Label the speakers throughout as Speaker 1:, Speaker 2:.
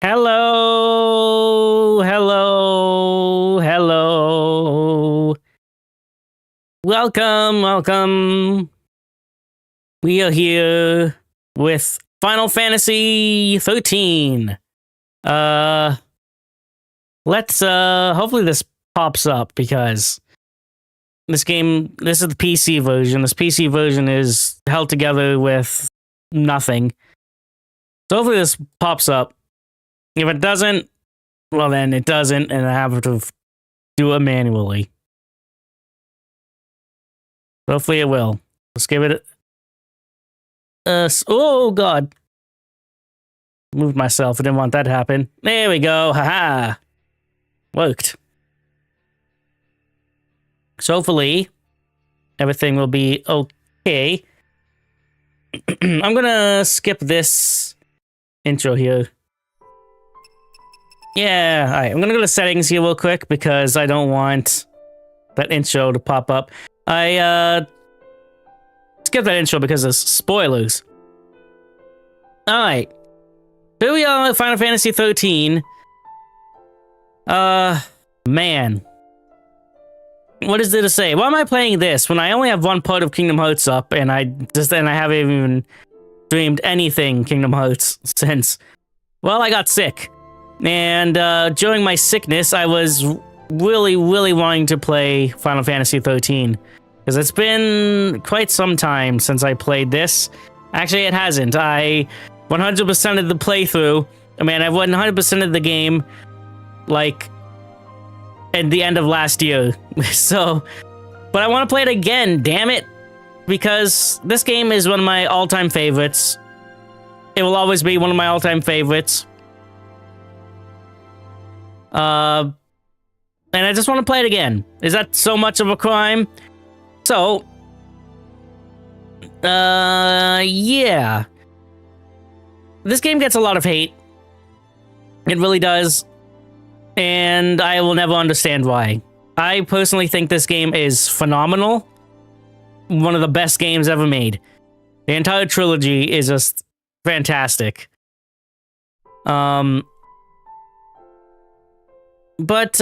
Speaker 1: Hello, hello, hello. Welcome. We are here with Final Fantasy XIII. Let's hopefully this pops up because this is the PC version. This PC version is held together with nothing. So hopefully this pops up. If it doesn't, well then it doesn't, and I have to do it manually. Hopefully it will. Let's give it oh god. Moved myself. I didn't want that to happen. There we go. Haha. Worked. So hopefully everything will be okay. I'm gonna skip this intro here. Yeah, alright, I'm gonna go to settings here real quick because I don't want that intro to pop up. I skipped that intro because of spoilers. Alright. Here we are, Final Fantasy XIII. Man. What is there to say? Why am I playing this when I only have one part of Kingdom Hearts up and I haven't even dreamed anything Kingdom Hearts since? Well, I got sick. And during my sickness, I was really wanting to play Final Fantasy XIII. Because it's been quite some time since I played this. Actually, it hasn't. I 100%ed the playthrough. I mean, I 100%ed the game, like, at the end of last year. So, but I want to play it again, damn it. Because this game is one of my all-time favorites. It will always be one of my all-time favorites. And I just want to play it again. Is that so much of a crime? So, yeah. This game gets a lot of hate. It really does. And I will never understand why. I personally think this game is phenomenal. One of the best games ever made. The entire trilogy is just fantastic. But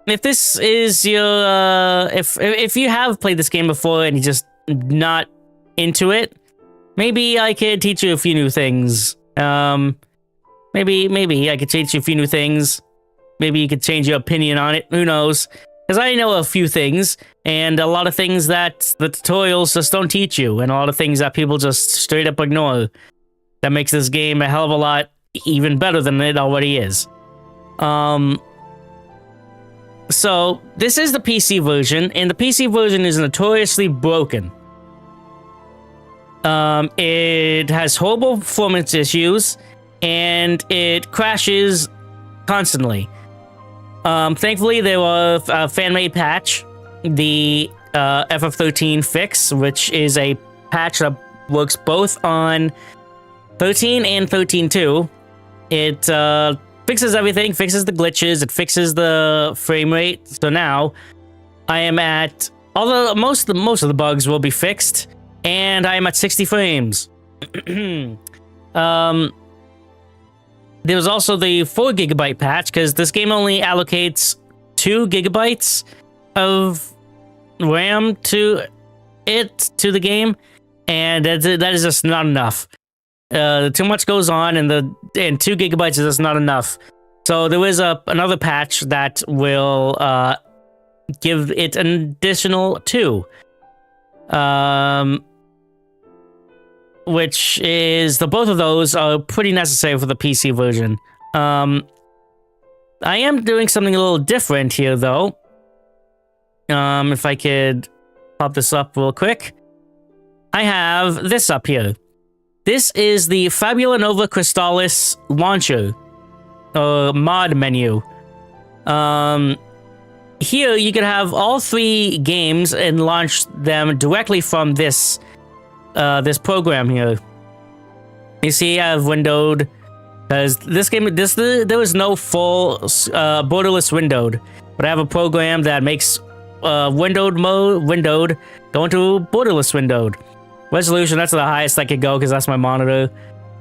Speaker 1: if this is your if you have played this game before and you're just not into it, maybe I could teach you a few new things. Maybe I could teach you a few new things. Maybe you could change your opinion on it. Who knows? Because I know a few things, and a lot of things that the tutorials just don't teach you, and a lot of things that people just straight up ignore. That makes this game a hell of a lot even better than it already is. So, this is the PC version, and the PC version is notoriously broken. It has horrible performance issues, and it crashes constantly. Thankfully, there was a fan-made patch, the FF13 fix, which is a patch that works both on 13 and 13.2. It, fixes everything, fixes the glitches, it fixes the frame rate. So now I am at, although most of the bugs will be fixed, and I am at 60 frames. There's also the 4 GB patch because this game only allocates 2 GB of RAM to the game, and that is just not enough. Too much goes on, and 2 GB is just not enough. So there is another patch that will give it an additional 2, which is both of those are pretty necessary for the PC version. I am doing something a little different here, though. If I could pop this up real quick, I have this up here. This is the Fabula Nova Crystallis launcher, mod menu. Here you can have all 3 games and launch them directly from this program here. You see, I have windowed because this game, there was no full borderless windowed, but I have a program that makes windowed go into borderless windowed. Resolution, that's the highest I could go because that's my monitor.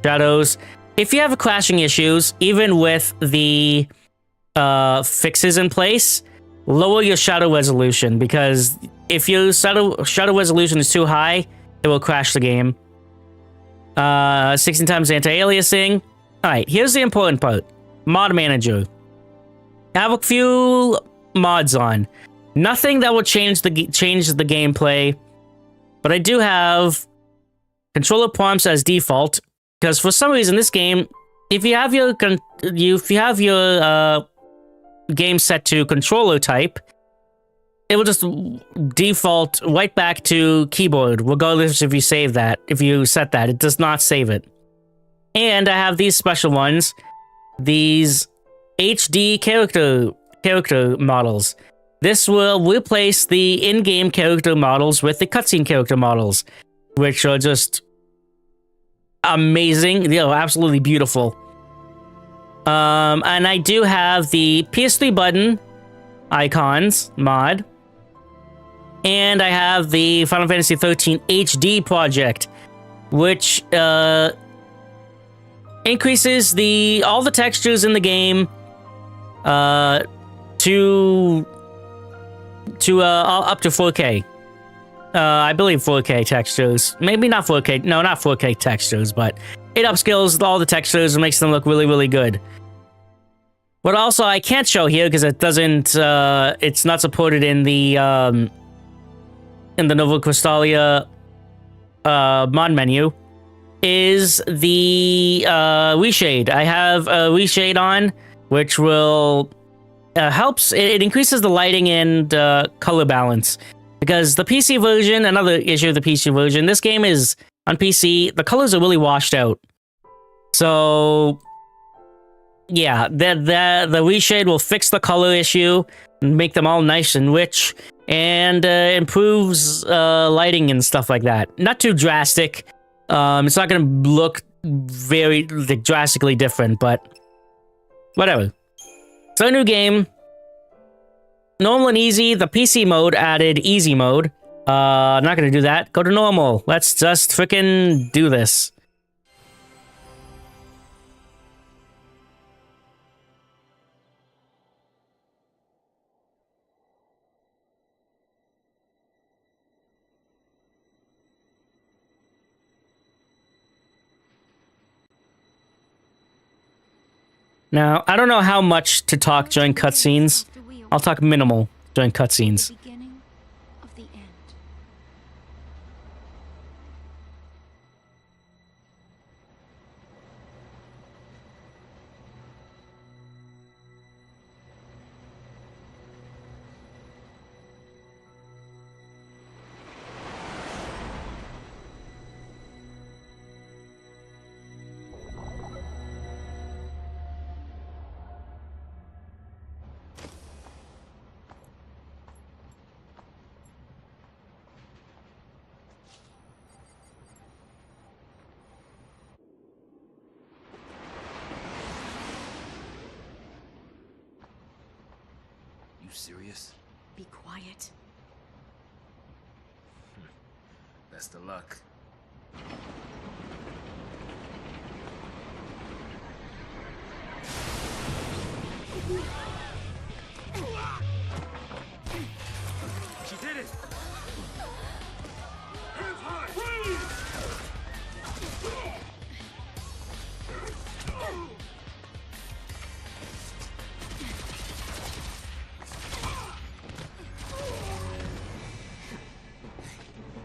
Speaker 1: Shadows. if you have crashing issues, even with the fixes in place, lower your shadow resolution, because if your shadow resolution is too high, it will crash the game. 16 times anti-aliasing. Alright, here's the important part. Mod manager. I have a few mods on. Nothing that will change the gameplay, but I do have controller prompts as default, because for some reason this game, if you have your game set to controller type, it will just default right back to keyboard, regardless if you save that. If you set that, it does not save it. And I have these special ones, these HD character models. This will replace the in-game character models with the cutscene character models, which are just amazing. They are absolutely beautiful. And I do have the PS3 button icons mod. And I have the Final Fantasy XIII HD project, which increases all the textures in the game to up to 4K. I believe 4K textures. Maybe not 4K. No, not 4K textures, but it upscales all the textures and makes them look really, really good. But also, I can't show here because it doesn't. It's not supported in the Nova Crystallia mod menu. Is the reshade. I have a reshade on, which will helps. It increases the lighting and color balance. Because the PC version, another issue of the PC version, this game is, on PC, the colors are really washed out. So, yeah, the reshade will fix the color issue, and make them all nice and rich, and improves lighting and stuff like that. Not too drastic. It's not going to look very drastically different, but whatever. So, a new game. Normal and easy. The PC mode added easy mode. I'm not gonna do that. Go to normal. Let's just freaking do this. Now, I don't know how much to talk during cutscenes. I'll talk minimal during cutscenes.
Speaker 2: Beginning of the end.
Speaker 3: You serious?
Speaker 2: Be quiet.
Speaker 3: Best of luck. She did it! Hands high! Freeze!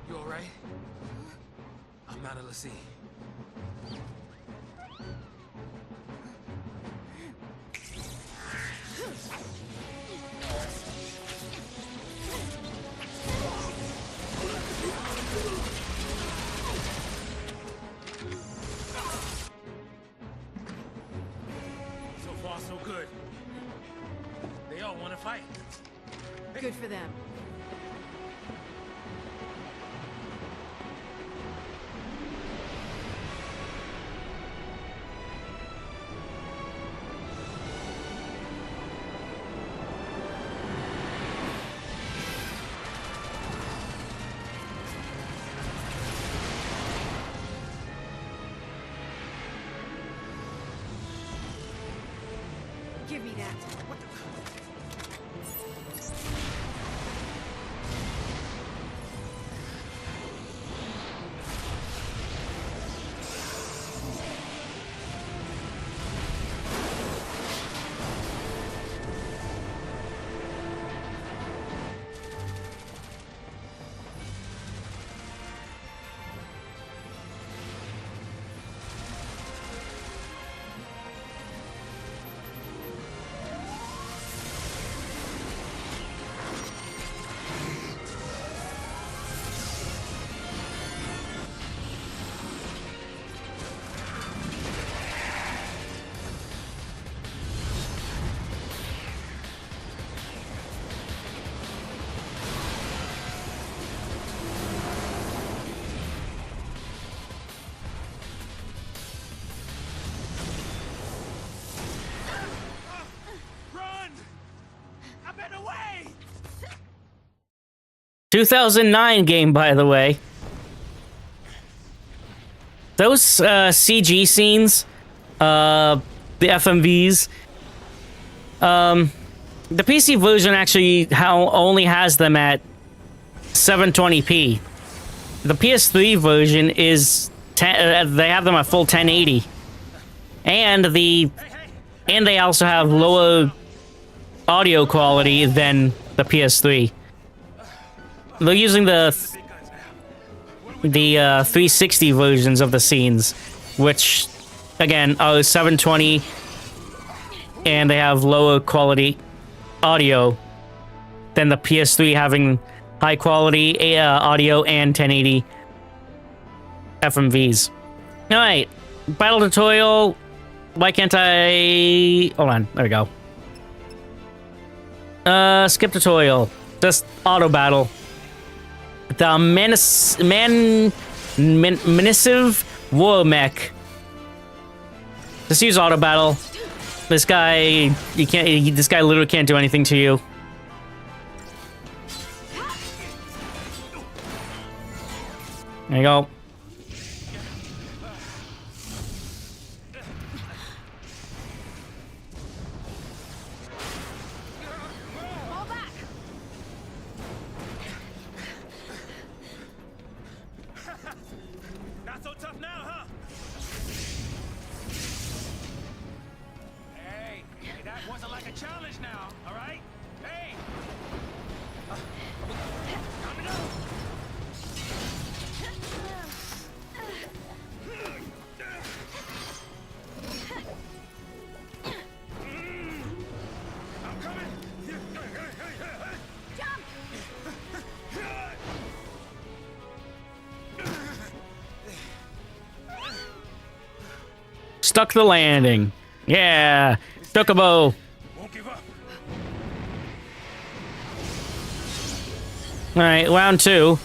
Speaker 3: You all right? I'm not a see. So far, so good. They all want to fight.
Speaker 2: Good for them. Give me that.
Speaker 3: What the?
Speaker 1: 2009 game, by the way. Those CG scenes, the FMVs, the PC version actually only has them at 720p. The PS3 version is they have them at full 1080, and they also have lower audio quality than the PS3. They're using the 360 versions of the scenes, which again are 720, and they have lower quality audio than the PS3 having high quality audio and 1080 FMVs. All right, battle tutorial. Why can't I? Hold on. There we go. Skip tutorial. Just auto battle. The Menisive War Mech. Just use auto battle. This guy, this guy literally can't do anything to you. There you go.
Speaker 3: Not so tough now, huh? Hey, that wasn't like a challenge now, all right? Hey! Coming up! I'm coming!
Speaker 1: Stuck the landing. Yeah. Chocobo.
Speaker 3: Won't give up.
Speaker 1: All right, round 2.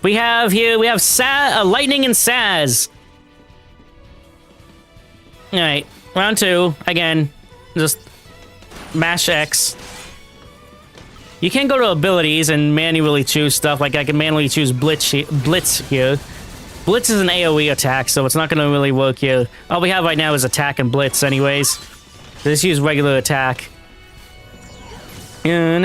Speaker 1: We have Lightning and Saz. All right, round 2. Again, just mash X. You can go to abilities and manually choose stuff. Like I can manually choose Blitz here. Blitz is an AoE attack, so it's not going to really work here. All we have right now is attack and Blitz anyways. Let's use regular attack. Yeah,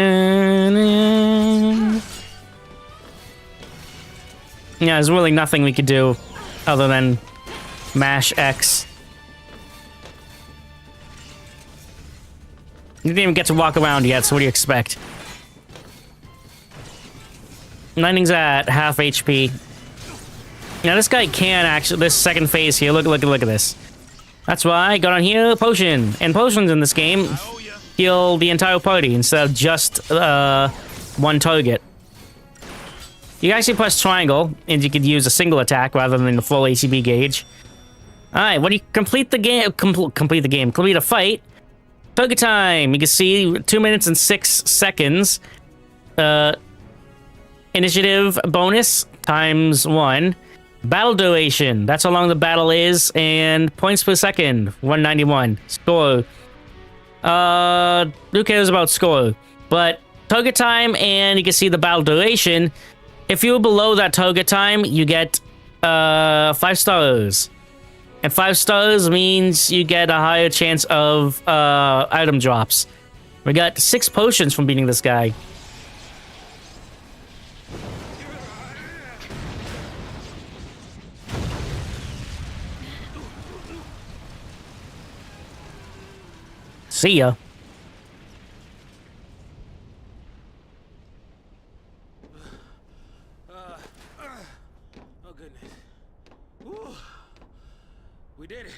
Speaker 1: there's really nothing we could do other than mash X. You didn't even get to walk around yet, so what do you expect? Lightning's at half HP. Now this guy can actually, this second phase here, look at this. That's why I got on here, potion. And potions in this game heal the entire party instead of just one target. You can actually press triangle, and you could use a single attack rather than the full ACB gauge. Alright, when you complete the game, complete a fight, target time, you can see 2 minutes and 6 seconds. Initiative bonus times 1. Battle duration, that's how long the battle is, and points per second, 191. Score. Who cares about score? But target time, and you can see the battle duration. If you're below that target time, you get 5 stars. And 5 stars means you get a higher chance of item drops. We got 6 potions from beating this guy. See ya.
Speaker 3: Oh goodness. Whew. We did it.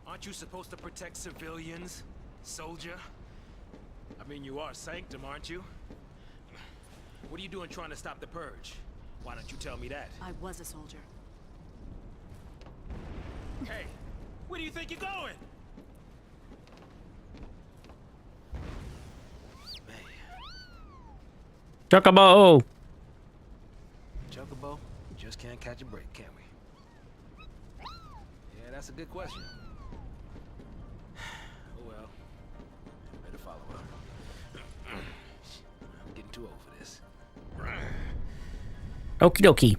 Speaker 3: Aren't you supposed to protect civilians, soldier? I mean, you are Sanctum, aren't you? What are you doing trying to stop the purge? Why don't you tell me that?
Speaker 2: I was a soldier.
Speaker 3: Hey, where do you think you're going? Man,
Speaker 1: Chocobo.
Speaker 3: Chocobo, we just can't catch a break, can we? Yeah, that's a good question. Oh well, better follow up. I'm getting too old for this.
Speaker 1: Okie dokie.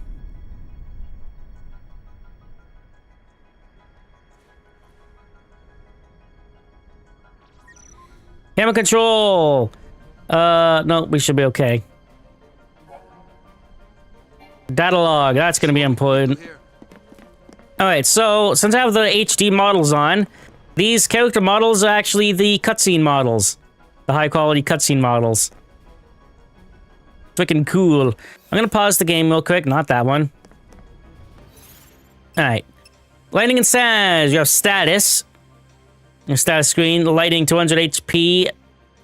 Speaker 1: Camera control. No, we should be okay. Data log. That's going to be important. All right, so since I have the HD models on, these character models are actually the cutscene models. The high-quality cutscene models. Freaking cool. I'm gonna pause the game real quick. Not that one. Alright. Lighting and stats. You have status. Your status screen. Lighting 200 HP.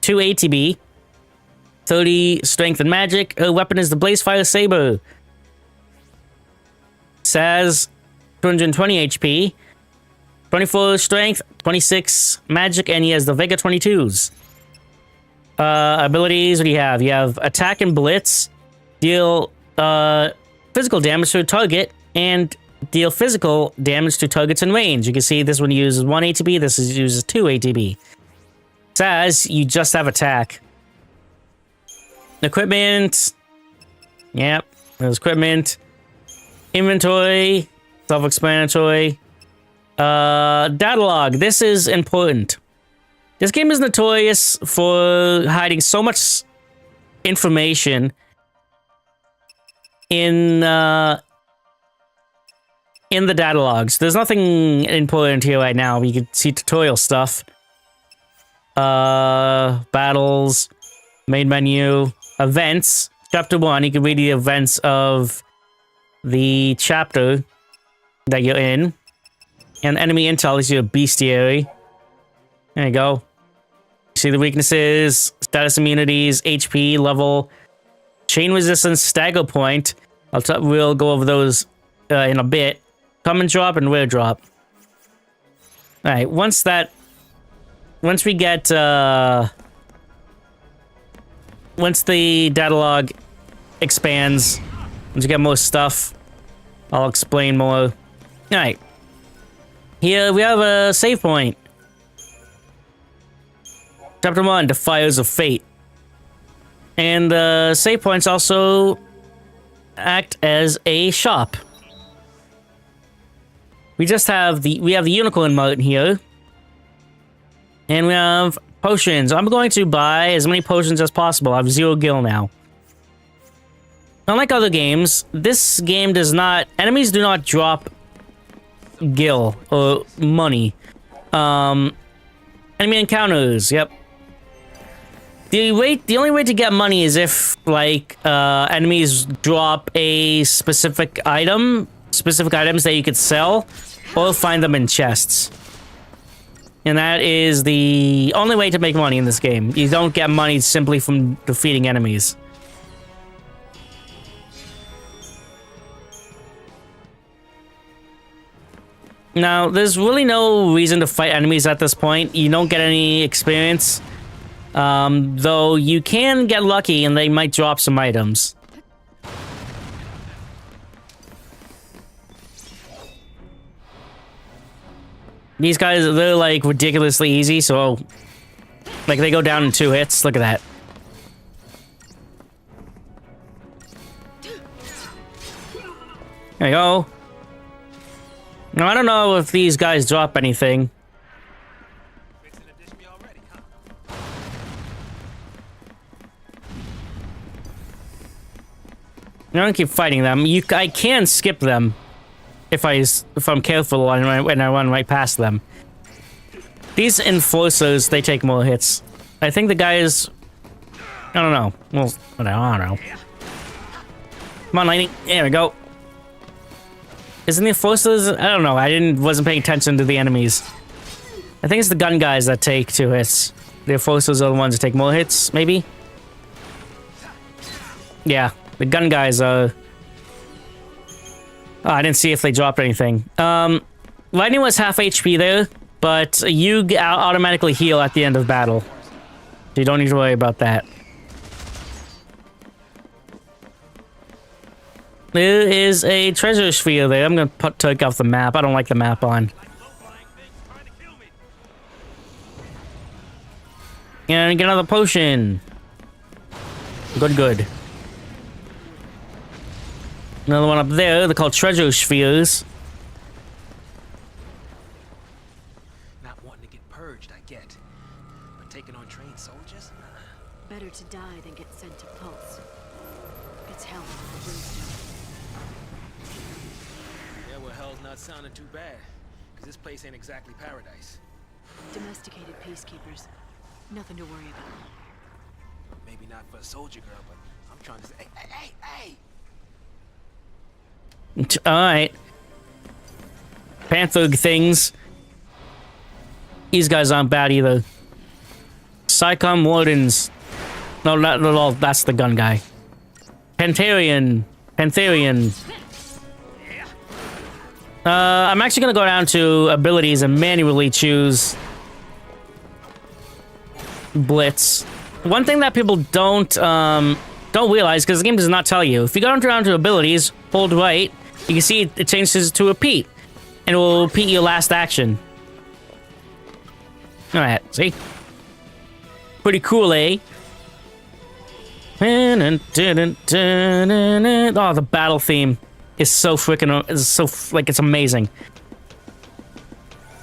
Speaker 1: 2 ATB. 30 strength and magic. Her weapon is the Blazefire Saber. Saz 220 HP. 24 strength. 26 magic. And he has the Vega 22s. Abilities, what do you have? You have attack and blitz, deal physical damage to a target, and deal physical damage to targets in range. You can see this one uses 1 ATB, this uses 2 ATB. Says you just have attack. Equipment. Yep, there's equipment. Inventory, self-explanatory. Data log, this is important. This game is notorious for hiding so much information in the data logs. There's nothing important here right now. You can see tutorial stuff. Battles, main menu, events. Chapter 1, you can read the events of the chapter that you're in. And enemy intel is your bestiary. There you go. See the weaknesses, status immunities, HP, level, chain resistance, stagger point. We'll go over those in a bit. Common drop and rare drop. Alright, once we get, once the data log expands, once we get more stuff, I'll explain more. Alright. Here we have a save point. Chapter 1, Defiers of Fate. And the save points also act as a shop. We have the unicorn mode here. And we have potions. I'm going to buy as many potions as possible. I have 0 gil now. Unlike other games, this game does not... Enemies do not drop gil or money. Enemy encounters, yep. The only way to get money is if, like, enemies drop a specific items that you could sell, or find them in chests. And that is the only way to make money in this game. You don't get money simply from defeating enemies. Now, there's really no reason to fight enemies at this point. You don't get any experience. Though you can get lucky and they might drop some items. These guys, they're like ridiculously easy, so Like, they go down in 2 hits. Look at that. There you go. Now, I don't know if these guys drop anything.
Speaker 3: Fixing to dish me already, huh?
Speaker 1: I'm gonna keep fighting them. I can skip them if I'm careful when I run right past them. These enforcers, they take more hits. I think the guys, I don't know. Well, I don't know. Come on, lightning. There we go. Isn't the enforcers? I don't know. Wasn't paying attention to the enemies. I think it's the gun guys that take 2 hits. The enforcers are the ones that take more hits, maybe? Yeah, the gun guys are... Oh, I didn't see if they dropped anything. Lightning was half HP there, but you automatically heal at the end of battle. So you don't need to worry about that. There is a treasure sphere there. I'm gonna take off the map. I don't like the map on. And get another potion. Good. Another one up there. They're called treasure spheres.
Speaker 3: Not wanting to get purged, I get. But taking on trained soldiers?
Speaker 2: Better to die than get sent to Pulse. It's hell for the brimstone.
Speaker 3: Yeah, well, hell's not sounding too bad. Because this place ain't exactly paradise.
Speaker 2: Domesticated peacekeepers. Nothing to worry about.
Speaker 3: Maybe not for a soldier girl, but I'm trying to say, hey!
Speaker 1: Alright. Panther things. These guys aren't bad either. Psychom Wardens. No, not at all. That's the gun guy. Pantherian. I'm actually gonna go down to abilities and manually choose Blitz. One thing that people don't realize, because the game does not tell you, if you go down to abilities, hold right, you can see it changes to repeat, and it will repeat your last action. Alright, see? Pretty cool, eh? Oh, the battle theme is so freaking, it's amazing.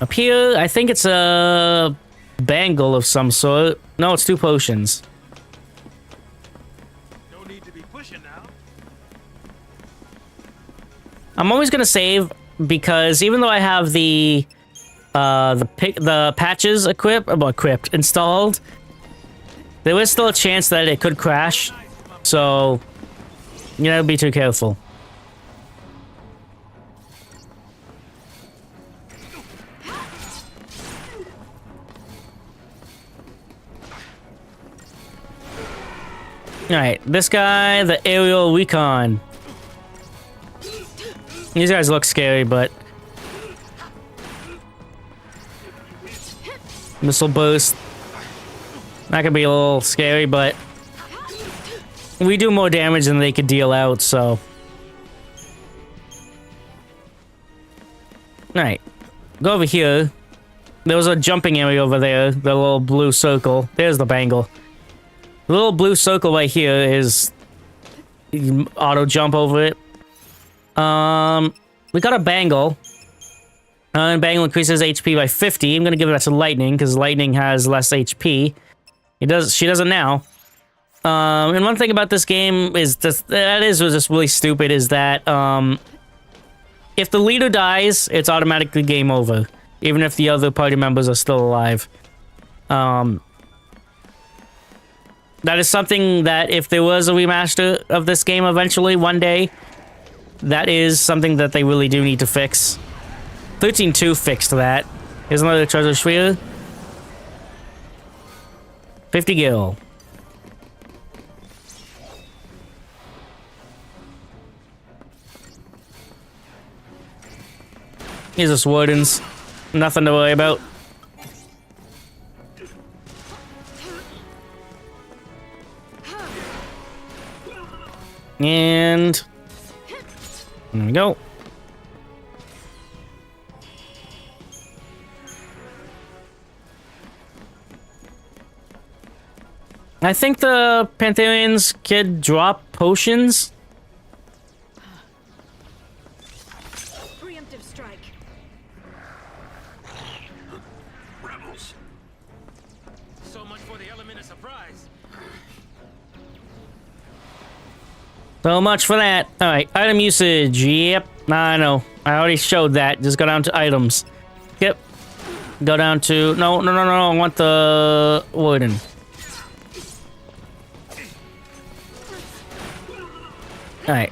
Speaker 1: Up here, I think it's a bangle of some sort. No, it's 2 potions.
Speaker 3: No need to be pushing now.
Speaker 1: I'm always gonna save because even though I have the patches equipped installed, there is still a chance that it could crash. So you gotta be too careful. Alright, this guy, the aerial recon. These guys look scary, but... Missile burst. That could be a little scary, but... We do more damage than they could deal out, so... Alright. Go over here. There was a jumping area over there. The little blue circle. There's the bangle. The little blue circle right here is... You can auto jump over it. We got a bangle. And bangle increases HP by 50. I'm gonna give that to lightning, because lightning has less HP. She does it now. And one thing about this game is just really stupid, is that, if the leader dies, it's automatically game over. Even if the other party members are still alive. That is something that if there was a remaster of this game eventually, one day, that is something that they really do need to fix. 13.2 fixed that. Here's another treasure sphere. 50 gil. Here's the wardens. Nothing to worry about. And... there we go. I think the Pantherians could drop potions.
Speaker 2: Preemptive strike.
Speaker 3: Rebels. So much for the element of surprise.
Speaker 1: So much for that. All right, item usage. Yep, I know. I already showed that. Just go down to items. Yep. Go down to no. I want the wooden. All right.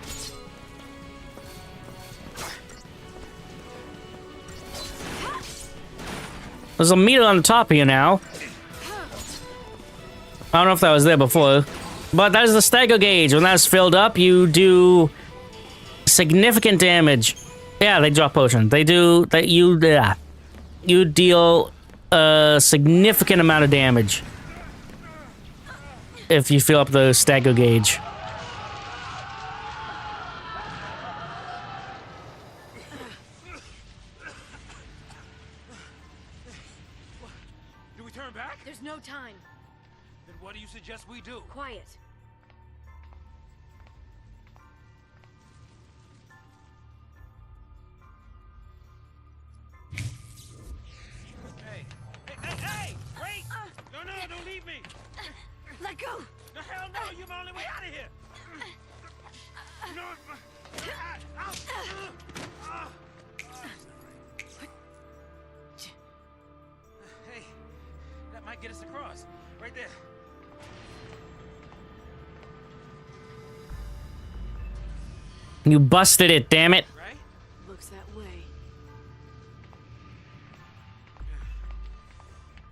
Speaker 1: There's a meter on the top here now. I don't know if that was there before, but that is the stagger gauge. When that's filled up, you do significant damage. Yeah, they drop potion. They do that. You deal a significant amount of damage if you fill up the stagger gauge.
Speaker 3: Do we turn back?
Speaker 2: There's no time.
Speaker 3: Then what do you suggest we do?
Speaker 2: Quiet.
Speaker 3: Hey! Wait! No, don't leave me!
Speaker 2: Let go.
Speaker 3: The hell no! You're my only way out of here! No! Hey, that might get us across. Right there.
Speaker 1: You busted it, damn it.
Speaker 3: Right?
Speaker 2: Looks that way.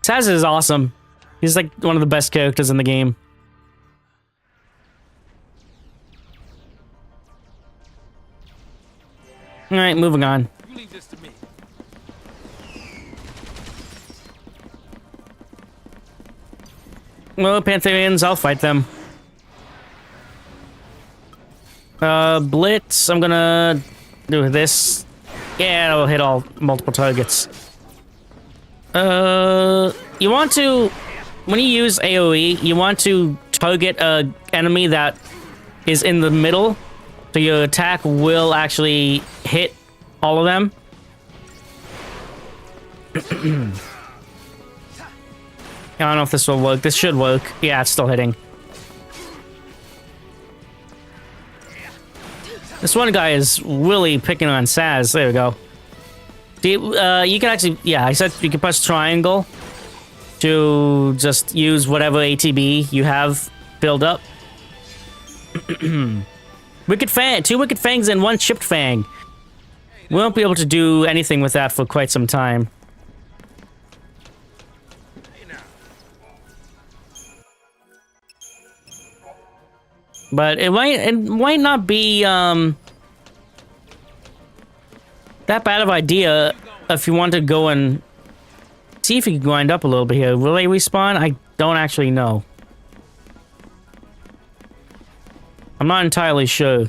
Speaker 1: Saz is awesome. He's like one of the best characters in the game. All right, moving on.
Speaker 3: You leave this to me.
Speaker 1: Well, Pantherians, I'll fight them. Blitz, I'm gonna do this. Yeah, it'll hit all multiple targets. You want to, when you use AoE, you want to target a enemy that is in the middle, so your attack will actually hit all of them. I don't know if this will work. This should work. Yeah, it's still hitting. This one guy is really picking on Saz. There we go. You can actually... Yeah, I said you can press triangle to just use whatever ATB you have filled up. Wicked Fang. 2 Wicked Fangs and 1 Chipped Fang. We won't be able to do anything with that for quite some time. But it might not be that bad of an idea if you want to go and see if you can grind up a little bit here. Will they respawn? I don't actually know. I'm not entirely sure.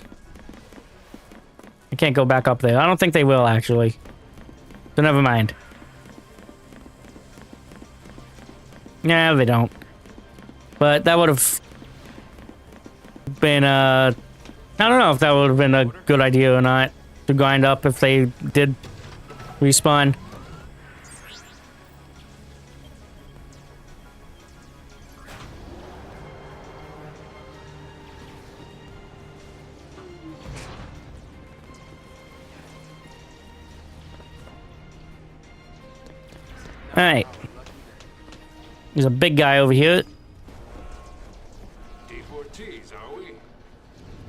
Speaker 1: I can't go back up there. I don't think they will, actually. So never mind. Yeah, they don't. But that would have been I don't know if that would have been a good idea or not to grind up if they did respawn. Alright. There's a big guy over here.
Speaker 4: D4Ts, are we?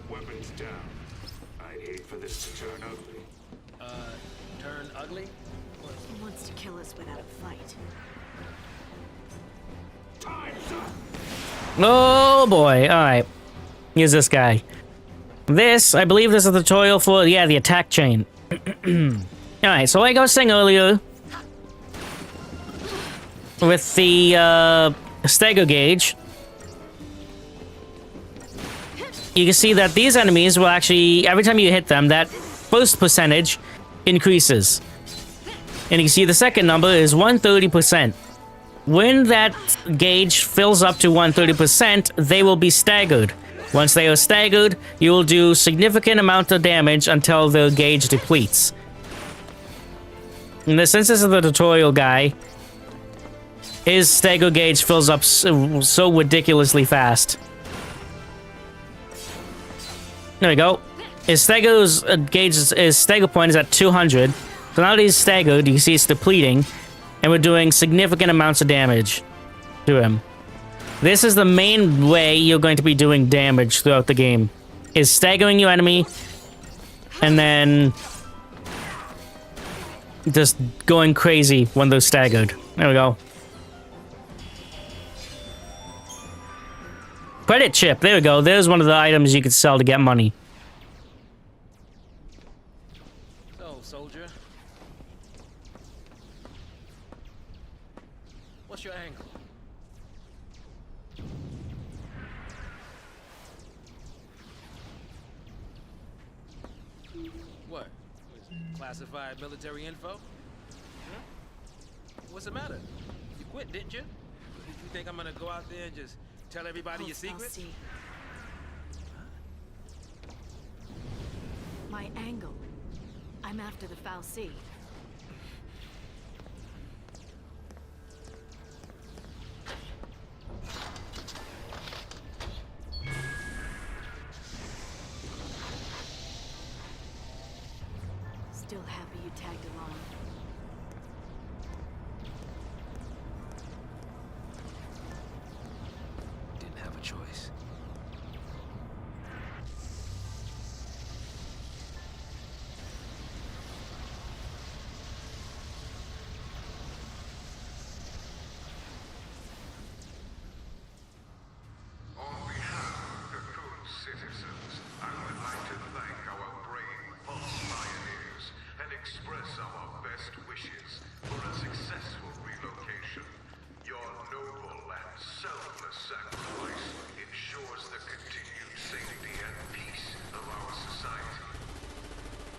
Speaker 4: Weapons down. I'd hate for this to turn ugly.
Speaker 3: Turn ugly?
Speaker 2: He wants to kill us without a fight.
Speaker 4: Time's up!
Speaker 1: Oh boy, alright. Here's this guy. This, I believe this is the tutorial for, yeah, the attack chain. Alright, so like I was saying earlier, with the stagger gauge, you can see that these enemies will actually, every time you hit them, that first percentage increases. And you can see the second number is 130%. when that gauge fills up to 130%, they will be staggered. Once they are staggered, you will do significant amount of damage until the gauge depletes. And since this is the tutorial guy, his stagger gauge fills up so ridiculously fast. There we go. His stagger's gauge, his stagger point is at 200. So now that he's staggered, you can see it's depleting, and we're doing significant amounts of damage to him. This is the main way you're going to be doing damage throughout the game, is staggering your enemy, and then just going crazy when they're staggered. There we go. Credit chip, there we go. There's one of the items you could sell to get money.
Speaker 3: So, soldier. What's your angle? What? Classified military info? Huh? What's the matter? You quit, didn't you? Did you think I'm gonna go out there and just tell everybody your secrets?
Speaker 2: My angle. I'm after the foul sea. Still happy you tagged along.
Speaker 3: Didn't have a choice.
Speaker 4: On behalf of the Cocoon citizens, I would like to thank our brave pulse pioneers and express our best wishes for a successful relocation. Your noble and selfless sacrifice ensures the continued safety and peace of our society.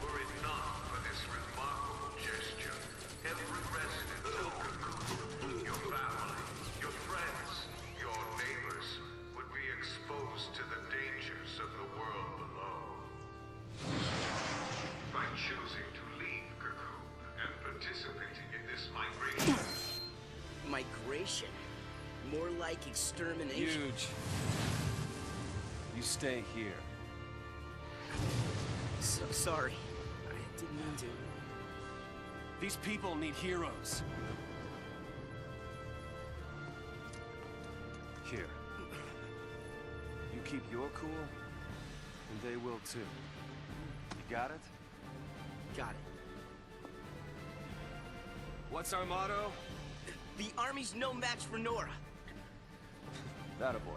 Speaker 4: Were it not for this remarkable gesture, every resident of Cocoon, your family, your friends, your neighbors, would be exposed to the dangers of the world below. By choosing to leave Cocoon and participating in this migration,
Speaker 5: Migration? More like extermination.
Speaker 6: Huge. You stay here.
Speaker 5: So sorry. I didn't mean to.
Speaker 6: These people need heroes. Here. You keep your cool, and they will too. You got it?
Speaker 5: Got it.
Speaker 6: What's our motto?
Speaker 5: The army's no match for Nora.
Speaker 6: That a boy.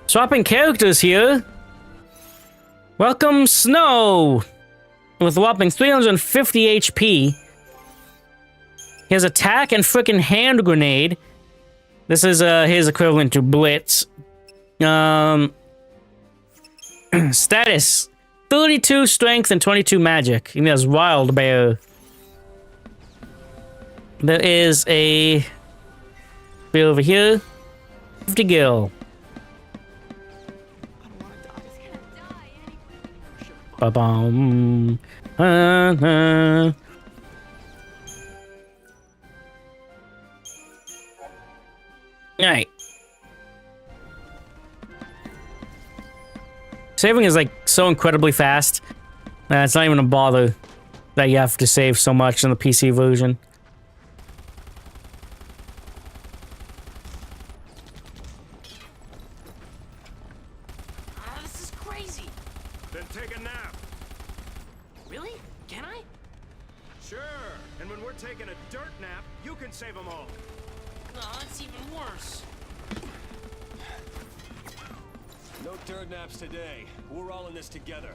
Speaker 1: Swapping characters here. Welcome, Snow! With a whopping 350 HP. He has attack and frickin' hand grenade. This is his equivalent to Blitz. Status. 32 strength and 22 magic. He has Wild Bear. There is a bear over here. 50 gil. Ba-bum. Alright. Saving is like so incredibly fast. It's not even a bother that you have to save so much in the PC version.
Speaker 2: This is crazy.
Speaker 3: Then take a nap.
Speaker 2: Really? Can I?
Speaker 3: Sure. And when we're taking a dirt nap, you can save them all.
Speaker 2: No, it's even worse.
Speaker 6: No dirt naps today. We're all in this together.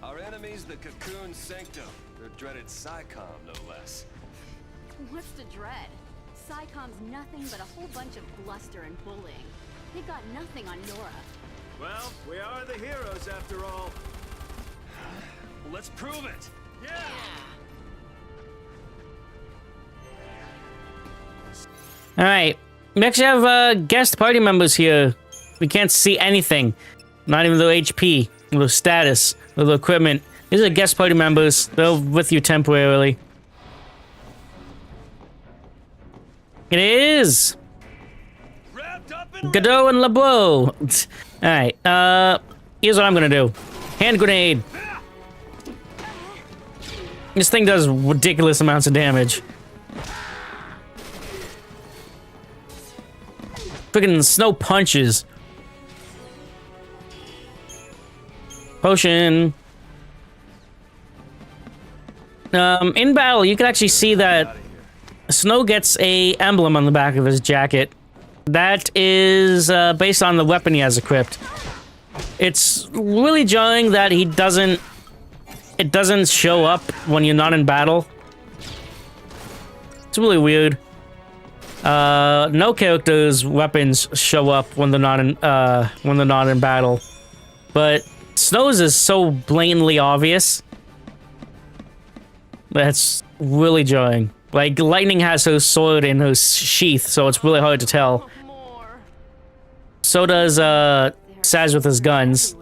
Speaker 6: Our enemies, the Cocoon Sanctum. Their dreaded SciComm, no less.
Speaker 2: What's to dread? SciComm's nothing but a whole bunch of bluster and bullying. They got nothing on Nora.
Speaker 6: Well, we are the heroes after all. Let's prove it. Yeah!
Speaker 1: All right. We actually have guest party members here. We can't see anything. Not even the HP, the status, or the equipment. These are guest party members. They're with you temporarily. It is Godot and LeBeau. Alright, here's what I'm gonna do. Hand grenade. This thing does ridiculous amounts of damage. Freaking snow punches. Potion. In battle, you can actually see that Snow gets a emblem on the back of his jacket. That is based on the weapon he has equipped. It's really jarring that he doesn't... It doesn't show up when you're not in battle. It's really weird. No characters' weapons show up when they're not in battle. But Snow's is so blatantly obvious. That's really jarring. Like, Lightning has her sword in her sheath, so it's really hard to tell. So does, Saz with his guns.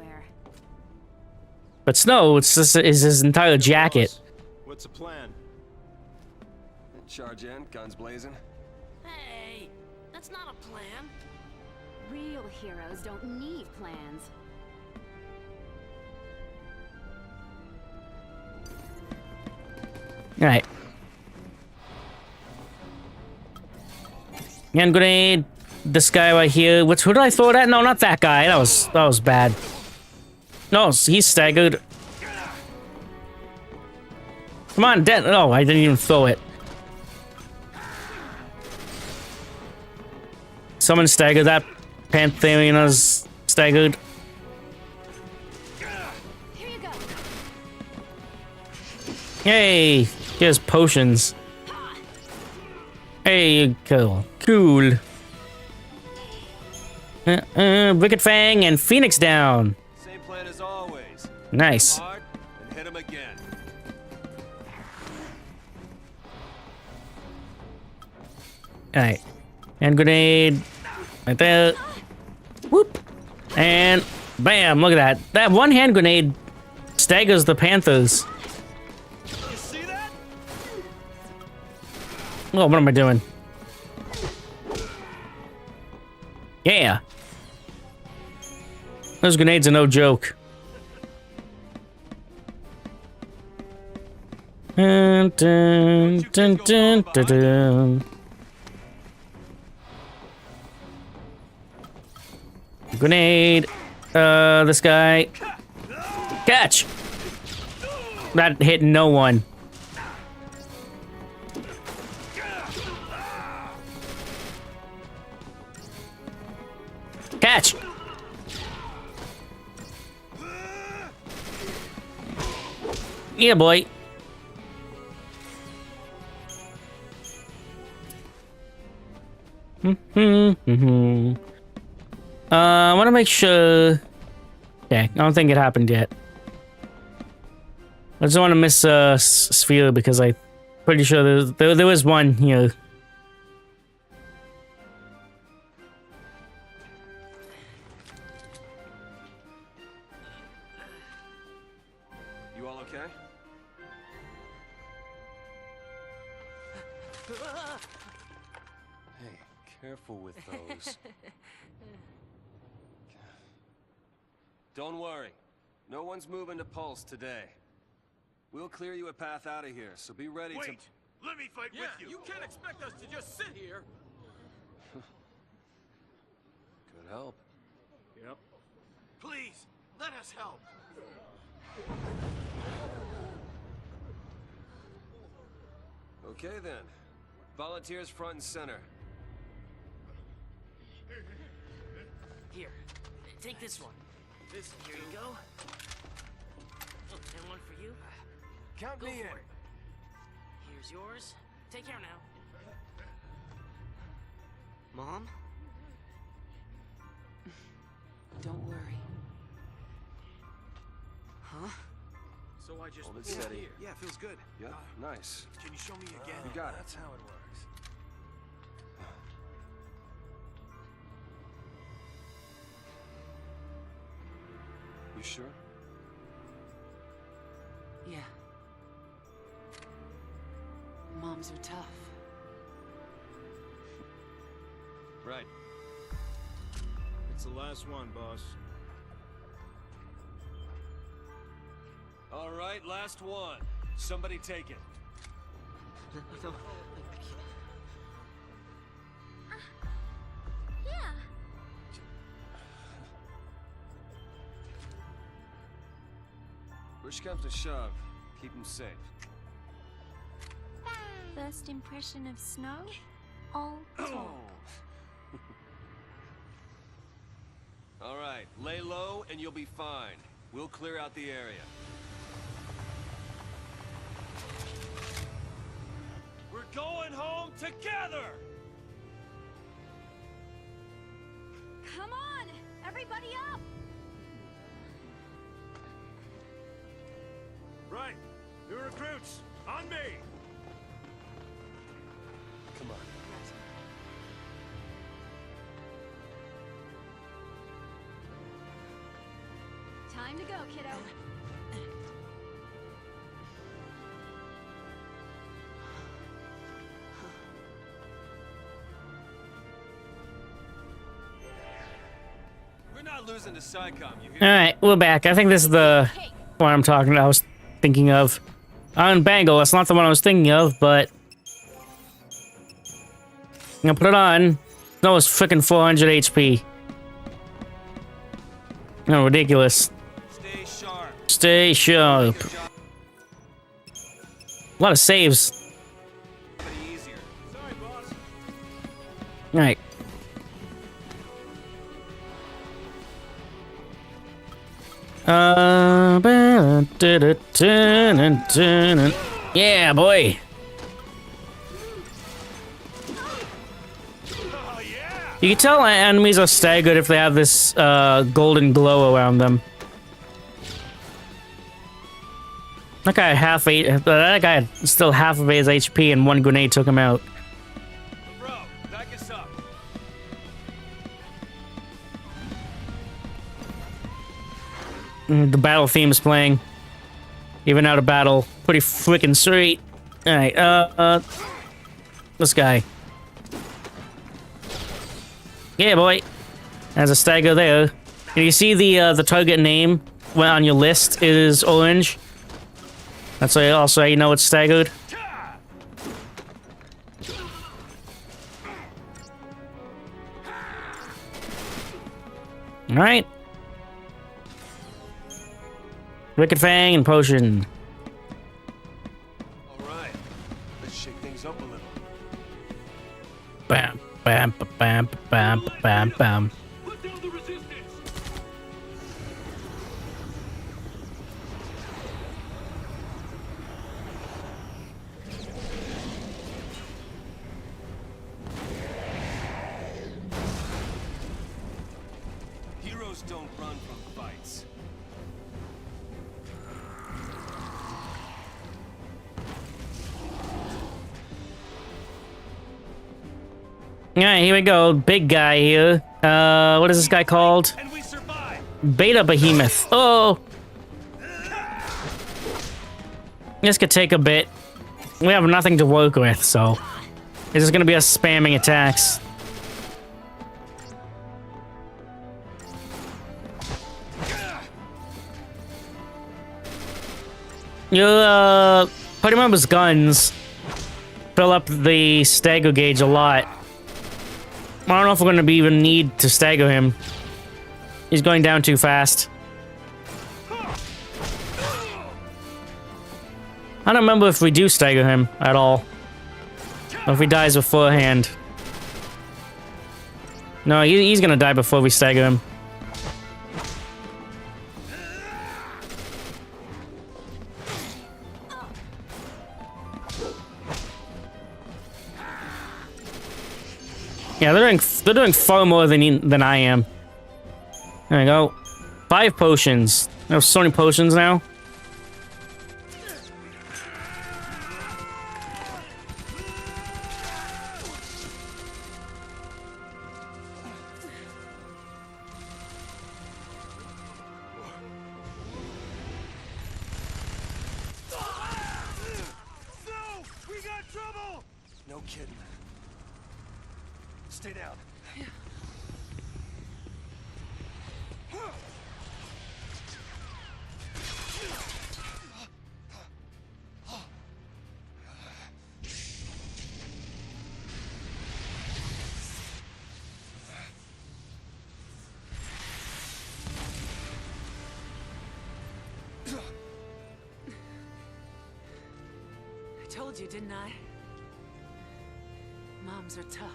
Speaker 1: But Snow, it's just is his entire jacket.
Speaker 6: What's the plan? Charge in, guns blazing.
Speaker 2: Hey, that's not a plan. Real heroes don't need plans.
Speaker 1: Alright. Hand grenade. This guy right here. Who did I throw it at? No, not that guy. That was bad. No, he's staggered. Come on, dead. Oh, I didn't even throw it. Someone staggered. That Pantheon's staggered.
Speaker 2: Here you go.
Speaker 1: Hey, here's potions. Hey, cool. Cool. Wicked Fang and Phoenix down.
Speaker 6: Same plan as always.
Speaker 1: Nice.
Speaker 6: Hard and hit him again.
Speaker 1: Alright. Hand grenade. Right there. Whoop. And bam, look at that. That one hand grenade staggers the Panthers.
Speaker 6: You see that?
Speaker 1: Oh, what am I doing? Yeah. Those grenades are no joke. Dun, dun, dun, dun, dun, dun. Grenade. This guy. Catch! That hit no one. Catch! Yeah, boy. I want to make sure... Okay, I don't think it happened yet. I just want to miss Sphere because I'm pretty sure there was one here.
Speaker 6: You all okay? Hey, careful with those. Don't worry. No one's moving to Pulse today. We'll clear you a path out of here, so be ready to...
Speaker 3: Wait! Let me fight with you! You can't expect us to just sit here!
Speaker 6: Could help.
Speaker 3: Yep. Please, let us help!
Speaker 6: Okay then. Volunteers front and center.
Speaker 5: Here,
Speaker 1: take this one. Here you go. And one for you.
Speaker 6: Count
Speaker 1: Go
Speaker 6: me in.
Speaker 1: for it. Here's yours. Take care now.
Speaker 5: Mom? Don't worry. Huh?
Speaker 3: So I just
Speaker 6: Hold it
Speaker 3: pulled
Speaker 6: steady.
Speaker 3: here.
Speaker 7: Yeah, feels good.
Speaker 6: Yeah, nice.
Speaker 3: Can you show me again?
Speaker 6: You got it.
Speaker 3: That's how it works.
Speaker 6: You sure?
Speaker 8: Yeah. Moms are tough.
Speaker 6: Right.
Speaker 3: It's the last one, boss.
Speaker 6: All right, last one. Somebody take it.
Speaker 5: No.
Speaker 2: Yeah.
Speaker 6: Push comes to shove. Keep him safe.
Speaker 2: First impression of snow? All talk.
Speaker 6: All right, lay low and you'll be fine. We'll clear out the area. We're going home together!
Speaker 2: Come on! Everybody up!
Speaker 3: Right. New recruits, on me!
Speaker 6: Come on.
Speaker 2: Time to go, kiddo.
Speaker 6: We're not losing to SciComm, you hear?
Speaker 1: All right, we're back. I think this is the one I'm talking about. I was thinking of. On Bangle, that's not the one I was thinking of, but I'm gonna put it on. That was freaking 400 HP. No, ridiculous.
Speaker 6: Stay sharp.
Speaker 1: Stay sharp.
Speaker 6: Good job.
Speaker 1: A lot of saves.
Speaker 6: Pretty easier.
Speaker 3: Sorry, boss.
Speaker 1: All right. Yeah, boy.
Speaker 3: Oh, yeah!
Speaker 1: You can tell enemies are staggered if they have this golden glow around them. That guy had still half of his HP and one grenade took him out.
Speaker 6: Bro, back us up.
Speaker 1: The battle theme is playing. Even out of battle. Pretty freaking sweet. Alright, this guy. Yeah, boy. There's a stagger there. And you see the target name on your list is orange. That's also how you know it's staggered. Alright. Wicked Fang and Potion.
Speaker 6: All right. Let's shake things up a little.
Speaker 1: Bam, bam, bam, bam, bam, bam.
Speaker 3: Put down the resistance!
Speaker 6: Heroes don't run from fights.
Speaker 1: Alright, here we go. Big guy here. What is this guy called?
Speaker 6: And we survive.
Speaker 1: Beta Behemoth. Oh! This could take a bit. We have nothing to work with, so... It's just gonna be us spamming attacks. Your, party members' guns fill up the stagger gauge a lot. I don't know if we're gonna even need to stagger him. He's going down too fast. I don't remember if we do stagger him at all. Or if he dies beforehand. No, he's gonna die before we stagger him. Yeah, they're doing far more than I am. There we go. 5 potions. I have so many potions now.
Speaker 6: No kidding. Stay down.
Speaker 8: I told you, didn't I? Moms are tough.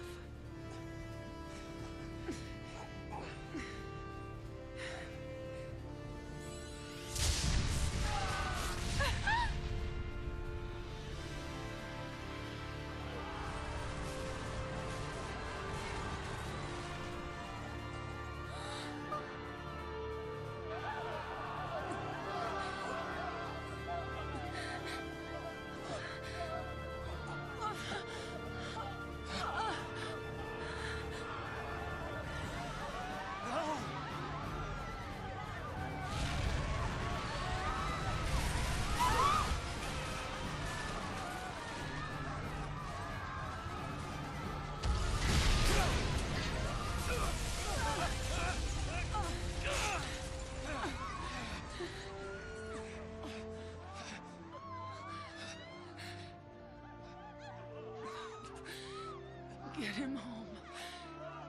Speaker 8: Get him home,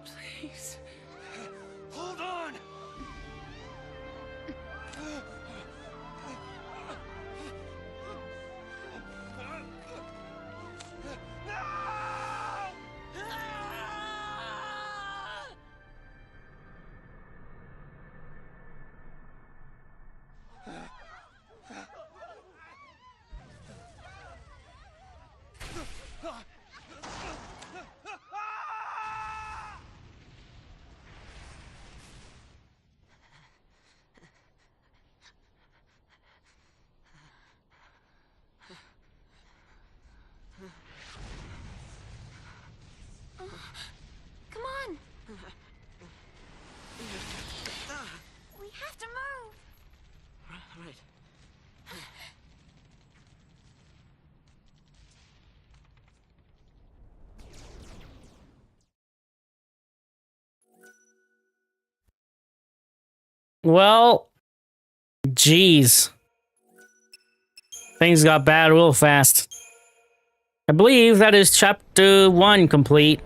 Speaker 8: please.
Speaker 6: Hold on!
Speaker 2: Come on! We have to move!
Speaker 5: Right.
Speaker 1: Well, geez. Things got bad real fast. I believe that is chapter 1 complete.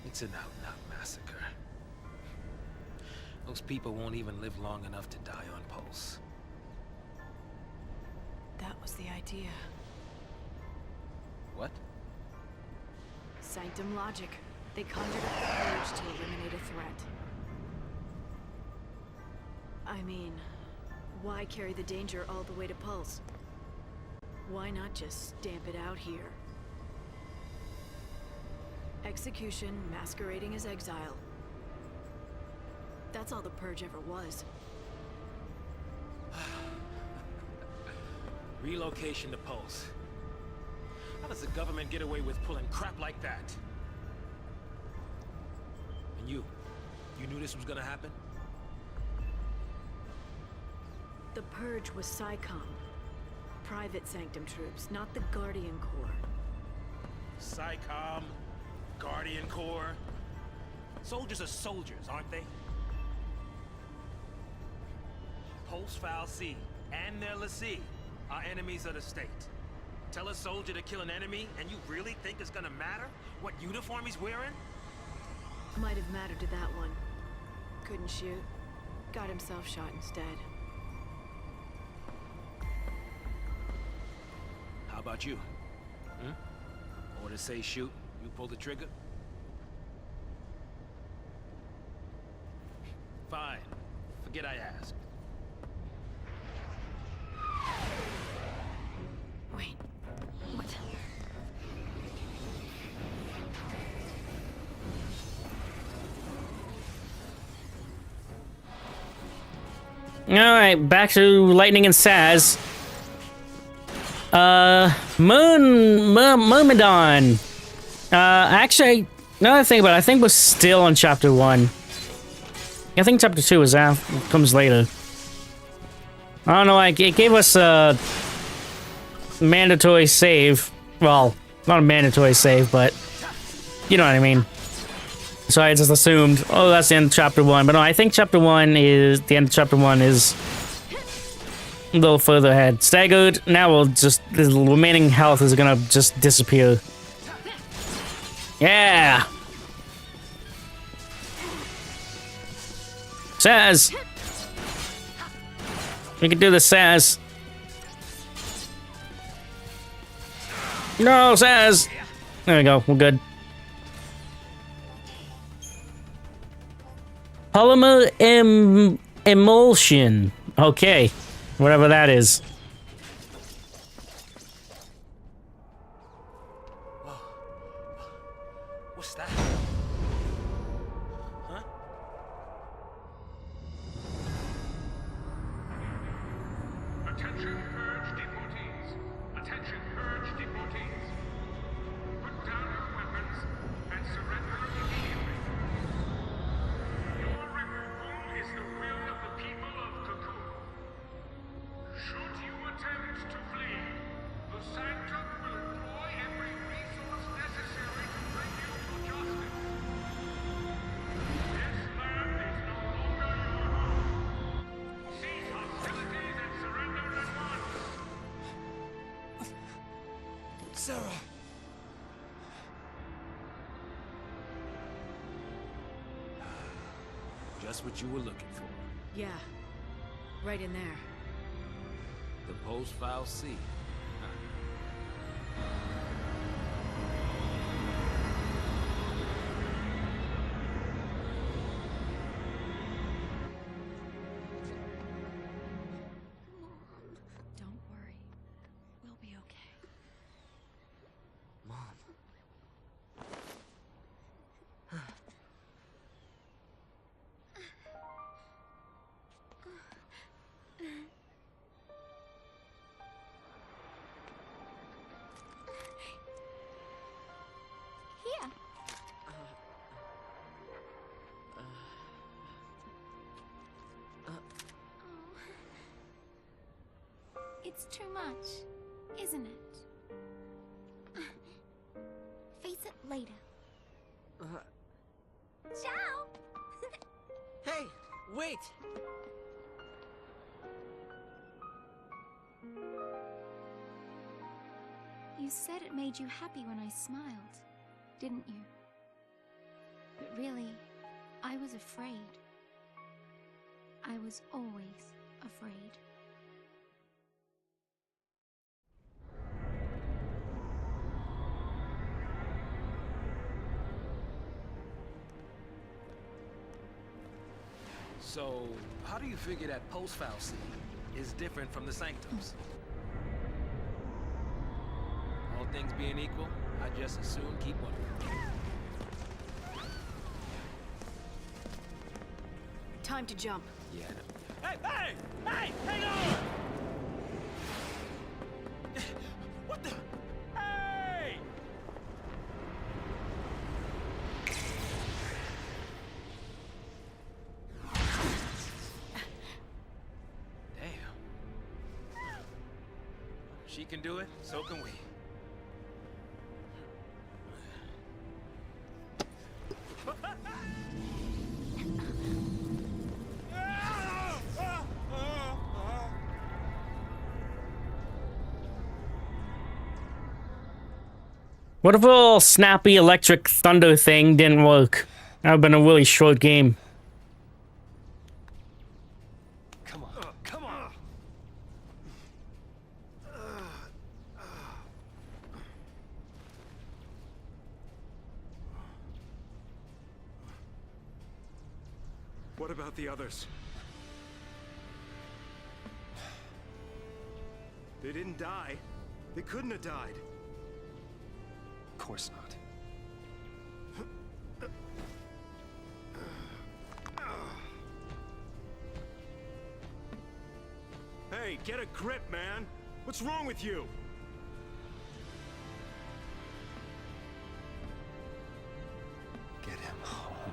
Speaker 3: It's an out-and-out massacre. Those people won't even live long enough to die on Pulse.
Speaker 8: That was the idea.
Speaker 3: What?
Speaker 2: Sanctum logic. They conjured up the purge to eliminate a threat. I mean, why carry the danger all the way to Pulse? Why not just stamp it out here? Execution masquerading as exile. That's all the purge ever was.
Speaker 3: Relocation to Pulse. How does the government get away with pulling crap like that? And you knew this was gonna happen?
Speaker 2: The purge was SciComm. Private Sanctum troops, not the Guardian Corps.
Speaker 3: SciComm, Guardian Corps. Soldiers are soldiers, aren't they? Pulse Foul C and their lessee are enemies of the state. Tell a soldier to kill an enemy, and you really think it's gonna matter what uniform he's wearing?
Speaker 2: Might have mattered to that one. Couldn't shoot. Got himself shot instead.
Speaker 3: How about you? Orders say shoot, you pull the trigger? Fine. Forget I asked.
Speaker 2: Wait. What?
Speaker 1: Alright, back to Lightning and Saz. Myrmidon. Actually, now that I think about it, I think we're still on chapter 1. I think chapter 2 is comes later. I don't know, like, it gave us a mandatory save. Well, not a mandatory save, but you know what I mean. So I just assumed, oh, that's the end of chapter 1. But no, I think chapter 1 is, the end of chapter 1 is a little further ahead. Staggered, now we'll just, the remaining health is gonna just disappear. Yeah! Saz! We can do this, Saz. No, Saz! There we go, we're good. Polymer emulsion. Okay, whatever that is.
Speaker 3: What's that? Huh?
Speaker 4: Attention, purge deportees. Attention, purge deportees. Put down your weapons and surrender immediately. Your removal is the will of the people of Cocoon. Should you attempt to flee, the Sanctum will employ every resource necessary to bring you to justice. This land is no longer your home. Cease hostilities and surrender at once.
Speaker 6: Sarah!
Speaker 3: Just what you were looking for.
Speaker 8: Yeah. Right in there.
Speaker 3: The post-file C.
Speaker 2: Don't worry. We'll be okay.
Speaker 5: Mom.
Speaker 2: Here. It's too much, isn't it? Face it later. Ciao!
Speaker 5: Hey, wait!
Speaker 2: You said it made you happy when I smiled, didn't you? But really, I was afraid. I was always afraid.
Speaker 3: So, how do you figure that post-file C is different from the Sanctums? All things being equal, I just as soon keep one of them.
Speaker 8: Time to jump.
Speaker 3: Yeah. Hey, hey! Hey! Hang on! What the? Hey! Damn. She can do it, so can we.
Speaker 1: What if a little snappy electric thunder thing didn't work? That would have been a really short game.
Speaker 6: Come on, come on!
Speaker 3: What about the others? They didn't die. They couldn't have died.
Speaker 6: Of course not.
Speaker 3: Hey, get a grip, man! What's wrong with you?
Speaker 6: Get him home.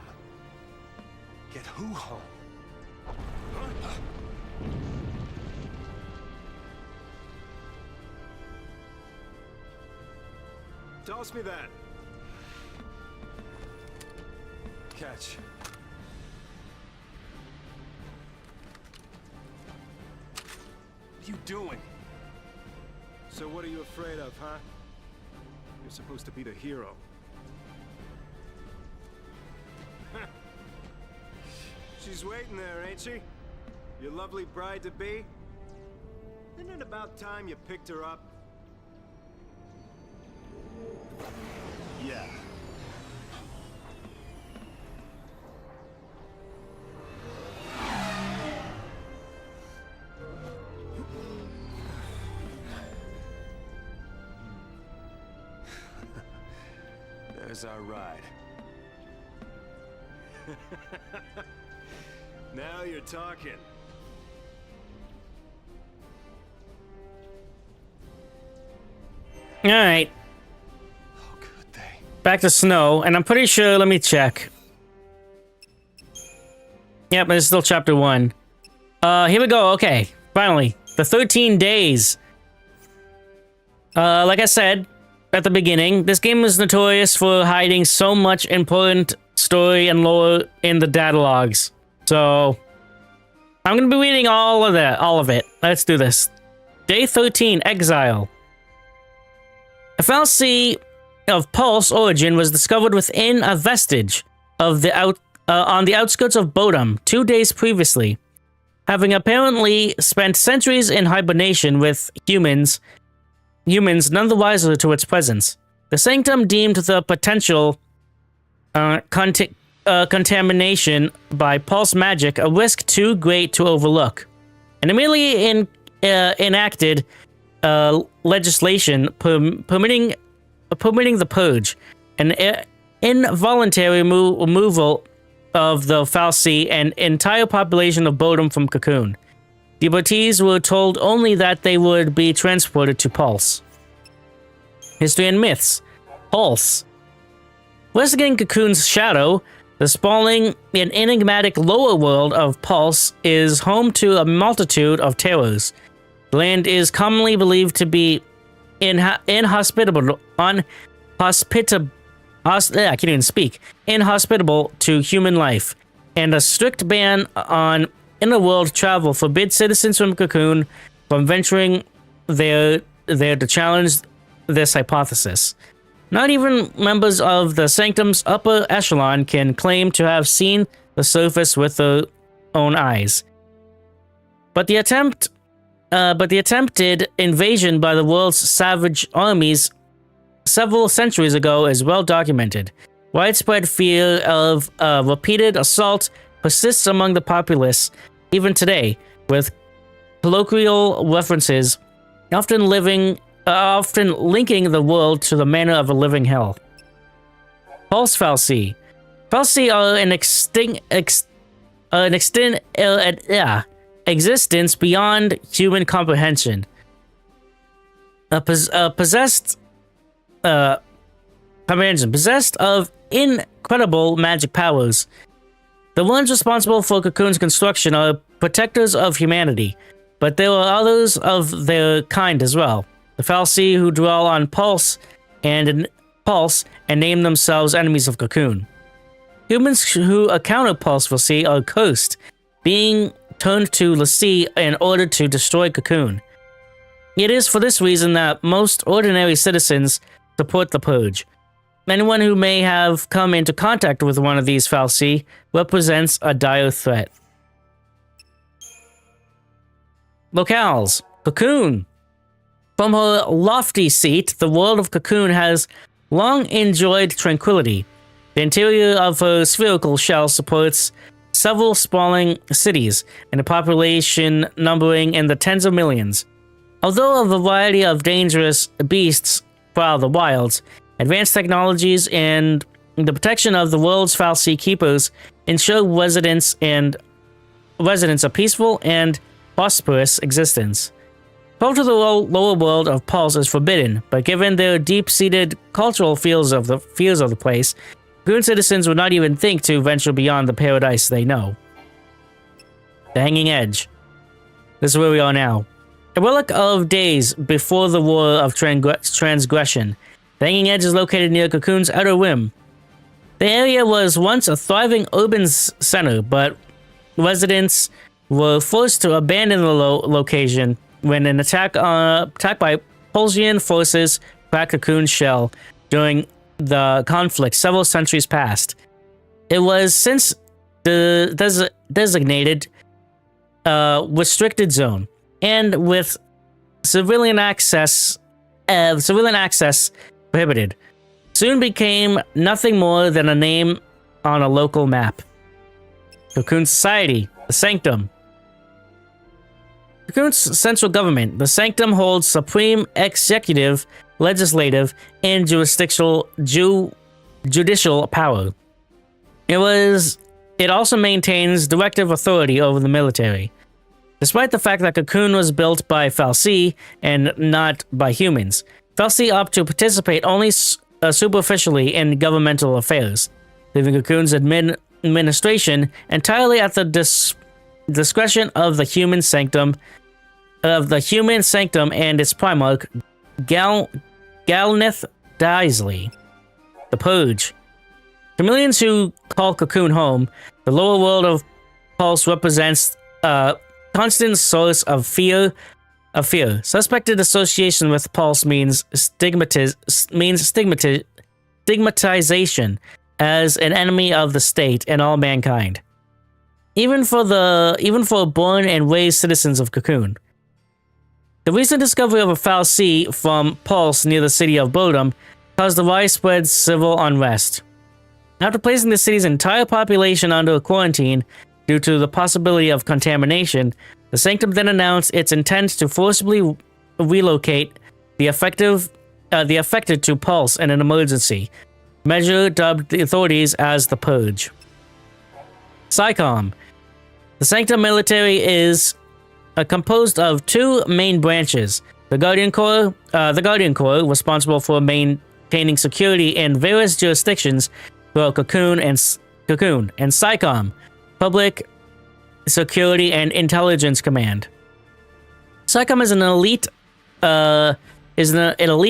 Speaker 6: Get who home?
Speaker 3: Toss me that.
Speaker 6: Catch. What are you doing?
Speaker 3: So what are you afraid of, huh? You're supposed to be the hero. She's waiting there, ain't she? Your lovely bride-to-be? Isn't it about time you picked her up?
Speaker 6: Yeah. There's our ride.
Speaker 3: Now you're talking.
Speaker 1: All right.
Speaker 6: Oh, good day.
Speaker 1: Back to snow, and I'm pretty sure, let me check. Yep, it's still chapter 1. Here we go, okay. Finally, the 13 days. Like I said at the beginning, this game is notorious for hiding so much important story and lore in the data logs. So, I'm gonna be reading all of it. Let's do this. Day 13, Exile. A fallacy of Pulse origin was discovered within a vestige of the on the outskirts of Bodum 2 days previously. Having apparently spent centuries in hibernation with humans none the wiser to its presence. The Sanctum deemed the potential contamination by Pulse magic a risk too great to overlook, and immediately enacted legislation permitting the purge, an involuntary removal of the Fal'Cie and entire population of Bodum from Cocoon. Devotees were told only that they would be transported to Pulse. History and myths. Pulse. Investigating Cocoon's shadow, the sprawling and enigmatic lower world of Pulse is home to a multitude of terrors. The land is commonly believed to be inhospitable to human life, and a strict ban on inner-world travel forbids citizens from Cocoon from venturing there to challenge this hypothesis. Not even members of the Sanctum's upper echelon can claim to have seen the surface with their own eyes. But the attempted invasion by the world's savage armies several centuries ago is well documented. Widespread fear of repeated assault persists among the populace even today, with colloquial references often linking the world to the manner of a living hell. Pulse Fal'Cie. Fal'Cie are an existence beyond human comprehension. Possessed of incredible magic powers. The ones responsible for Cocoon's construction are protectors of humanity, but there are others of their kind as well. The Fal'Cie who dwell on Pulse and name themselves enemies of Cocoon. Humans who encounter Pulse Fal'Cie are cursed, being turned to l'Cie in order to destroy Cocoon. It is for this reason that most ordinary citizens support the Purge. Anyone who may have come into contact with one of these Fal'Cie represents a dire threat. Locales. Cocoon. From her lofty seat, the world of Cocoon has long enjoyed tranquility. The interior of her spherical shell supports several sprawling cities, and a population numbering in the tens of millions. Although a variety of dangerous beasts prowl the wilds, advanced technologies and the protection of the world's foul sea keepers ensure residents a peaceful and prosperous existence. Travel to the lower world of Pulse is forbidden, but given their deep-seated cultural fears of the place, Cocoon citizens would not even think to venture beyond the paradise they know. The Hanging Edge. This is where we are now. A relic of days before the War of Transgression, the Hanging Edge is located near Cocoon's outer rim. The area was once a thriving urban center, but residents were forced to abandon the location when an attack by Pulsian forces cracked Cocoon's shell during the conflict several centuries past. It was since designated restricted zone, and with civilian access prohibited, soon became nothing more than a name on a local map. Cocoon Society, the Sanctum. Cocoon's central government, the Sanctum, holds supreme executive, legislative, and judicial power. It also maintains directive authority over the military. Despite the fact that Cocoon was built by fal'Cie and not by humans, fal'Cie opt to participate only superficially in governmental affairs, leaving Cocoon's administration entirely at the discretion of the human sanctum and its primarch, Galnith Daisley. The Purge. To millions who call Cocoon home, the lower world of Pulse represents a constant source of fear. Suspected association with Pulse means stigmatization as an enemy of the state and all mankind. Even for born and raised citizens of Cocoon. The recent discovery of a fal'Cie from Pulse near the city of Bodum caused the widespread civil unrest. After placing the city's entire population under quarantine due to the possibility of contamination, the Sanctum then announced its intent to forcibly relocate the affected to Pulse in an emergency measure dubbed the authorities as the Purge. SciComm. The Sanctum military is composed of two main branches: the Guardian Corps, responsible for maintaining security in various jurisdictions throughout Cocoon, and SciComm, Public Security and Intelligence Command. SciComm is an elite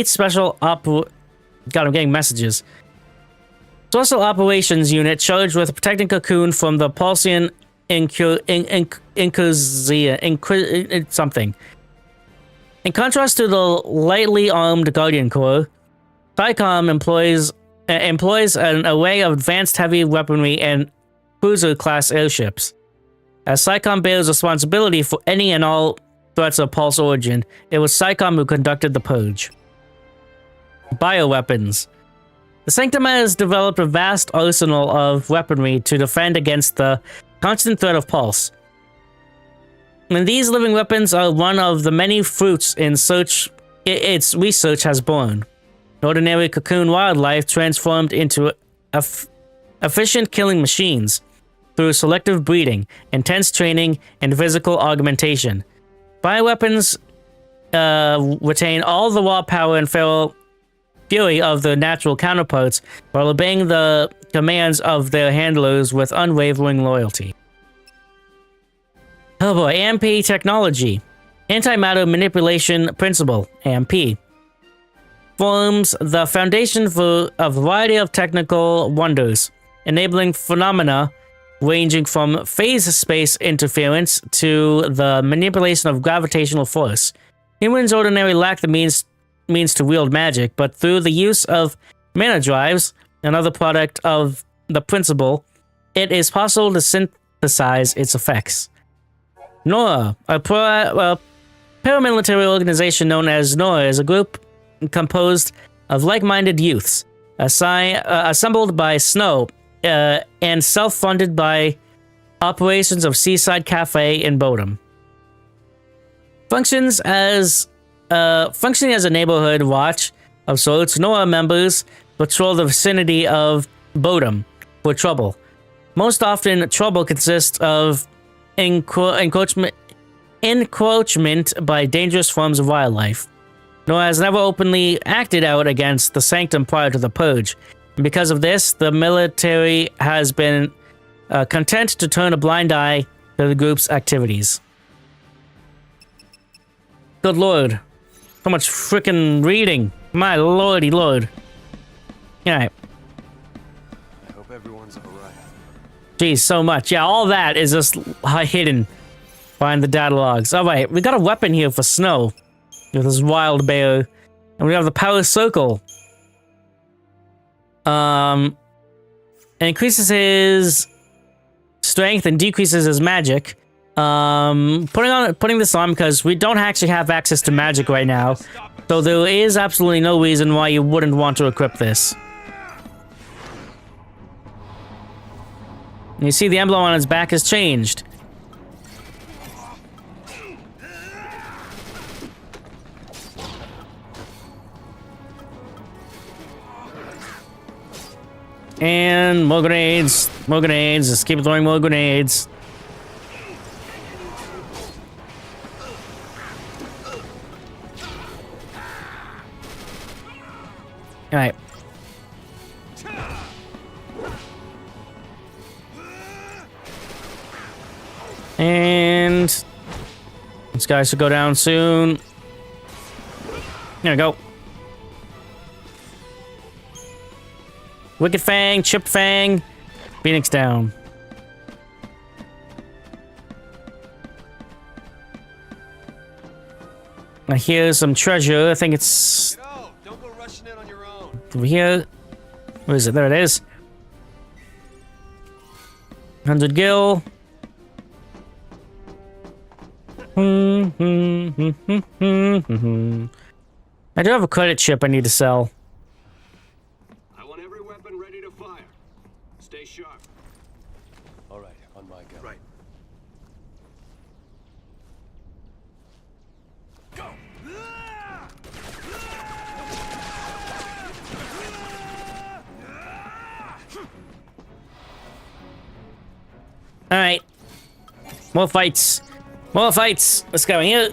Speaker 1: special God, I'm getting messages. Special operations unit charged with protecting Cocoon from the Pulsian something. In contrast to the lightly armed Guardian Corps, SciComm employs an array of advanced heavy weaponry and cruiser-class airships. As SciComm bears responsibility for any and all threats of Pulse origin, it was SciComm who conducted the Purge. Bioweapons. The Sanctum has developed a vast arsenal of weaponry to defend against the constant threat of Pulse. And these living weapons are one of the many fruits its research has borne. Ordinary Cocoon wildlife transformed into efficient killing machines through selective breeding, intense training, and physical augmentation. Bioweapons retain all the raw power and feral fury of their natural counterparts while obeying the commands of their handlers with unwavering loyalty. Oh boy, AMP technology. Antimatter Manipulation Principle, AMP, forms the foundation for a variety of technical wonders, enabling phenomena ranging from phase-space interference to the manipulation of gravitational force. Humans ordinarily lack the means to wield magic, but through the use of mana drives, another product of the principle, it is possible to synthesize its effects. NORA, a paramilitary organization known as NORA, is a group composed of like-minded youths, assembled by Snow, and self-funded by operations of Seaside Cafe in Bodom. Functioning as a neighborhood watch of sorts, NOAA members patrol the vicinity of Bodom for trouble. Most often, trouble consists of encroachment by dangerous forms of wildlife. NOAA has never openly acted out against the Sanctum prior to the Purge. And because of this, the military has been content to turn a blind eye to the group's activities. Good lord. So much freaking reading. My lordy lord. Alright.
Speaker 6: I hope everyone's alright.
Speaker 1: Geez, so much. Yeah, all that is just hidden behind the data logs. Alright, we got a weapon here for Snow. With this wild bear. And we have the power circle. It increases his strength and decreases his magic. Putting this on because we don't actually have access to magic right now. So there is absolutely no reason why you wouldn't want to equip this. You see the emblem on his back has changed. And more grenades. More grenades. Just keep throwing more grenades. Alright. And this guy should go down soon. There we go. Wicked Fang, Chip Fang, Phoenix down. Now here's some treasure. I think it's
Speaker 6: Don't go rushing in on your own.
Speaker 1: over here. Where is it? There it is. 100 gil. I do have a credit chip I need to sell.
Speaker 6: I want every weapon ready to fire. Stay sharp. All right, on my go. Right. Go.
Speaker 1: All right. More fights. More fights. Let's go here.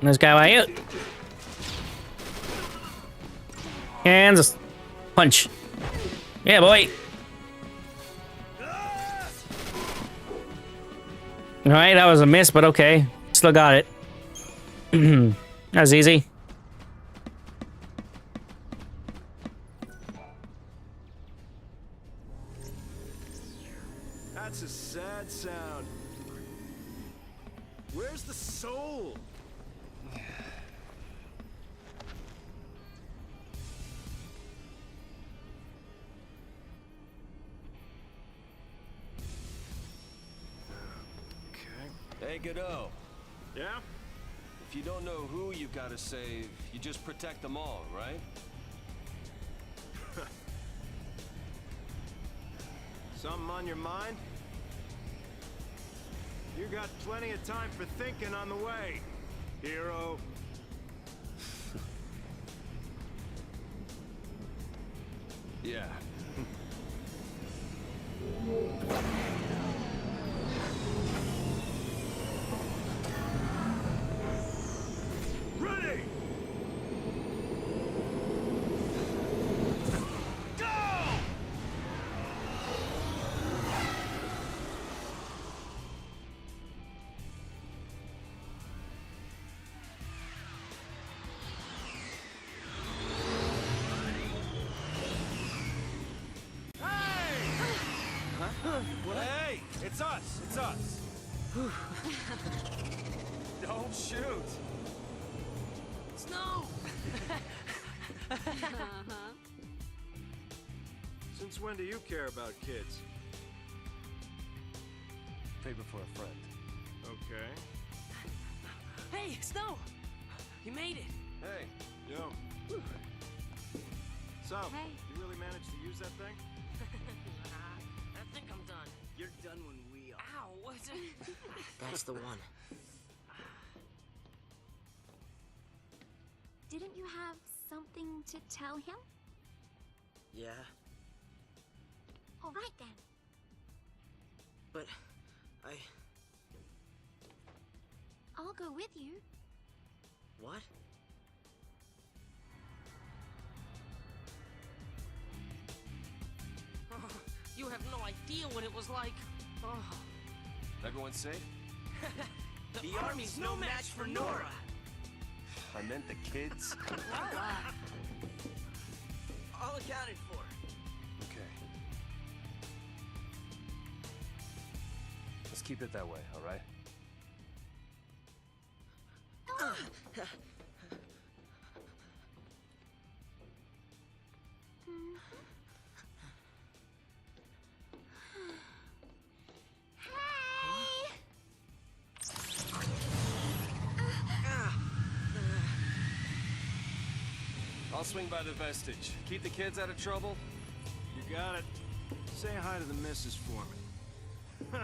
Speaker 1: Let's go right here. And just punch. Yeah, boy. Alright, that was a miss, but okay. Still got it. That was easy.
Speaker 3: That's a sad sound. Where's the soul?
Speaker 6: Hey, Godot.
Speaker 3: Yeah?
Speaker 6: If you don't know who you gotta save, you just protect them all, right?
Speaker 3: Something on your mind? You got plenty of time for thinking on the way, hero.
Speaker 6: Yeah.
Speaker 3: Ready! Go!
Speaker 6: Hey, it's us. It's us. Don't shoot.
Speaker 8: Snow!
Speaker 3: Since when do you care about kids?
Speaker 6: Favor for a friend.
Speaker 3: Okay.
Speaker 8: Hey, Snow! You made it!
Speaker 6: Hey.
Speaker 3: Yo. So,
Speaker 2: Hey.
Speaker 3: you really managed to use that thing?
Speaker 5: I think I'm done.
Speaker 7: You're done when we are.
Speaker 5: Ow, what's it?
Speaker 7: That's the one.
Speaker 2: Didn't you have something to tell him?
Speaker 7: Yeah,
Speaker 2: All right then.
Speaker 7: but
Speaker 2: I'll go with you.
Speaker 7: What?
Speaker 5: Oh, you have no idea what it was like. Oh,
Speaker 6: Everyone safe?
Speaker 5: the army's no match for Nora.
Speaker 6: I meant the kids.
Speaker 7: All accounted for.
Speaker 6: Okay. Let's keep it that way, all right? I'll swing by the vestige. Keep the kids out of trouble.
Speaker 3: You got it. Say hi to the missus for me.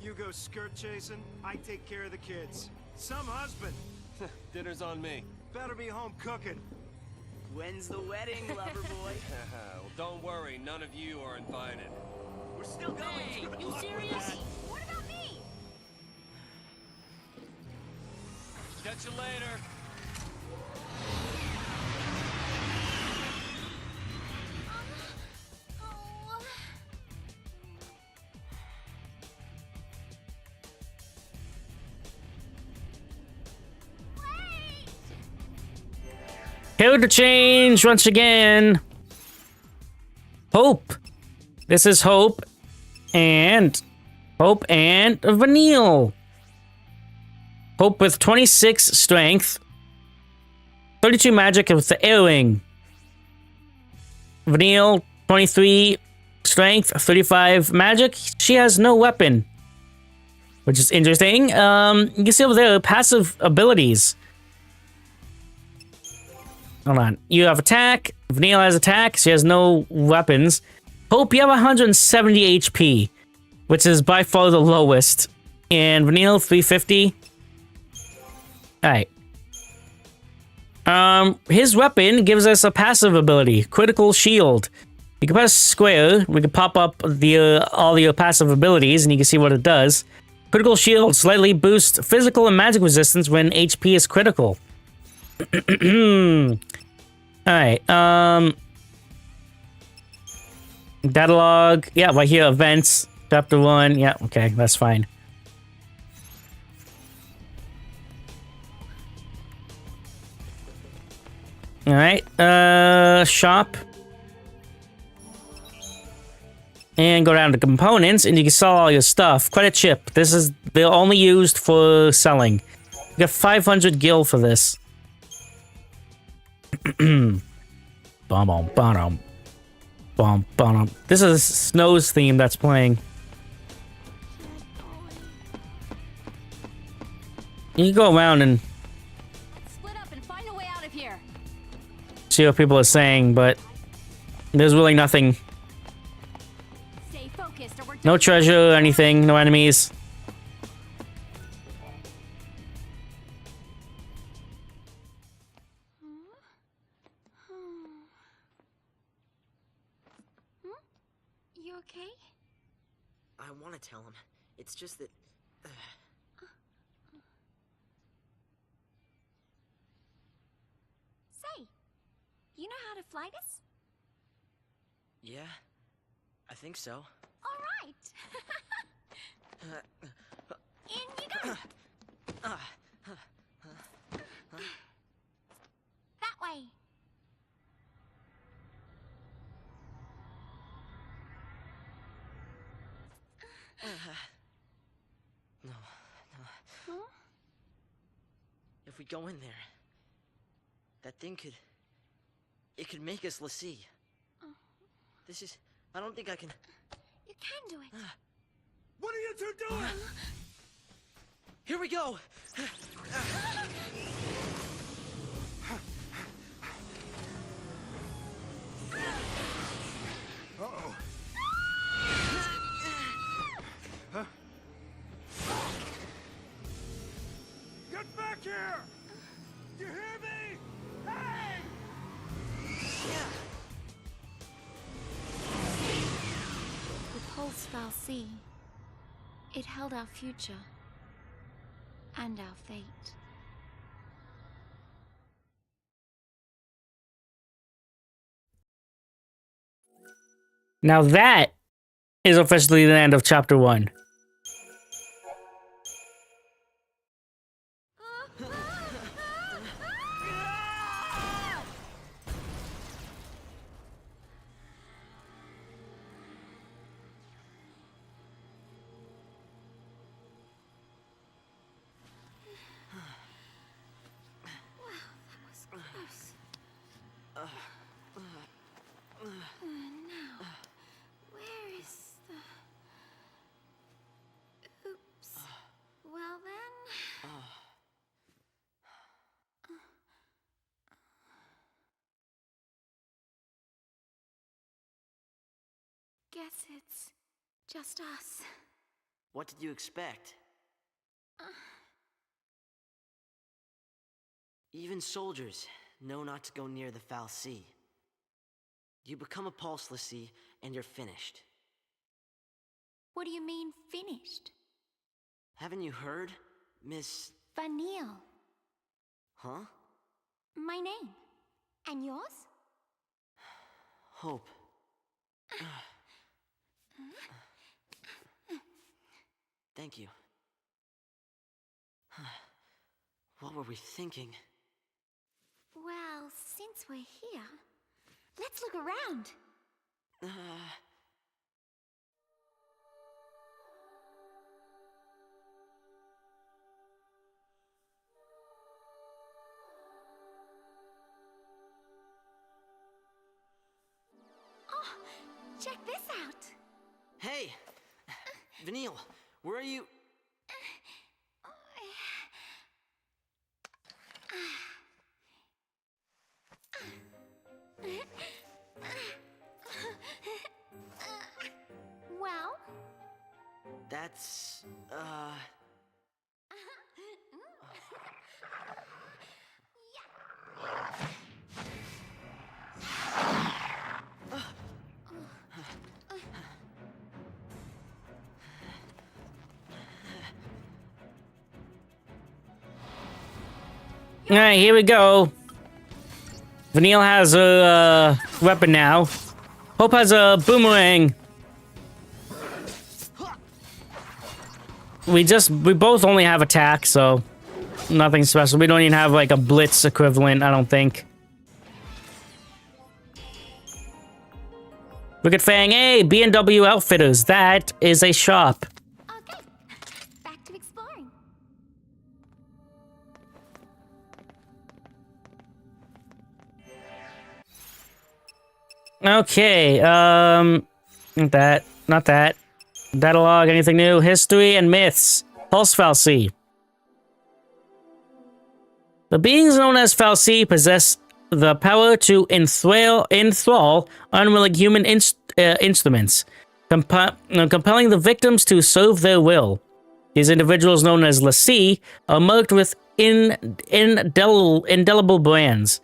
Speaker 3: You go skirt chasing, I take care of the kids. Some husband.
Speaker 6: Dinner's on me.
Speaker 3: Better be home cooking.
Speaker 7: When's the wedding, lover boy?
Speaker 6: Well, don't worry. None of you are invited.
Speaker 7: We're still going.
Speaker 5: Hey, you serious?
Speaker 2: What about me?
Speaker 6: Catch you later.
Speaker 2: Oh. Wait.
Speaker 1: Character change once again. Hope. This is Hope and Vanille. Hope with 26 strength, 32 magic with the arrowing. Vanille 23 strength, 35 magic. She has no weapon, which is interesting. You can see over there passive abilities. Hold on. You have attack. Vanille has attack. She has no weapons. Hope, you have 170 HP, which is by far the lowest. And Vanille, 350. Alright. His weapon gives us a passive ability, Critical Shield. You can press square. We can pop up the all your passive abilities, and you can see what it does. Critical Shield slightly boosts physical and magic resistance when HP is critical. Alright, data log. Yeah, right here, events. Chapter 1. Yeah, okay, that's fine. Alright, shop. And go down to components, and you can sell all your stuff. Credit chip. They're only used for selling. You get 500 gil for this. This is Snow's theme that's playing. You can go around and
Speaker 2: Split up and find a way out of here.
Speaker 1: see what people are saying, but there's really nothing.
Speaker 2: Stay focused or we're
Speaker 1: No treasure or anything, no enemies.
Speaker 2: You okay?
Speaker 7: I want to tell him. It's just that.
Speaker 2: Say, you know how to fly this?
Speaker 7: Yeah, I think so.
Speaker 2: All right. In you go. That way.
Speaker 7: No.
Speaker 2: Huh?
Speaker 7: If we go in there, that thing could. It could make us Lassie. This is. I don't think I can.
Speaker 2: You can do it.
Speaker 3: What are you two doing?
Speaker 7: Here we go!
Speaker 9: Fal'Cie. It held our future. And our fate.
Speaker 1: Now that is officially the end of chapter 1.
Speaker 9: Well then... Guess it's just us.
Speaker 7: What did you expect? Even soldiers know not to go near the Fal'Cie. You become a pulse l'Cie, and you're finished.
Speaker 9: What do you mean, finished?
Speaker 7: Haven't you heard, Miss...
Speaker 9: Vanille.
Speaker 7: Huh?
Speaker 9: My name. And yours?
Speaker 7: Hope. Thank you. What were we thinking?
Speaker 9: Well, since we're here, let's look around. Oh, check this out.
Speaker 7: Hey! Vanille, where are you?
Speaker 9: Well?
Speaker 7: That's,
Speaker 1: Alright, here we go. Vanille has a weapon now. Hope has a boomerang. We both only have attack, so nothing special. We don't even have like a blitz equivalent, I don't think. Look at Fang. Hey, B&W Outfitters. That is a shop.
Speaker 9: Okay, back to exploring.
Speaker 1: Okay, not that. Datalog, anything new? History and myths. Pulse Fal'Cie. The beings known as Fal'Cie possess the power to enthrall unwilling human instruments, compelling the victims to serve their will. These individuals, known as l'Cie, are marked with indelible brands.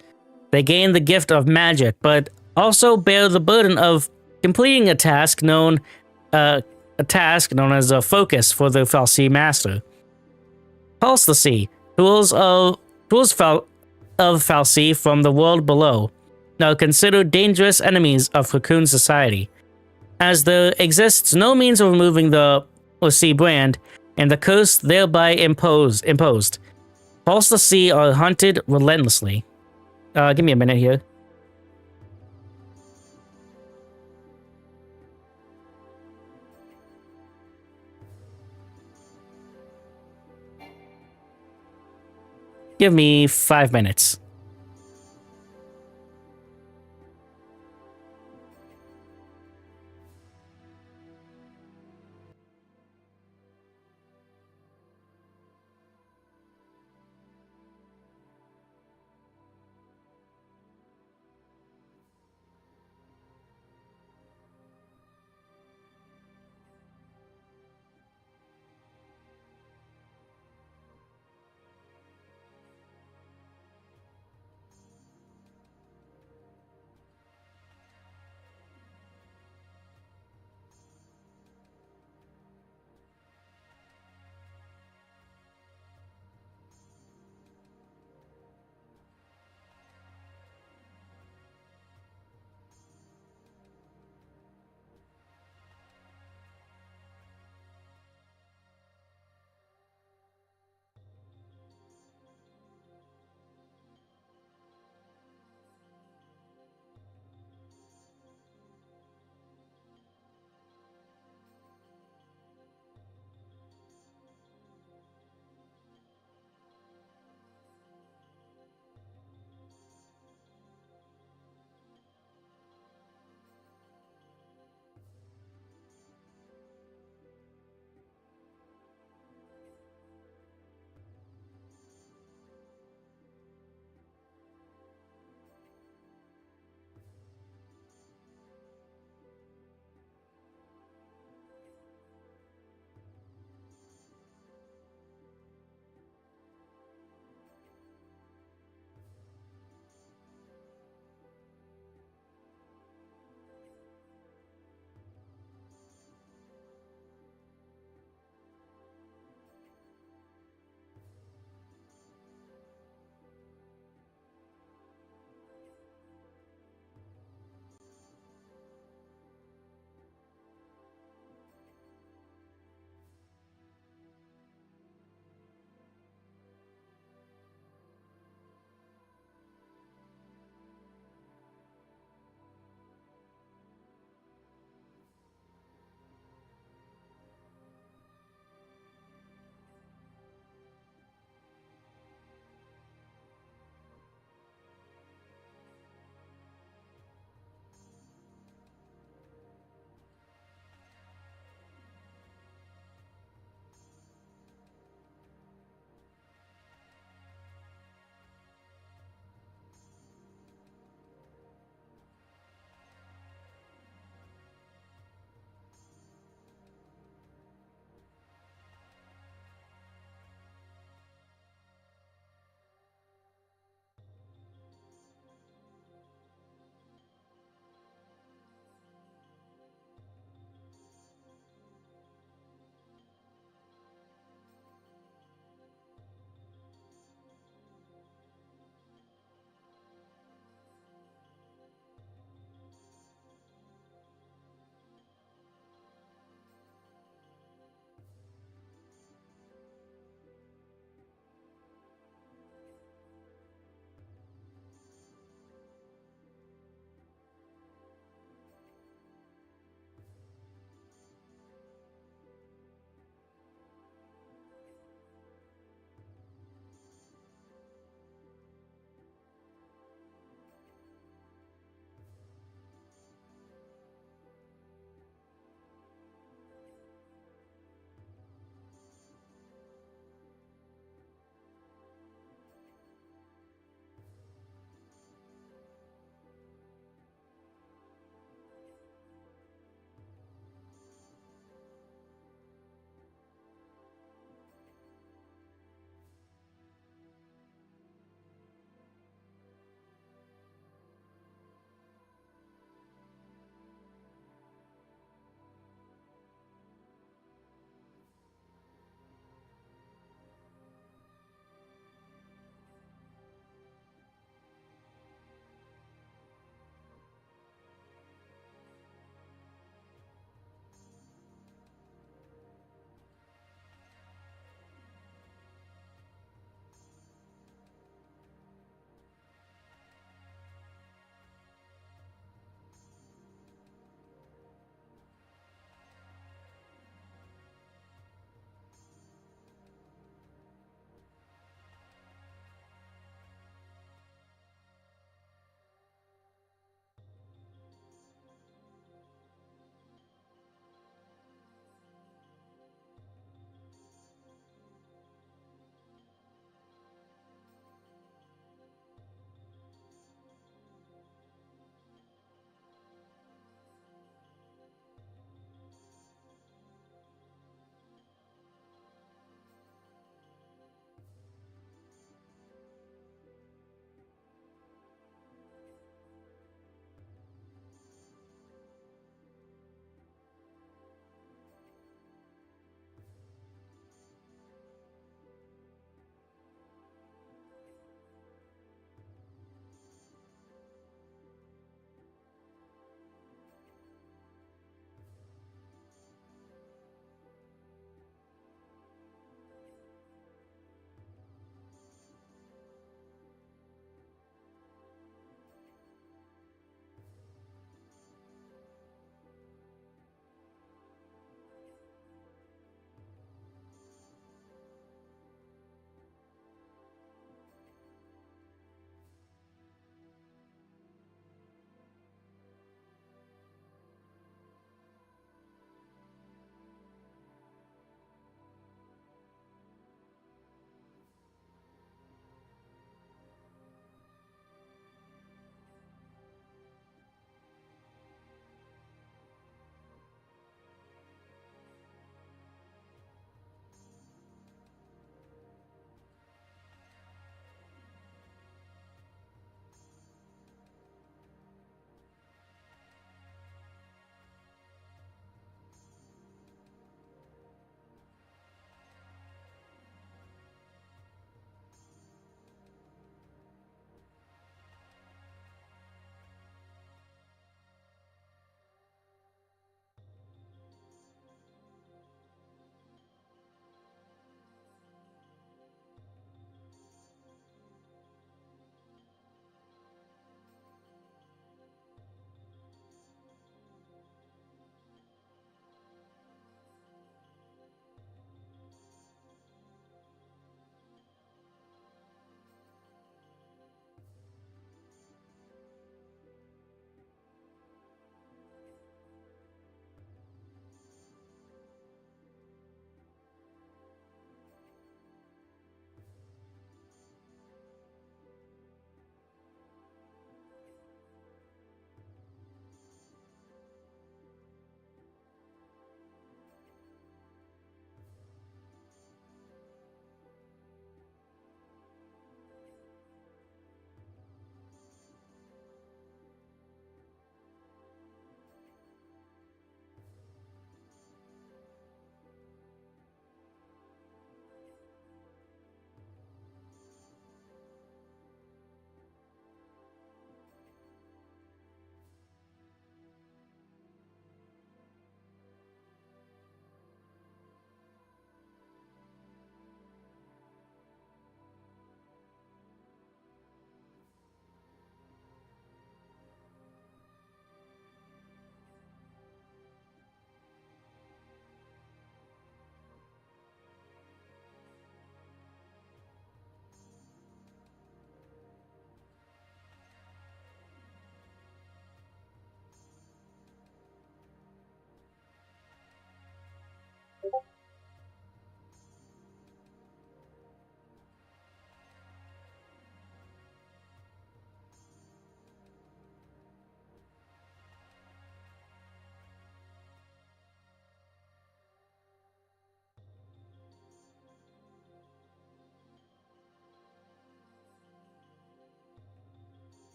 Speaker 1: They gain the gift of magic, but also bear the burden of completing a task known as a focus for the Fal'Cie master. Pulse l'Cie, tools of Fal'Cie from the world below, are considered dangerous enemies of Cocoon society, as there exists no means of removing the l'Cie brand, and the curse thereby imposed. Pulse l'Cie are hunted relentlessly. Give me a minute here. Give me 5 minutes.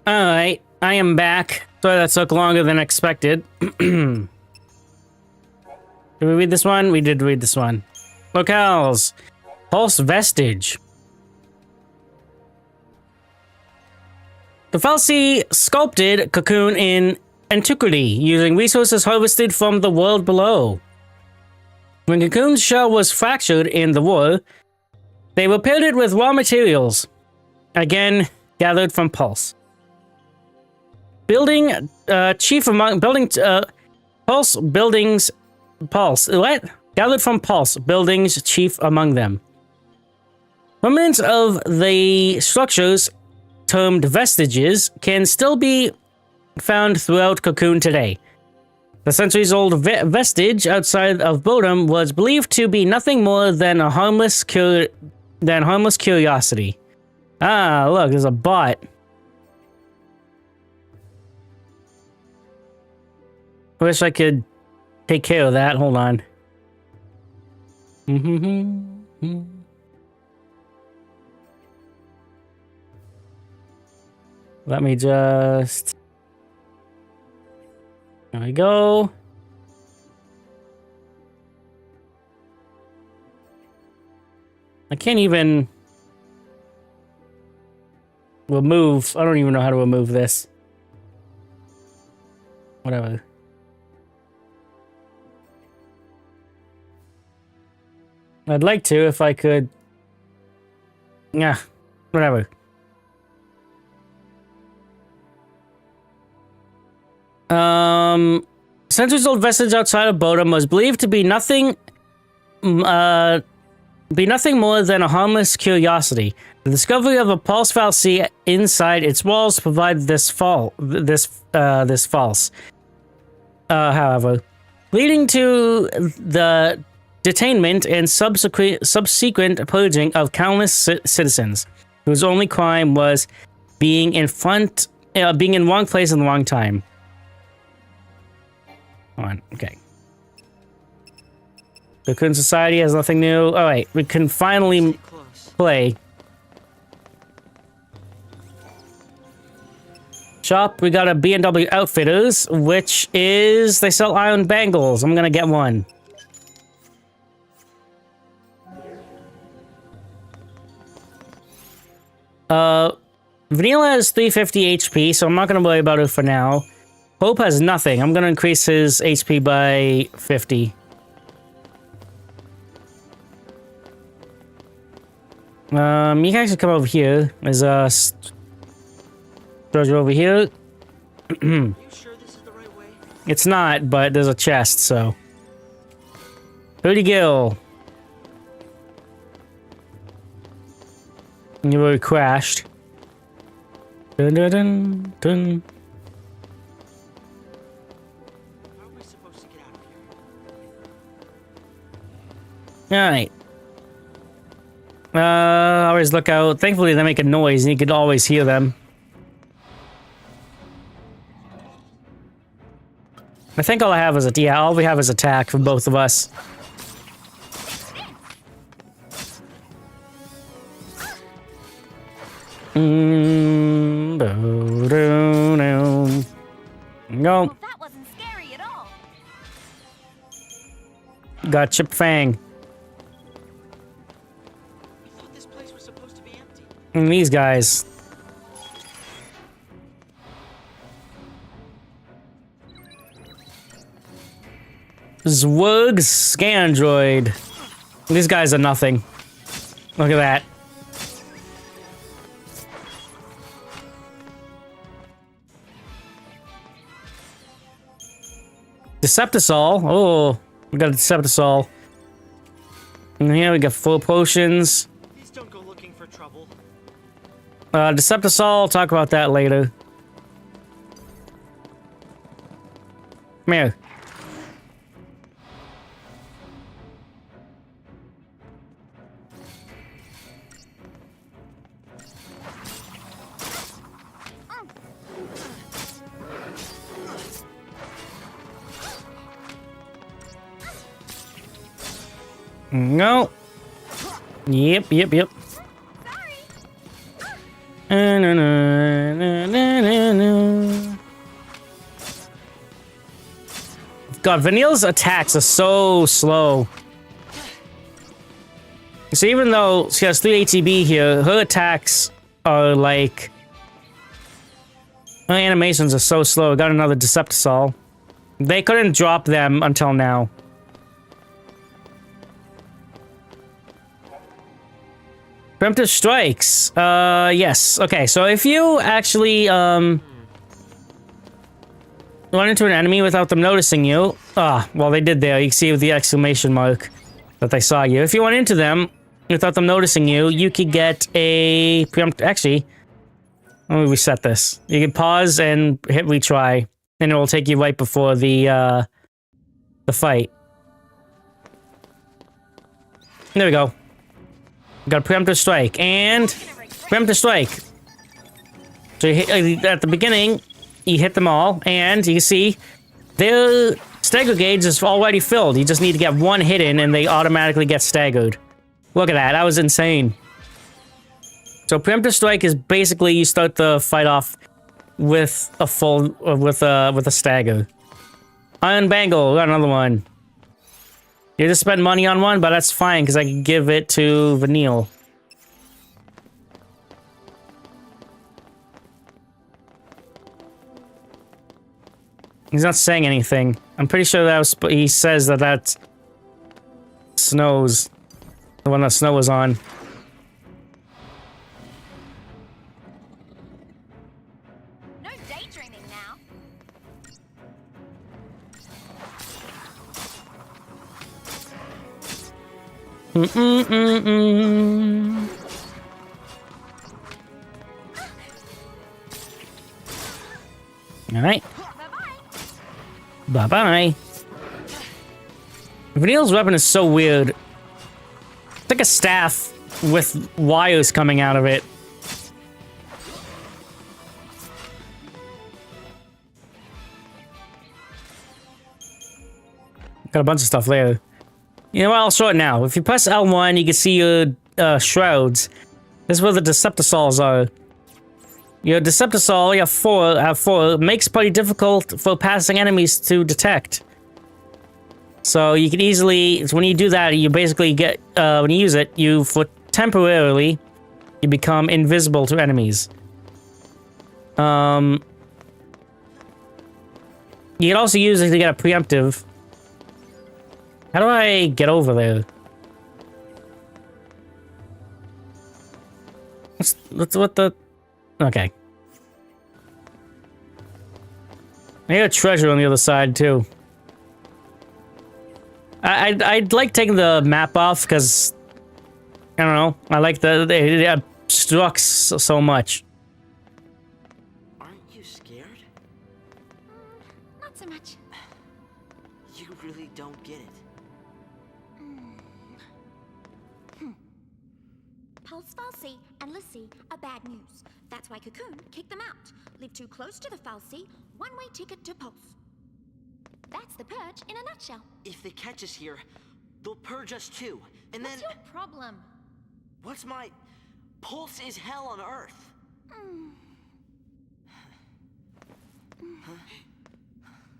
Speaker 1: Alright, I am back. Sorry that took longer than expected. Did we read this one? We did read this one. Locales. Pulse Vestige. The Falsi sculpted cocoon in antiquity, using resources harvested from the world below. When Cocoon's shell was fractured in the war, they repaired it with raw materials, again gathered from Pulse. Building chief among building Pulse buildings Pulse what? Gathered from Pulse buildings chief among them. Remnants of the structures termed vestiges can still be found throughout Cocoon today. The centuries-old vestige outside of Bodom was believed to be nothing more than a harmless curiosity. Ah, look, there's a bot. Wish I could take care of that. Hold on. Let me just... There we go. I can't even remove... I don't even know how to remove this. Whatever. I'd like to if I could... Yeah, whatever. Centuries-old vestige outside of Bodom was believed to be nothing more than a harmless curiosity. The discovery of a pulse falsi inside its walls provided this false. However, leading to the detainment and subsequent purging of countless citizens, whose only crime was being in wrong place in the wrong time. On. Okay. Cocoon Society has nothing new. All right, we can finally play. Shop, we got a B&W Outfitters, which is... They sell iron bangles. I'm gonna get one. Vanilla has 350 HP, so I'm not gonna worry about it for now. Hope has nothing. I'm gonna increase his HP by 50. You guys can come over here. There's a treasure over here.
Speaker 7: You sure this is the right way?
Speaker 1: It's not, but there's a chest, so. 30 gil. You already crashed. Dun dun dun dun.
Speaker 7: How are we supposed to get out of here?
Speaker 1: Alright. Always look out. Thankfully, they make a noise and you can always hear them. I think all I have is all we have is attack from both of us. No.
Speaker 2: Well, that wasn't scary at all.
Speaker 1: Got Chip Fang.
Speaker 7: I thought this place was supposed to be empty.
Speaker 1: And these guys. Zwug Scandroid. These guys are nothing. Look at that. Deceptisol. Oh, we got a Deceptisol. And here we got 4 potions.
Speaker 7: Please don't go looking for trouble.
Speaker 1: Deceptisol, I'll talk about that later. Come here. No. Yep. God, Vanille's attacks are so slow. So even though she has 3 ATB here, her attacks are like... Her animations are so slow. Got another Deceptisol. They couldn't drop them until now. Preemptive strikes. Yes. Okay, so if you actually, run into an enemy without them noticing you... well, they did there. You can see with the exclamation mark that they saw you. If you went into them without them noticing you, you could get a preempt... Actually, let me reset this. You can pause and hit retry, and it will take you right before the fight. There we go. Got a preemptive strike, and preemptive strike. So you hit, at the beginning, you hit them all, and you can see their stagger gauge is already filled. You just need to get one hit in, and they automatically get staggered. Look at that. That was insane. So preemptive strike is basically you start the fight off with a full with a stagger. Iron Bangle, got another one. You just spent money on one, but that's fine because I can give it to Vanille. He's not saying anything. I'm pretty sure that was, he says that that's Snow's the one that Snow was on.
Speaker 2: No daydreaming now.
Speaker 1: All right. Bye-bye. Vanille's weapon is so weird. It's like a staff with wires coming out of it. Got a bunch of stuff there. You know what? I'll show it now. If you press L1, you can see your shrouds. This is where the Deceptisols are. Your Deceptisol, you have four, makes pretty difficult for passing enemies to detect. So you can easily, when you do that, you basically get, when you use it, temporarily, you become invisible to enemies. You can also use it to get a preemptive. How do I get over there? What the... Okay. I got a treasure on the other side, too. I'd like taking the map off, because... I don't know. I like it obstructs so much.
Speaker 7: Aren't you scared?
Speaker 2: Not so much.
Speaker 7: You really don't get it.
Speaker 10: Pulse Falsey and Lissy are bad news. That's why Cocoon kicked them out. Live too close to the Falsey, one-way ticket to Pulse. That's the purge in a nutshell.
Speaker 7: If they catch us here, they'll purge us too. And
Speaker 10: What's
Speaker 7: then...
Speaker 10: your problem?
Speaker 7: What's my... Pulse is hell on Earth.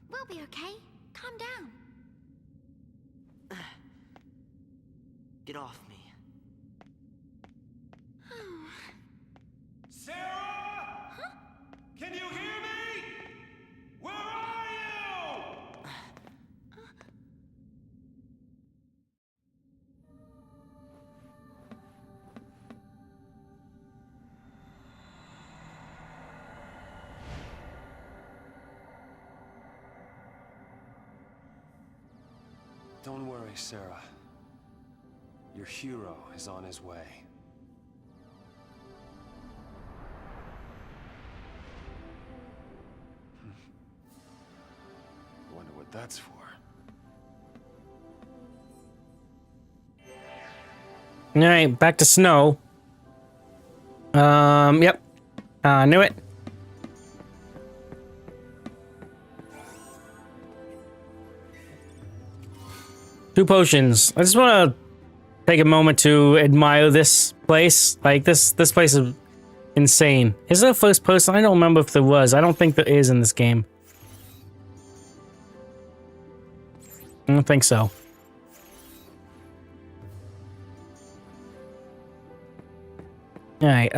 Speaker 10: We'll be okay. Calm down.
Speaker 7: Get off me.
Speaker 3: Sarah? Huh? Can you hear me? Where are you?
Speaker 6: Don't worry, Sarah. Your hero is on his way. Wonder what that's for.
Speaker 1: All right, back to Snow. Yep. Knew it. Two potions. I just want to take a moment to admire this place. Like, this place is insane. Is there a first person? I don't remember if there was. I don't think there is in this game. I don't think so. Alright,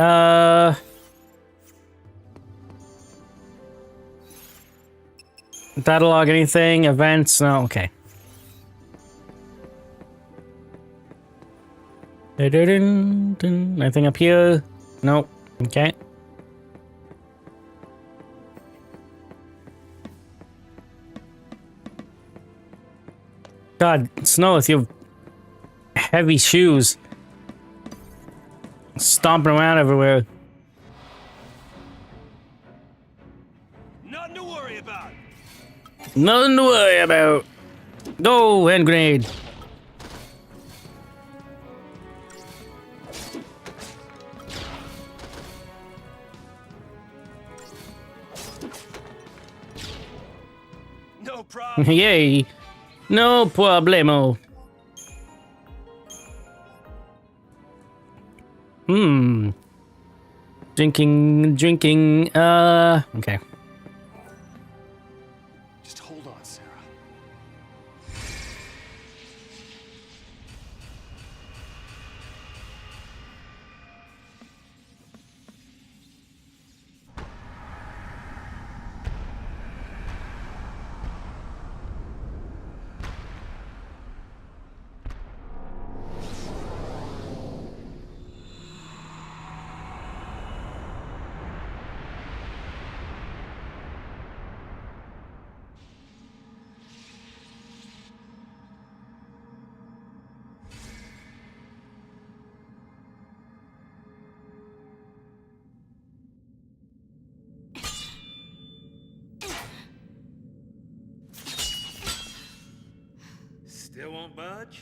Speaker 1: Dialogue, anything? Events? No, okay. Anything up here? Nope. Okay. God, Snow, with your heavy shoes. Stomping around everywhere.
Speaker 6: Nothing to worry about.
Speaker 1: Nothing to worry about. Go, hand grenade.
Speaker 6: No problem.
Speaker 1: Yay. No problemo. Drinking, okay.
Speaker 6: Just hold on, Sarah.
Speaker 3: Still won't budge?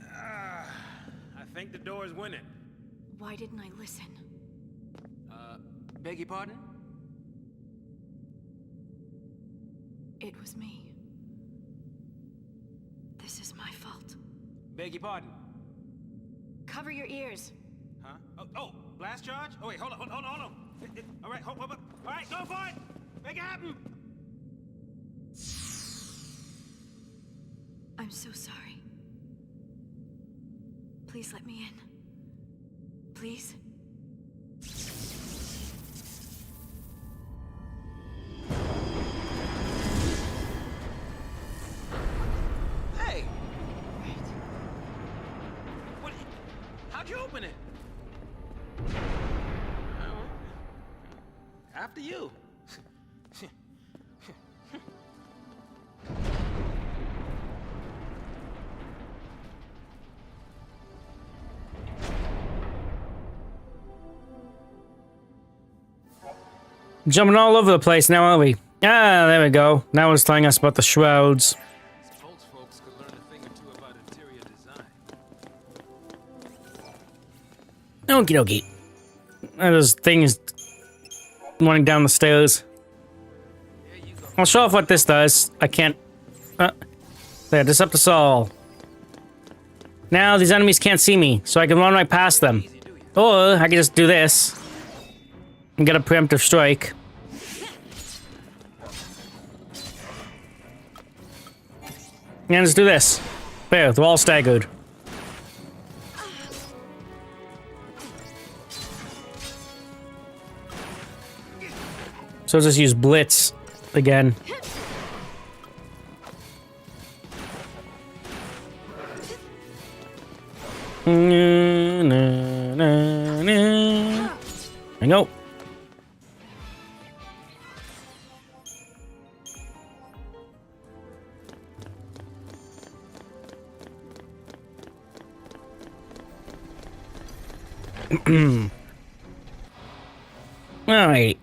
Speaker 3: I think the door is winning.
Speaker 8: Why didn't I listen?
Speaker 3: Beg your pardon?
Speaker 8: It was me. This is my fault.
Speaker 3: Beg your pardon?
Speaker 8: Cover your ears.
Speaker 3: Huh? Oh, blast charge? Oh, wait, hold on. All right, hold up. All right, go for it! Make it happen!
Speaker 8: I'm so sorry. Please let me in. Please?
Speaker 3: Hey! What? How'd you open it? After you.
Speaker 1: Jumping all over the place now, aren't we? Ah, there we go. Now it's telling us about the shrouds.
Speaker 3: These Pulse folks could learn a thing or two about interior design.
Speaker 1: Okie dokie. There's things running down the stairs. I'll show off what this does. I can't... there, disrupt us all. Now these enemies can't see me, so I can run right past them. Or I can just do this. And get a preemptive strike. And let's do this. There, they're all staggered. So let's just use Blitz again. There we go. Alright.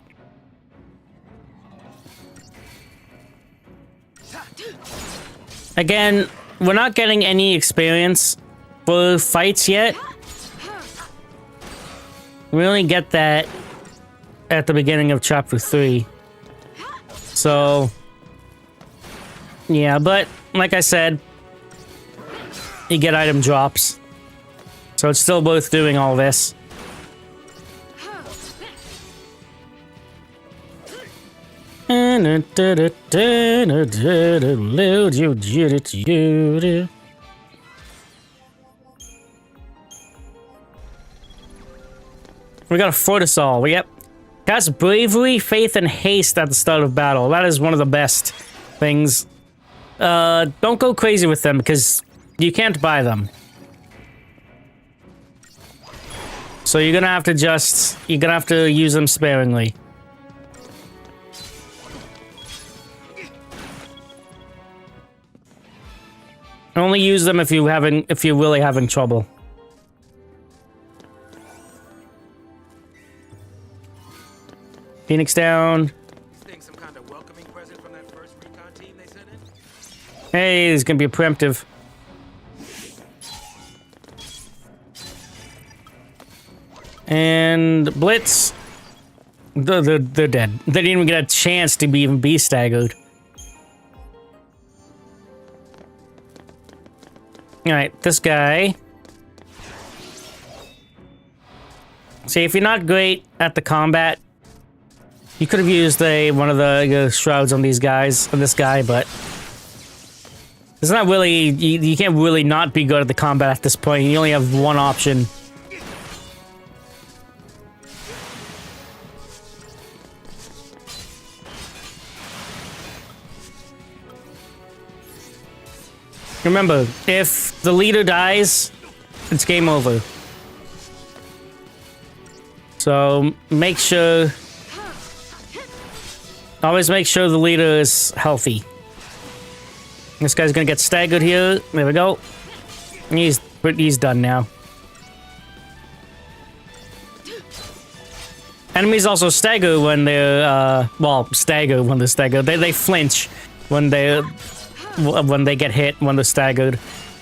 Speaker 1: Again, we're not getting any experience for fights yet. We only get that at the beginning of chapter 3. So, yeah, but like I said, you get item drops. So it's still worth doing all this. We got a Fortisol. Yep. That's bravery, faith, and haste at the start of battle. That is one of the best things. Don't go crazy with them because you can't buy them. So you're gonna have to use them sparingly. Only use them if you're really having trouble. Phoenix down.
Speaker 3: Think some kind of welcoming present from that first recon team they sent in?
Speaker 1: Hey, there's gonna be a preemptive. And Blitz. They're dead. They didn't even get a chance to even be staggered. Alright, this guy. See, if you're not great at the combat, you could have used one of the shrouds on these guys, on this guy, but it's not really, you can't really not be good at the combat at this point. You only have one option. Remember, if the leader dies, it's game over. So make sure... Always make sure the leader is healthy. This guy's gonna get staggered here. There we go. He's done now. Enemies also stagger when they're stagger when they're staggered. They flinch when they get hit when they're staggered,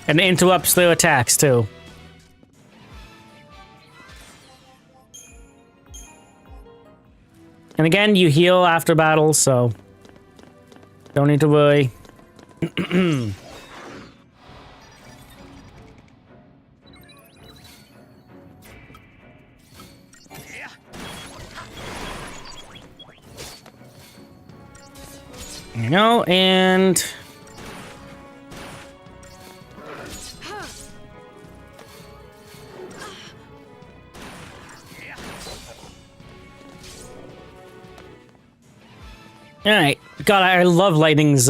Speaker 1: and it interrupts their attacks too. And again, you heal after battle, so don't need to worry. You know, and alright. God, I love Lightning's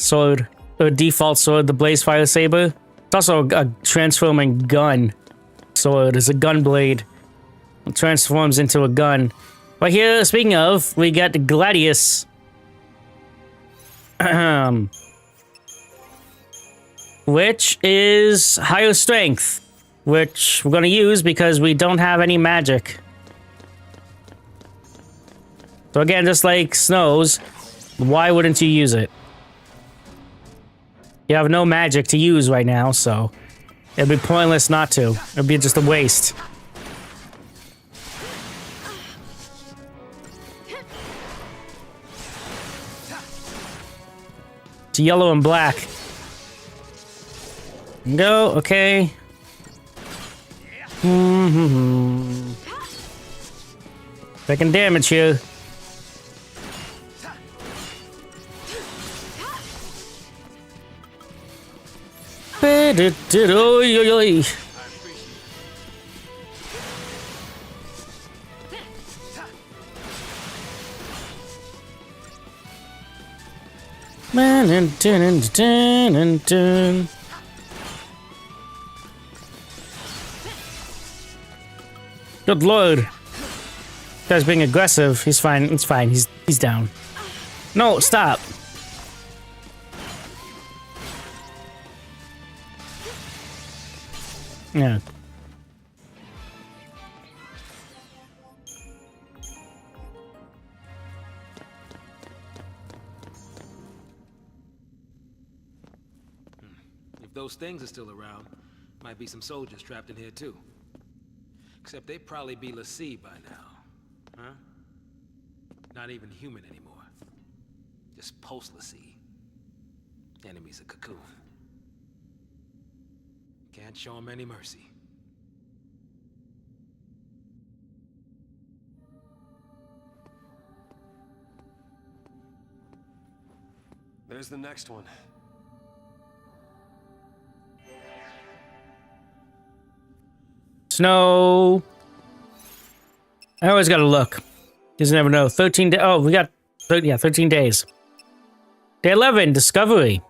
Speaker 1: sword. Or default sword, the Blaze Fire Saber. It's also a transforming gun sword. It's a gun blade. It transforms into a gun. But here, speaking of, we got Gladius. Which is higher strength. Which we're gonna use because we don't have any magic. So again, just like Snow's, why wouldn't you use it? You have no magic to use right now, so it'd be pointless not to. It'd be just a waste. It's yellow and black. Go, okay. Taking damage here. Good lord. Guy's being aggressive. He's fine. It's fine. He's down. No, stop. Yeah.
Speaker 3: If those things are still around, might be some soldiers trapped in here too. Except they'd probably be l'Cie by now. Huh? Not even human anymore. Just post-l'Cie. Enemy's a cocoon. Can't show him any mercy.
Speaker 6: There's the next one.
Speaker 1: Snow. I always gotta look. Just never know. 13 days. Oh, we got 13 days. Day 11, Discovery.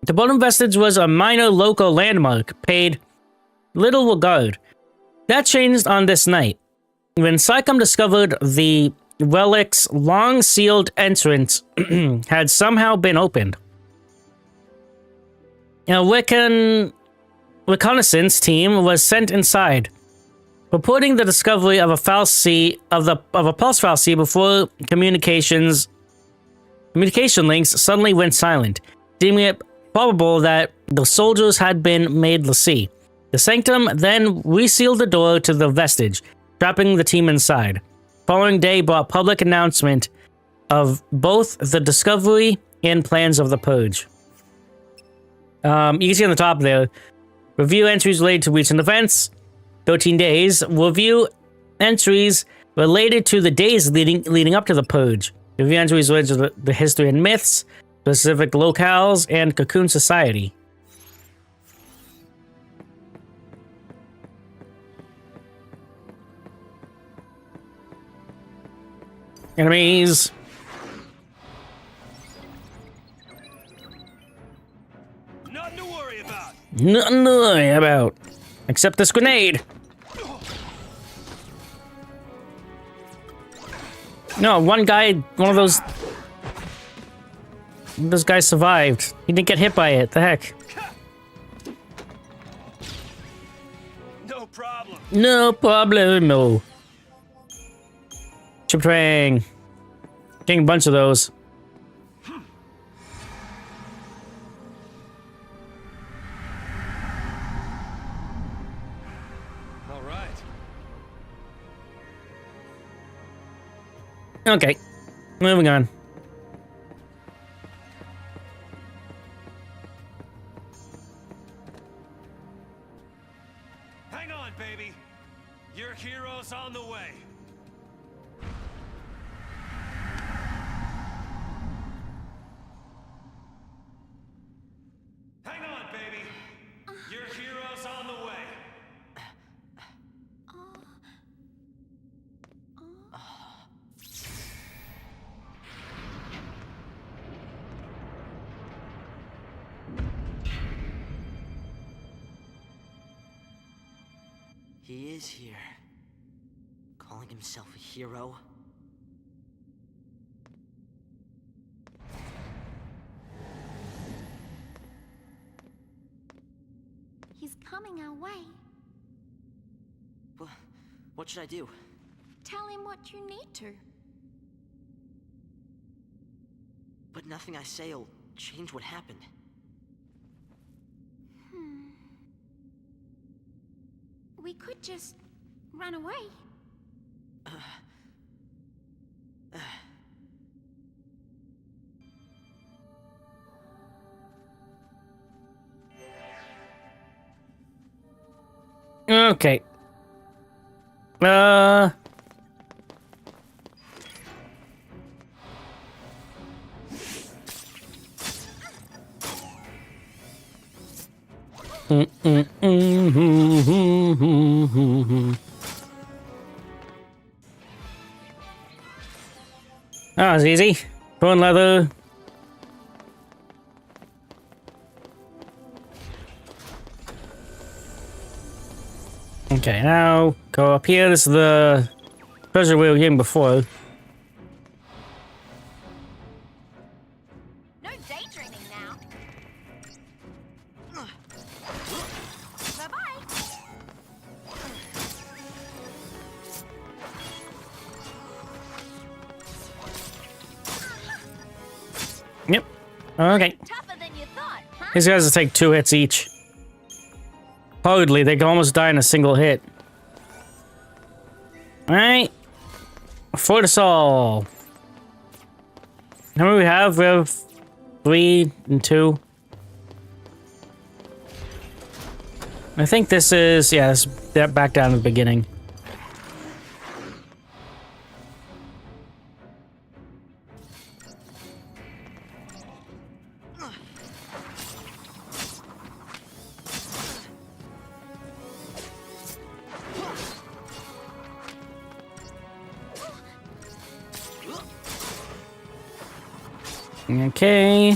Speaker 1: The bottom vestige was a minor local landmark, paid little regard. That changed on this night, when Psychom discovered the relic's long-sealed entrance had somehow been opened. A reconnaissance team was sent inside, reporting the discovery of a fallacy of a pulse fallacy before communication links suddenly went silent, deeming it probable that the soldiers had been made l'Cie. The Sanctum then resealed the door to the vestige, trapping the team inside. Following day brought public announcement of both the discovery and plans of the purge. You can see on the top there, review entries related to recent events, 13 days. Review entries related to the days leading up to the purge. Review entries related to the history and myths, specific locales, and Cocoon Society. Enemies.
Speaker 6: Nothing to worry about.
Speaker 1: Nothing to worry about. Except this grenade. No, one of those guys survived. He didn't get hit by it. The heck?
Speaker 6: No problem.
Speaker 1: No problem. No. Chip Twang. Getting a bunch of those.
Speaker 6: All right.
Speaker 1: Okay. Moving on.
Speaker 6: Hang on, baby. Your hero's on the way. Hang on, baby. Your hero's on the way.
Speaker 7: He is here. Calling himself a hero?
Speaker 10: He's coming our way.
Speaker 7: What should I do?
Speaker 10: Tell him what you need to.
Speaker 7: But nothing I say will change what happened.
Speaker 10: We could just run away.
Speaker 1: Okay. That was easy. Bone leather. Okay, now go up here. This is the treasure we were getting before.
Speaker 10: No daydreaming now. Bye-bye.
Speaker 1: Yep. Okay.
Speaker 10: Tougher than you thought, huh?
Speaker 1: These guys will take 2 hits each. Hardly, they can almost die in a single hit. Alright. Fortisol. How many we have? We have 3 and 2. I think this is, yeah, this is back down to the beginning. Okay.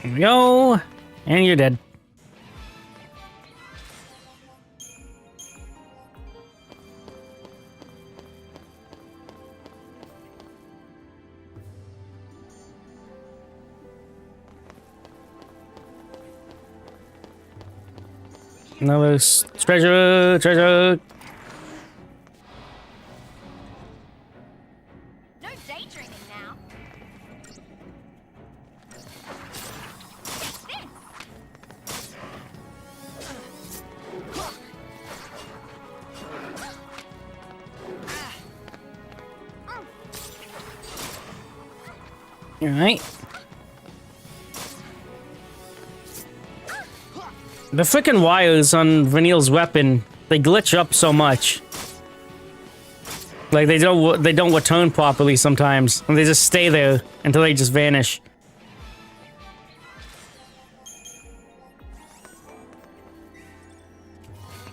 Speaker 1: Here we go. And you're dead. Another treasure.
Speaker 10: No daydreaming now.
Speaker 1: All right. The freaking wires on Vanille's weapon, they glitch up so much. Like they don't return properly sometimes, and they just stay there until they just vanish.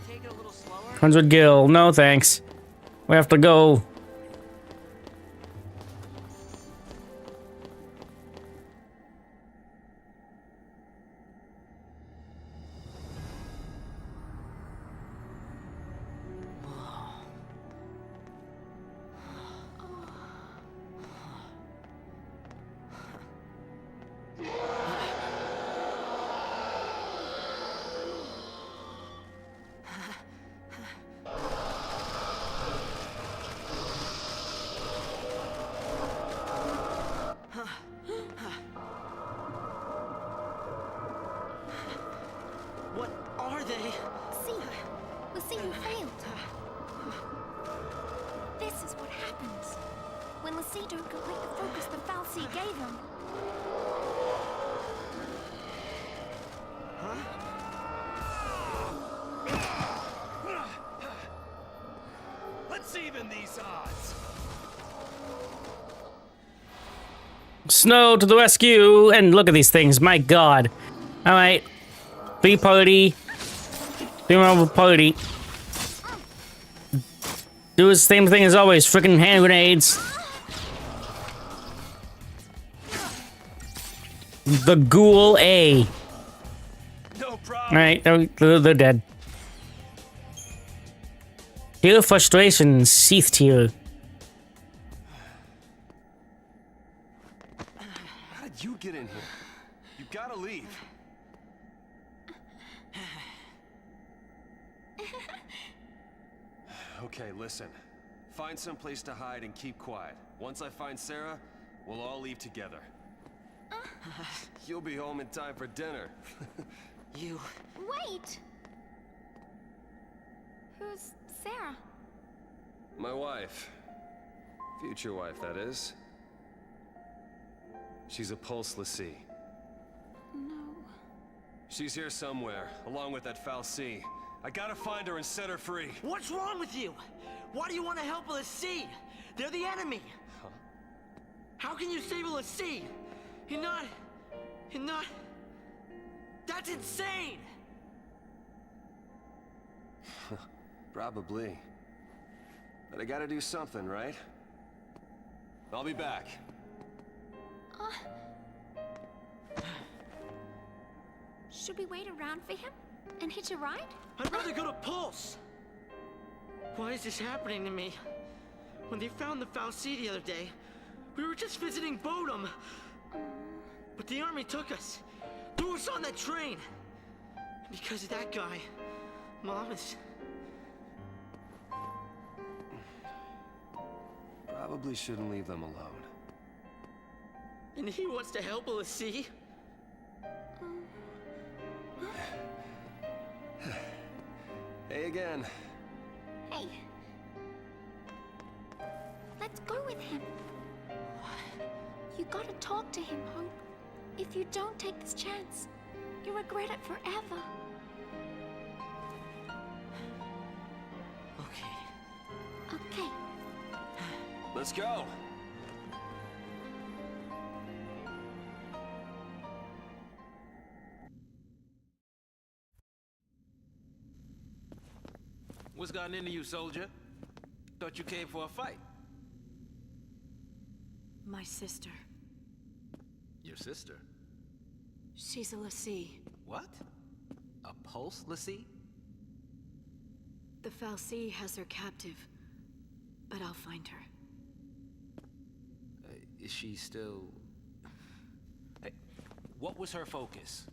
Speaker 7: Take it a little slower.
Speaker 1: 100 gil, no thanks. We have to go.
Speaker 7: What are they?
Speaker 10: See, you failed. This is what happens when Lassie don't complete the focus the Fal'Cie gave him.
Speaker 3: Let's even these odds.
Speaker 1: Snow to the rescue! And look at these things, my god. Alright. Three party. Three-member party. Do the same thing as always, freaking hand grenades. The Ghoul A.
Speaker 3: No problem.
Speaker 1: Alright, they're dead. Hear frustration seethed here.
Speaker 6: How did you get in here? You gotta leave. Okay, listen. Find some place to hide and keep quiet. Once I find Sarah, we'll all leave together. You'll be home in time for dinner.
Speaker 7: You.
Speaker 10: Wait! Who's Sarah?
Speaker 6: My wife. Future wife, that is. She's a Pulse Lassie.
Speaker 10: No.
Speaker 6: She's here somewhere, along with that Fal'Cie. I gotta find her and set her free.
Speaker 7: What's wrong with you? Why do you want to help a Lassie? They're the enemy.
Speaker 6: Huh?
Speaker 7: How can you save a Lassie? You're not... That's insane!
Speaker 6: Probably. But I gotta do something, right? I'll be back.
Speaker 10: Should we wait around for him and hitch a ride?
Speaker 7: I'd rather go to Pulse! Why is this happening to me? When they found the Fal'Cie the other day, we were just visiting Bodum. But the army took us, threw us on that train. And because of that guy, Mom is...
Speaker 6: Probably shouldn't leave them alone.
Speaker 7: And he wants to help a Lassie?
Speaker 6: Hey again.
Speaker 10: Hey. Let's go with him. You gotta talk to him, Hope. If you don't take this chance, you'll regret it forever.
Speaker 7: Okay.
Speaker 10: Okay.
Speaker 6: Let's go.
Speaker 3: What's gotten into you, soldier? Thought you came for a fight.
Speaker 8: My sister.
Speaker 3: Your sister?
Speaker 8: She's a Lassie.
Speaker 3: What? A pulse Lassie?
Speaker 8: The Fal'Cie has her captive, but I'll find her.
Speaker 3: Is she still... Hey, what was her focus?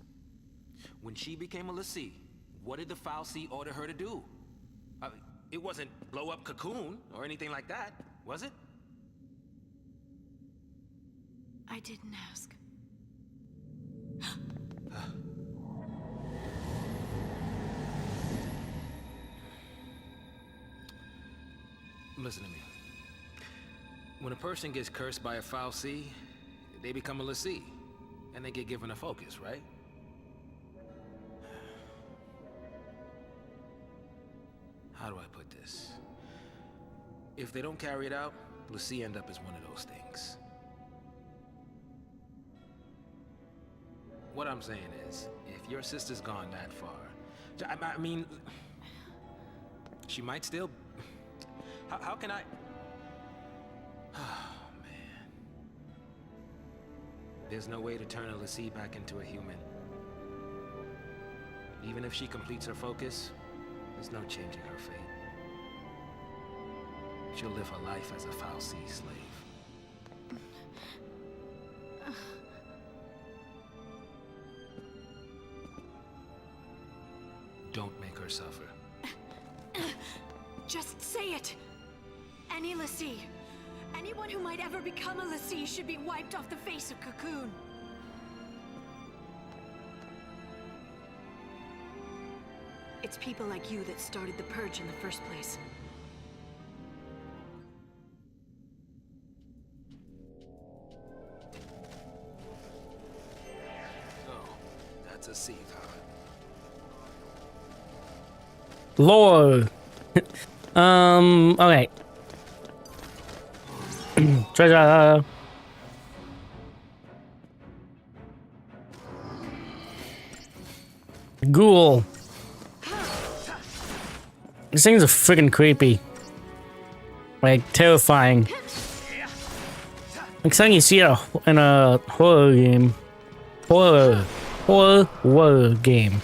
Speaker 3: When she became a Lassie, what did the Fal'Cie order her to do? It wasn't blow up Cocoon or anything like that, was it?
Speaker 8: I didn't ask.
Speaker 3: Listen to me. When a person gets cursed by a Fal'Cie, they become a Lassie, and they get given a focus, right? How do I put this? If they don't carry it out, Lassie end up as one of those things. What I'm saying is, if your sister's gone that far, I mean, she might still... How can I... Oh, man. There's no way to turn a Lassie back into a human. Even if she completes her focus, there's no changing her fate. She'll live her life as a Fal'Cie slave. Don't make her suffer.
Speaker 8: Just say it! Any Lassie, anyone who might ever become a Lassie should be wiped off the face of Cocoon. It's people like you that started the Purge in the first place.
Speaker 3: Oh, that's a seed, huh?
Speaker 1: Lord. Okay. Treasure. Ghoul. These things are freaking creepy. Like, terrifying. Like something you see in a horror game. Horror game.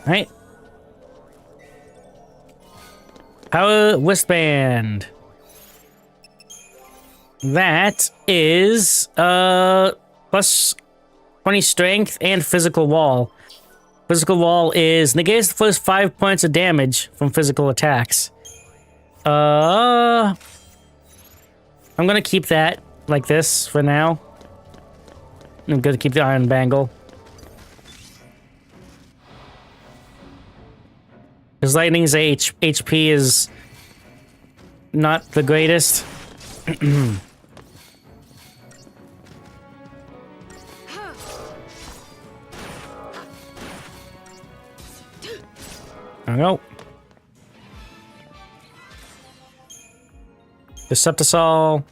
Speaker 1: Right. Power wristband. That is plus 20 strength and physical wall. Physical wall is negates the first 5 points of damage from physical attacks. I'm gonna keep that like this for now. I'm gonna keep the iron bangle. Because lightning's HP is not the greatest. There we go. Deceptisol.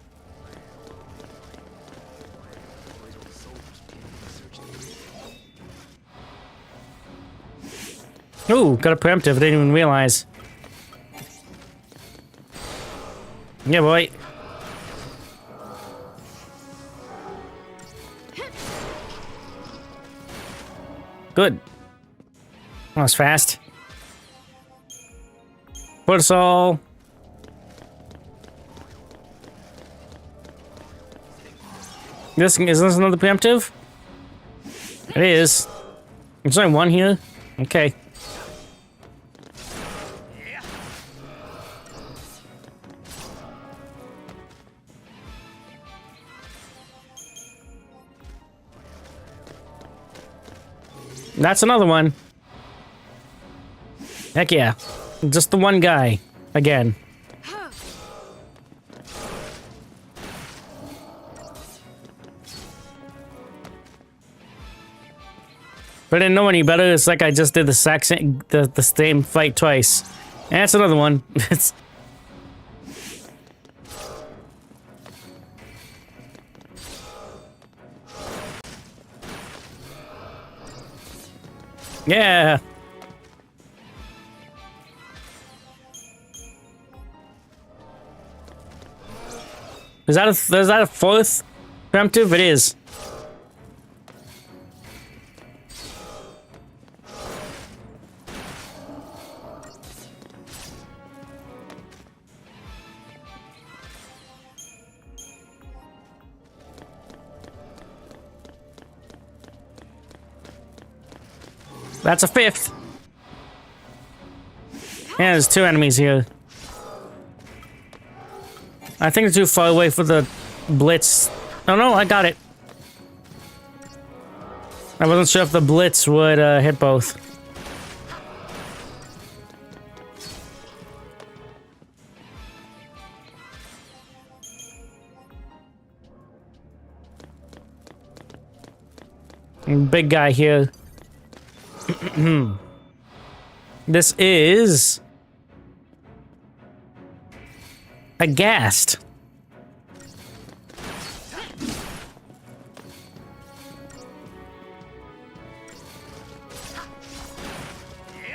Speaker 1: Ooh, got a preemptive. I didn't even realize. Yeah, boy. Good. That was fast. Cortisol. Is this another preemptive? It is. There's only one here. Okay. That's another one. Heck yeah. Just the one guy. Again. But I didn't know any better. It's like I just did the same fight twice. And that's another one. It's... Yeah. Is that a fourth preemptive? It is. That's a fifth. Yeah, there's two enemies here. I think they're too far away for the blitz. Oh no, I got it. I wasn't sure if the blitz would hit both. Big guy here. This is a ghast.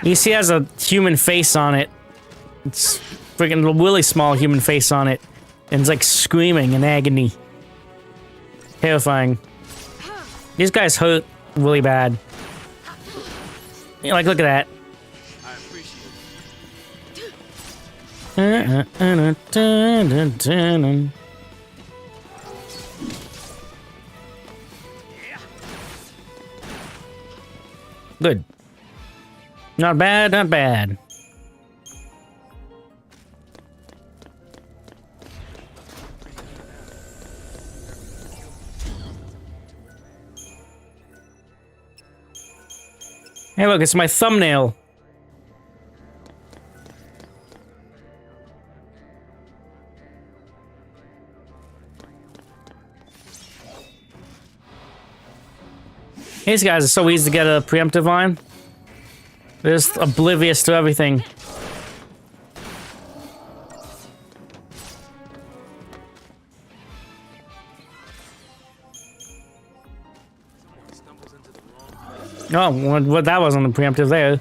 Speaker 1: You see, it has a human face on it. It's freaking a really small human face on it, and it's like screaming in agony. Terrifying. These guys hurt really bad. Like, look at that.
Speaker 3: I appreciate
Speaker 1: it. Good. Not bad, not bad. Hey, look, it's my thumbnail. These guys are so easy to get a preemptive on. They're just oblivious to everything. Oh, well, that wasn't a preemptive there.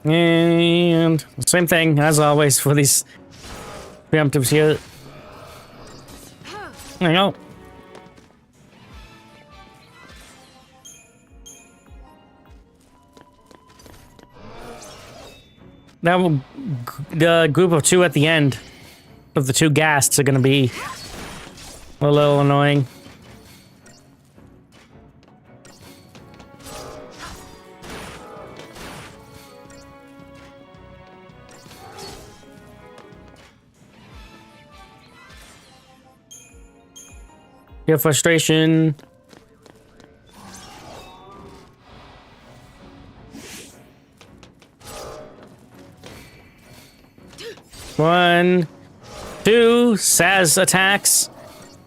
Speaker 1: And same thing as always for these preemptives here. There you go. Now the group of two at the end of the two ghasts are gonna be a little annoying. Your frustration. One, two, Saz attacks.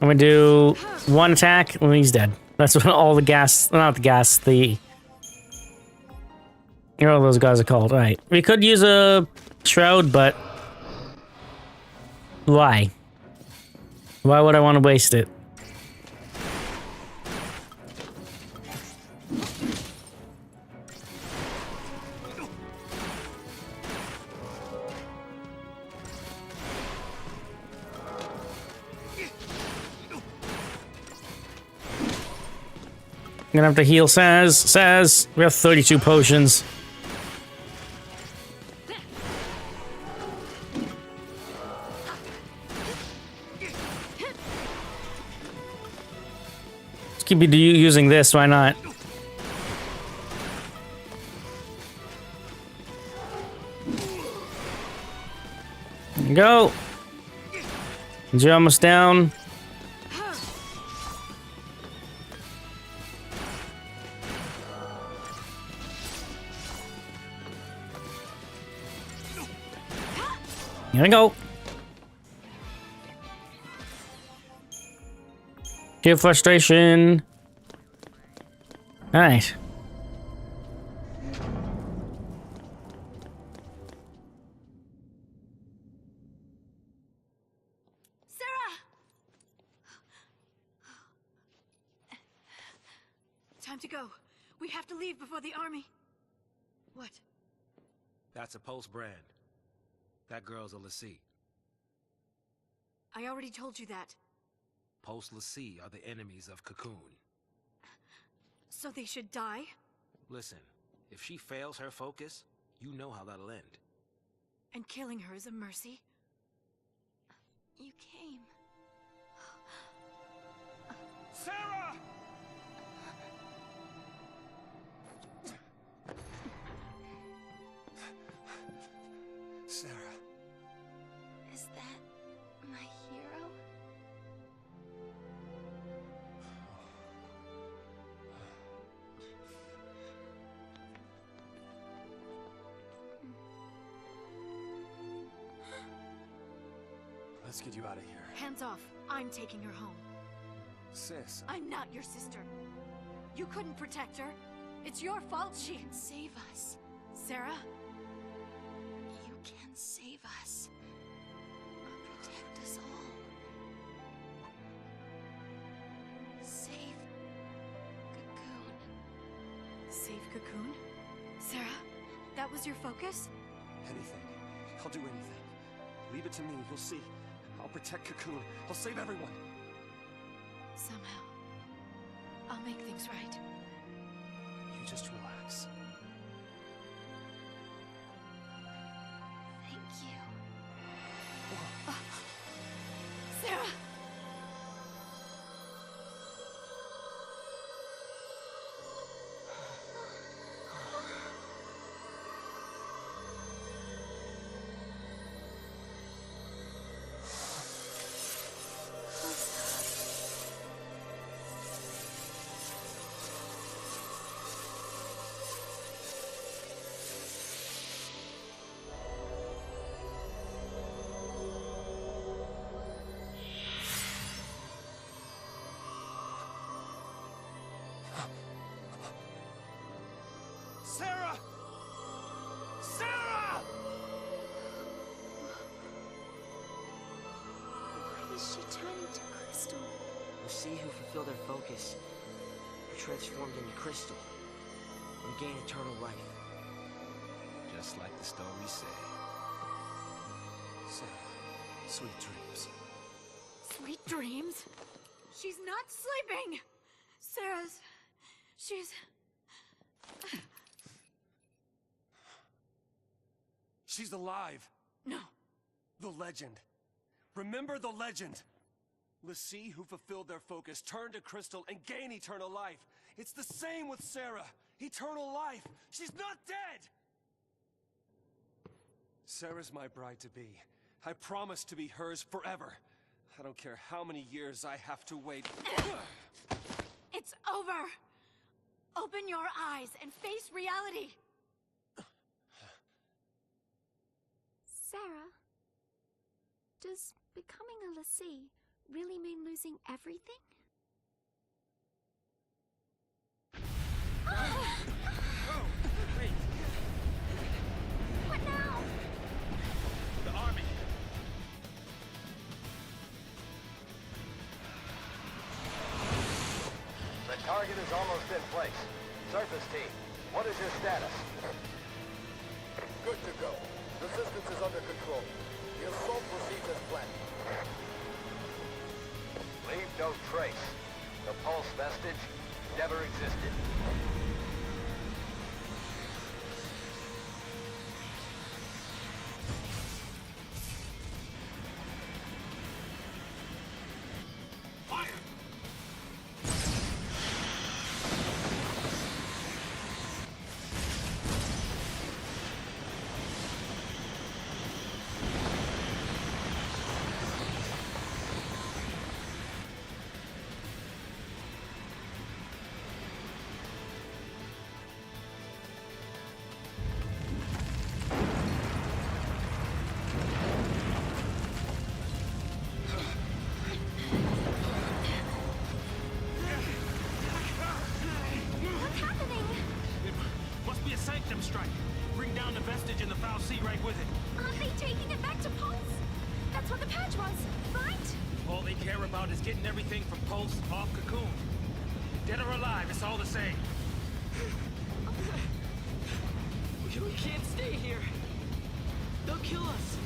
Speaker 1: I'm gonna do one attack when he's dead. That's what all the gas, not the gas, the... You know what those guys are called. Alright. We could use a shroud, but... Why? Why would I want to waste it? I'm gonna have to heal Saz. We have 32 potions. Let's keep using this, why not? Go. Is he almost down? Here we go. Sheer frustration. Alright.
Speaker 8: Sarah! Time to go. We have to leave before the army. What?
Speaker 3: That's a Pulse brand. That girl's a Lassie.
Speaker 8: I already told you that.
Speaker 3: Pulse Lassie are the enemies of Cocoon.
Speaker 8: So they should die?
Speaker 3: Listen, if she fails her focus, you know how that'll end.
Speaker 8: And killing her is a mercy?
Speaker 9: You came.
Speaker 6: Sarah! Sarah.
Speaker 9: Is that my hero?
Speaker 6: Let's get you out of here.
Speaker 8: Hands off. I'm taking her home.
Speaker 6: Sis,
Speaker 8: I'm not your sister. You couldn't protect her. It's your fault she...
Speaker 9: Save us.
Speaker 8: Sarah?
Speaker 9: You can save us. Protect us all. Save Cocoon.
Speaker 8: Save Cocoon? Sarah? That was your focus?
Speaker 6: anything. I'll do anything. Leave it to me, you'll see. I'll protect Cocoon. I'll save everyone.
Speaker 8: Somehow, I'll make things right.
Speaker 6: You just relax.
Speaker 9: Thank you.
Speaker 8: Sarah!
Speaker 6: Sarah! Sarah!
Speaker 9: Why is she turning to crystal?
Speaker 7: The sea who fulfill their focus are transformed into crystal and gain eternal life.
Speaker 3: Just like the stories say.
Speaker 6: Sarah, sweet dreams.
Speaker 8: Sweet dreams? She's not sleeping! Sarah's... she's...
Speaker 6: She's alive.
Speaker 8: No.
Speaker 6: The legend. Remember the legend. Lassie who fulfilled their focus turn to crystal and gain eternal life. It's the same with Sarah. Eternal life. She's not dead. Sarah's my bride-to-be. I promise to be hers forever. I don't care how many years I have to wait.
Speaker 8: It's over! Open your eyes and face reality!
Speaker 9: Sarah, does becoming a Lassie really mean losing everything?
Speaker 3: Oh, wait.
Speaker 8: What now?
Speaker 3: The army.
Speaker 11: The target is almost in place. Surface team, what is your status? Good to go. Resistance is under control. The assault proceeds as planned. Leave no trace. The pulse vestige never existed.
Speaker 3: fal'Cie right with it.
Speaker 10: Aren't they taking it back to Pulse? That's what the purge was, right?
Speaker 3: All they care about is getting everything from Pulse off Cocoon. Dead or alive, it's all the same.
Speaker 7: We can't stay here. They'll kill us.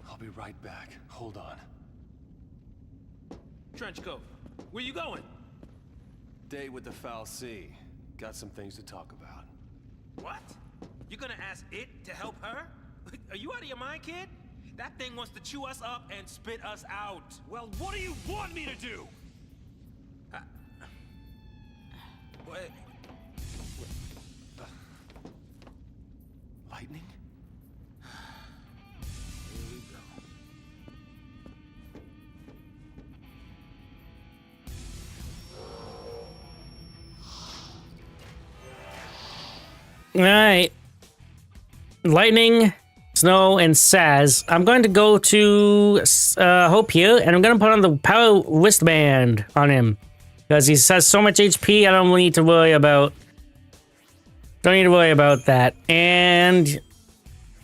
Speaker 6: I'll be right back. Hold on.
Speaker 3: Trenchcoat, where you going?
Speaker 6: Date with the fal'Cie. Got some things to talk about.
Speaker 3: What? You're gonna ask it to help her? Are you out of your mind, kid? That thing wants to chew us up and spit us out.
Speaker 6: Well, what do you want me to do?
Speaker 3: What?
Speaker 6: Lightning?
Speaker 3: Here we go.
Speaker 1: All right. Lightning, Snow, and Saz. I'm going to go to Hope here, and I'm going to put on the power wristband on him. Because he has so much HP, I don't need to worry about... Don't need to worry about that. And...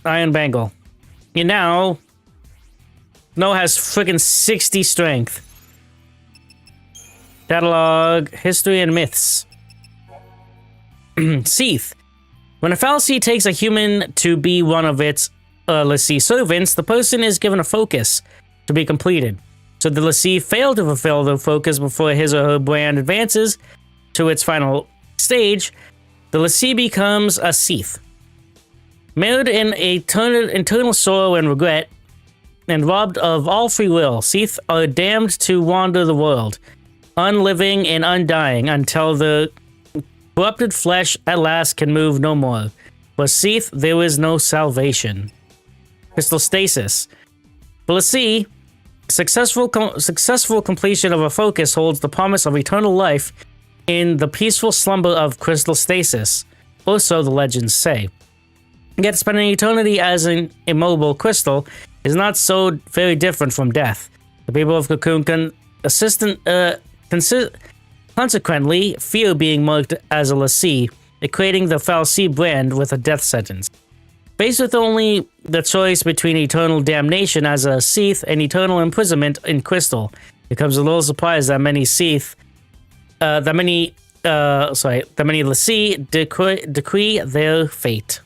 Speaker 1: Iron Bangle. And now... Snow has freaking 60 strength. Catalog, History and Myths. Seath. When a fal'Cie takes a human to be one of its l'Cie servants, the person is given a focus to be completed. Should the l'Cie fail to fulfill the focus before his or her brand advances to its final stage, the l'Cie becomes a Seath. Marred in eternal sorrow and regret, and robbed of all free will, Seath are damned to wander the world, unliving and undying, until the corrupted flesh at last can move no more. For Seath, there is no salvation. Crystal Stasis. For l'Cie, successful completion of a focus holds the promise of eternal life in the peaceful slumber of Crystal Stasis, or so the legends say. Yet spending eternity as an immobile crystal is not so very different from death. The people of Cocoon consequently fear being marked as a l'Cie, equating the fal'Cie brand with a death sentence. Faced with only the choice between eternal damnation as a Seath and eternal imprisonment in Crystal, it comes a little surprise that many l'Cie decree their fate.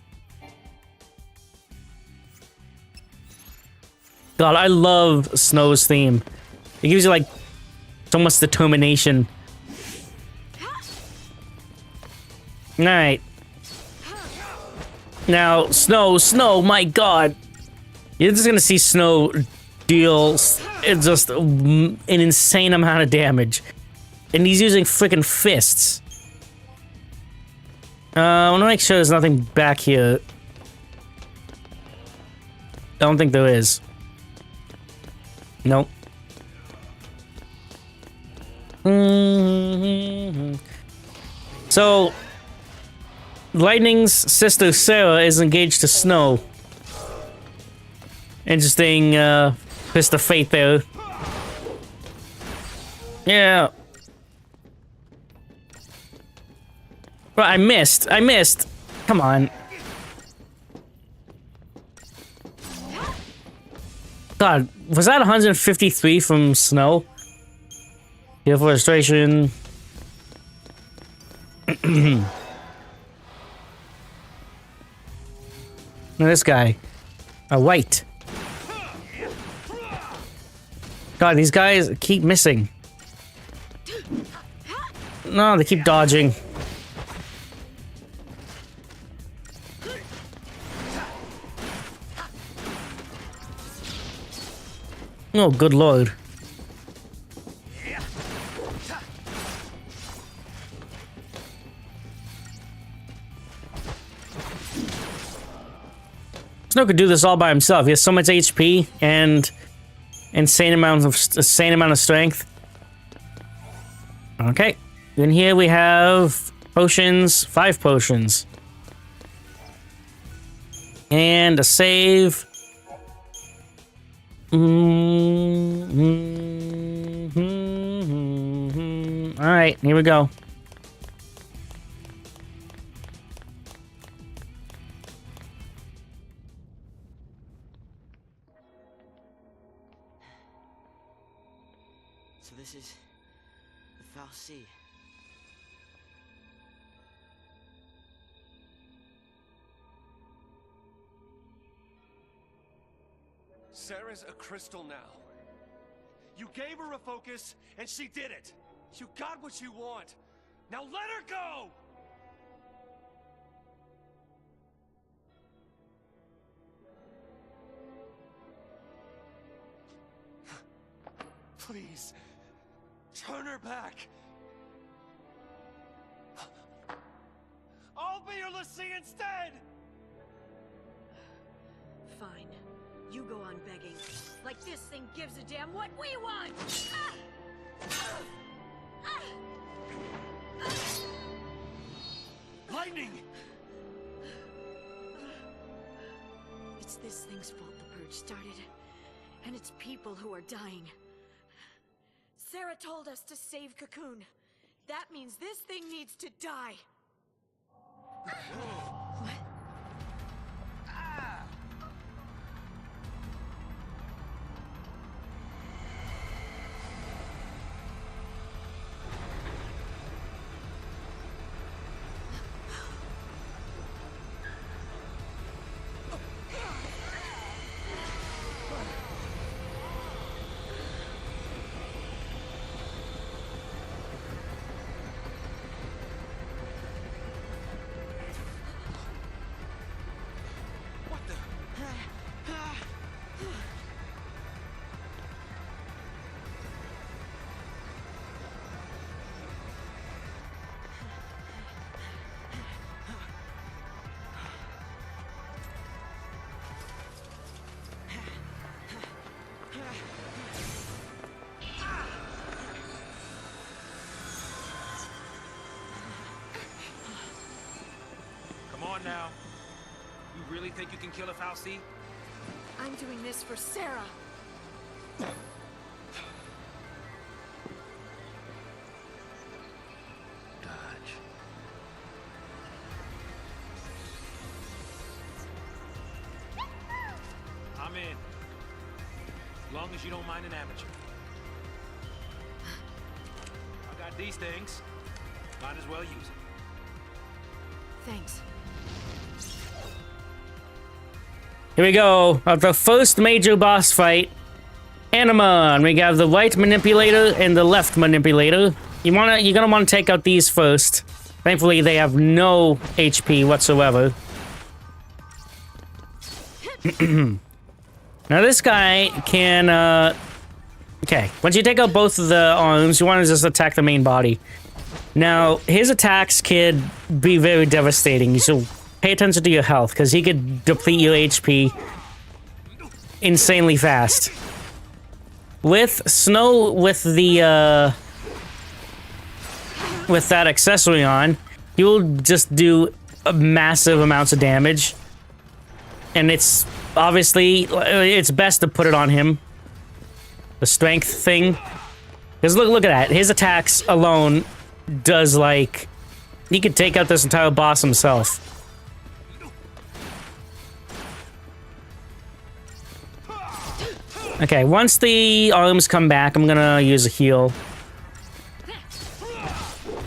Speaker 1: God, I love Snow's theme. It gives you like so much determination. Alright. Now, Snow, my god. You're just gonna see Snow deal just an insane amount of damage. And he's using freaking fists. I wanna make sure there's nothing back here. I don't think there is. Nope. So, Lightning's sister Sarah is engaged to Snow. Interesting twist of fate there. Yeah. Well, I missed. Come on. God, was that 153 from Snow? Beautiful illustration. This guy. A white. God, these guys keep missing. No, they keep dodging. Oh, good lord. Snow could do this all by himself. He has so much HP and insane amount of strength. Okay. Then here we have Potions, 5 potions. And a save. Alright, here we go.
Speaker 7: So this is the Fal'Cie.
Speaker 6: Sarah's a crystal now. You gave her a focus, and she did it. You got what you want. Now let her go! Please, turn her back. I'll be your Lassie instead!
Speaker 8: Fine. You go on begging. Like this thing gives a damn what we want!
Speaker 6: Lightning!
Speaker 8: It's this thing's fault the purge started. And it's people who are dying. Sarah told us to save Cocoon. That means this thing needs to die. What?
Speaker 3: Come on now. You really think you can kill a Fal'Cie?
Speaker 8: I'm doing this for Sarah.
Speaker 3: Dodge. I'm in. As long as you don't mind an amateur. I got these things. Might as well use them.
Speaker 8: Thanks.
Speaker 1: Here we go. The first major boss fight. Animon. We got the right manipulator and the left manipulator. You're gonna want to take out these first. Thankfully, they have no HP whatsoever. Now this guy can, okay, once you take out both of the arms, you want to just attack the main body. Now, his attacks could be very devastating, so pay attention to your health, because he could deplete your HP insanely fast. With Snow, with the, with that accessory on, he will just do massive amounts of damage. And it's obviously, it's best to put it on him. The strength thing. Because look at that. His attacks alone does like... He could take out this entire boss himself. Okay, once the arms come back, I'm gonna use a heal.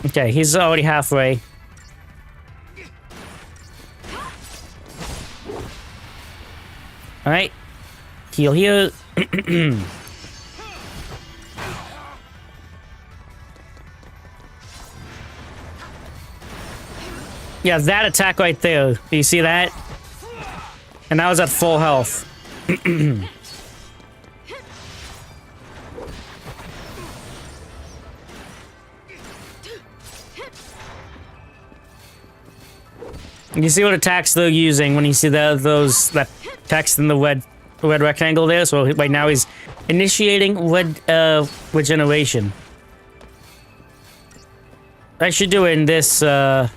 Speaker 1: Okay, he's already halfway. Alright. Heal here. Yeah, that attack right there. Do you see that? And that was at full health. You see what attacks they're using when you see that text in the red rectangle there? So right now he's initiating regeneration. Actually doing this, right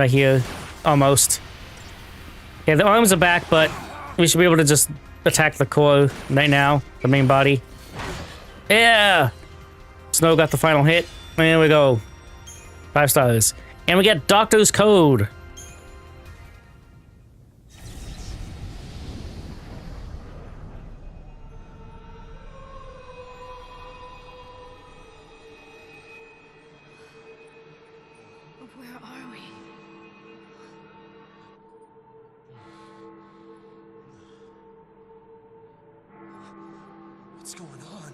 Speaker 1: here. Almost. Yeah, the arms are back, but we should be able to just attack the core right now. The main body. Yeah! Snow got the final hit. There we go. 5 stars. And we get Doctor's Code.
Speaker 8: Where are we?
Speaker 6: What's going on?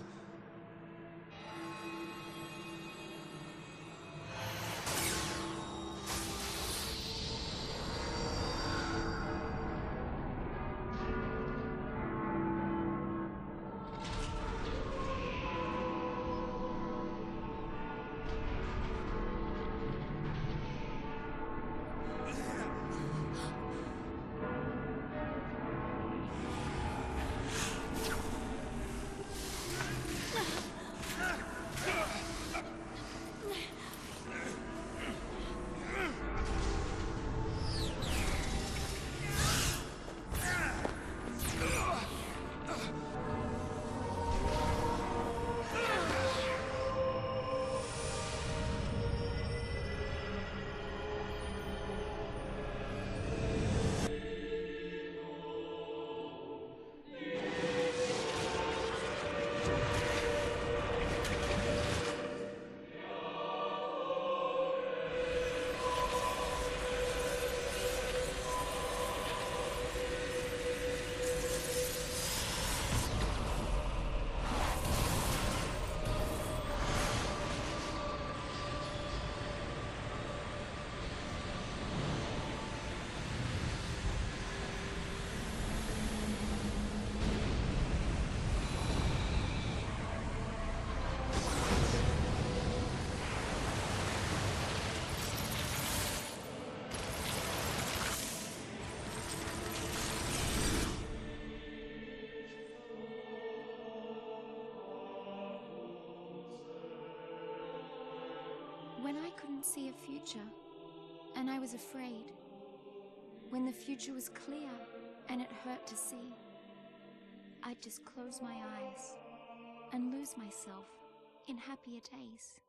Speaker 9: When I couldn't see a future, and I was afraid. When the future was clear, and it hurt to see. I'd just close my eyes, and lose myself in happier days.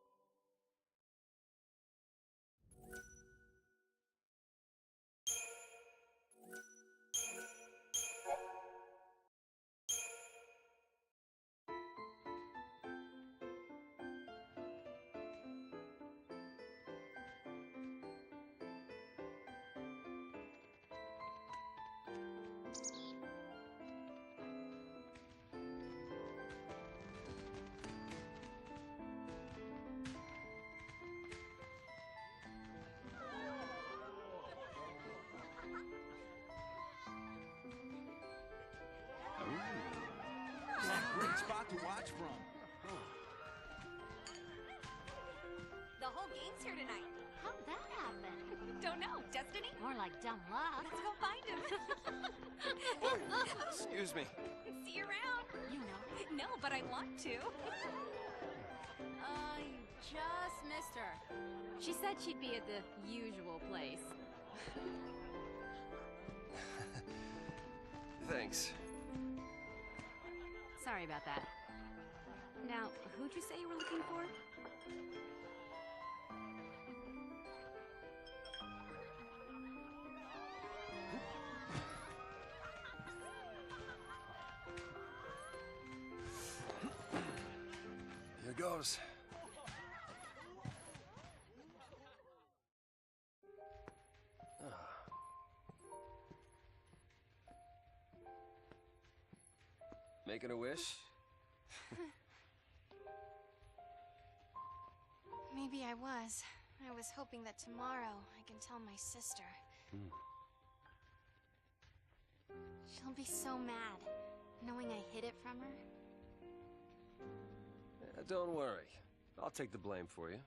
Speaker 12: Great spot to watch from.
Speaker 2: The whole game's here tonight.
Speaker 10: How'd that happen?
Speaker 2: Don't know. Destiny?
Speaker 10: More like dumb luck.
Speaker 2: Let's go find him.
Speaker 6: Excuse me.
Speaker 2: See you around.
Speaker 10: You know.
Speaker 2: No, but I want to. You just missed her. She said she'd be at the usual place.
Speaker 6: Thanks.
Speaker 2: Sorry about that. Now, who'd you say you were looking for?
Speaker 6: Here goes. Making a wish?
Speaker 9: Maybe I was. I was hoping that tomorrow I can tell my sister. She'll be so mad, knowing I hid it from her.
Speaker 6: Don't worry. I'll take the blame for you.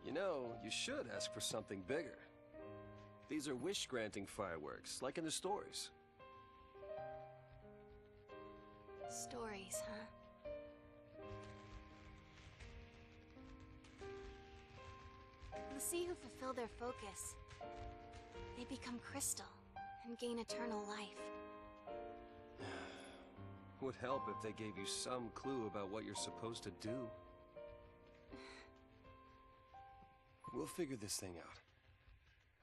Speaker 6: You know, you should ask for something bigger. These are wish-granting fireworks, like in the stories.
Speaker 9: Stories, huh? The sea who fulfill their focus, they become crystal and gain eternal life.
Speaker 6: Would help if they gave you some clue about what you're supposed to do. We'll figure this thing out.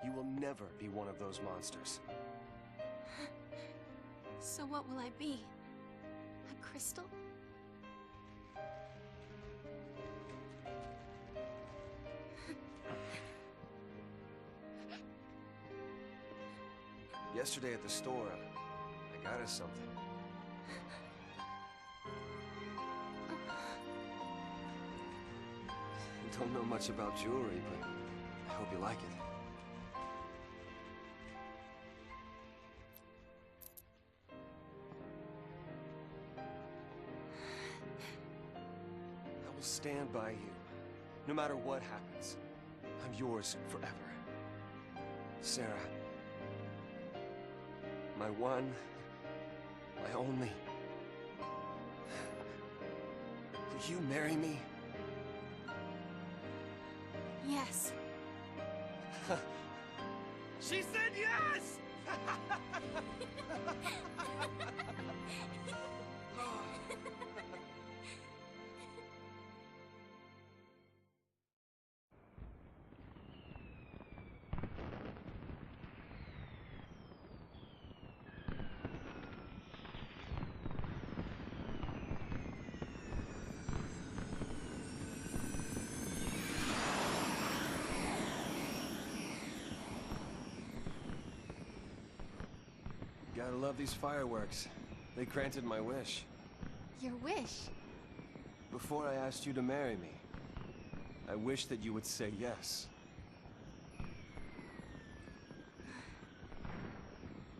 Speaker 6: You will never be one of those monsters.
Speaker 9: So what will I be? A crystal?
Speaker 6: Yesterday at the store, I got us something. I don't know much about jewelry, but I hope you like it. I will stand by you, no matter what happens. I'm yours forever. Sarah. My one, my only. Will you marry me?
Speaker 9: Yes.
Speaker 6: She said yes! Gotta love these fireworks. They granted my wish.
Speaker 9: Your wish?
Speaker 6: Before I asked you to marry me, I wished that you would say yes.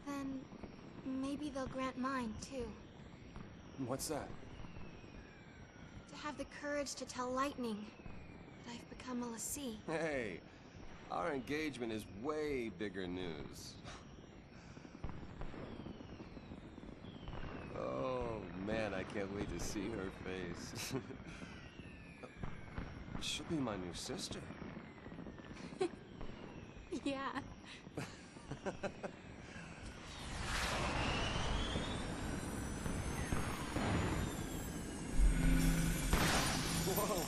Speaker 9: Then maybe they'll grant mine, too.
Speaker 6: What's that?
Speaker 9: To have the courage to tell Lightning that I've become a Lassie.
Speaker 6: Hey, our engagement is way bigger news. Oh, man, I can't wait to see her face. She'll be my new sister.
Speaker 9: Yeah.
Speaker 6: Whoa.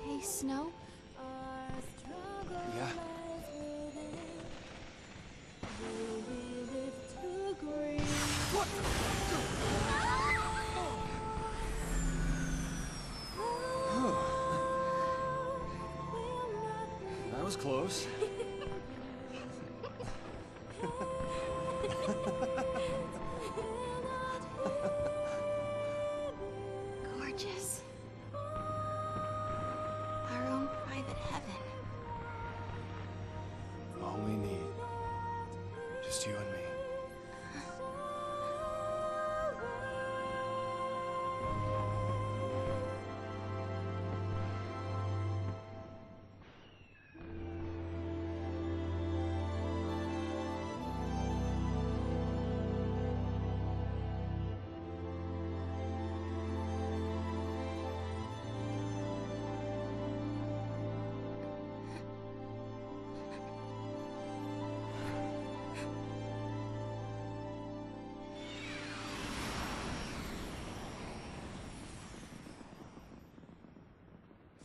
Speaker 9: Hey, Snow?
Speaker 6: Yeah? What? That was close.
Speaker 9: Gorgeous. Our own private heaven.
Speaker 6: All we need. Just you and me.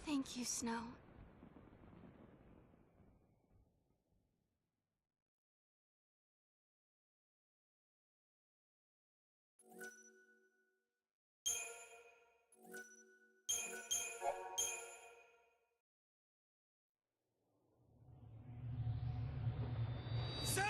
Speaker 9: Thank you, Snow.
Speaker 6: Sarah!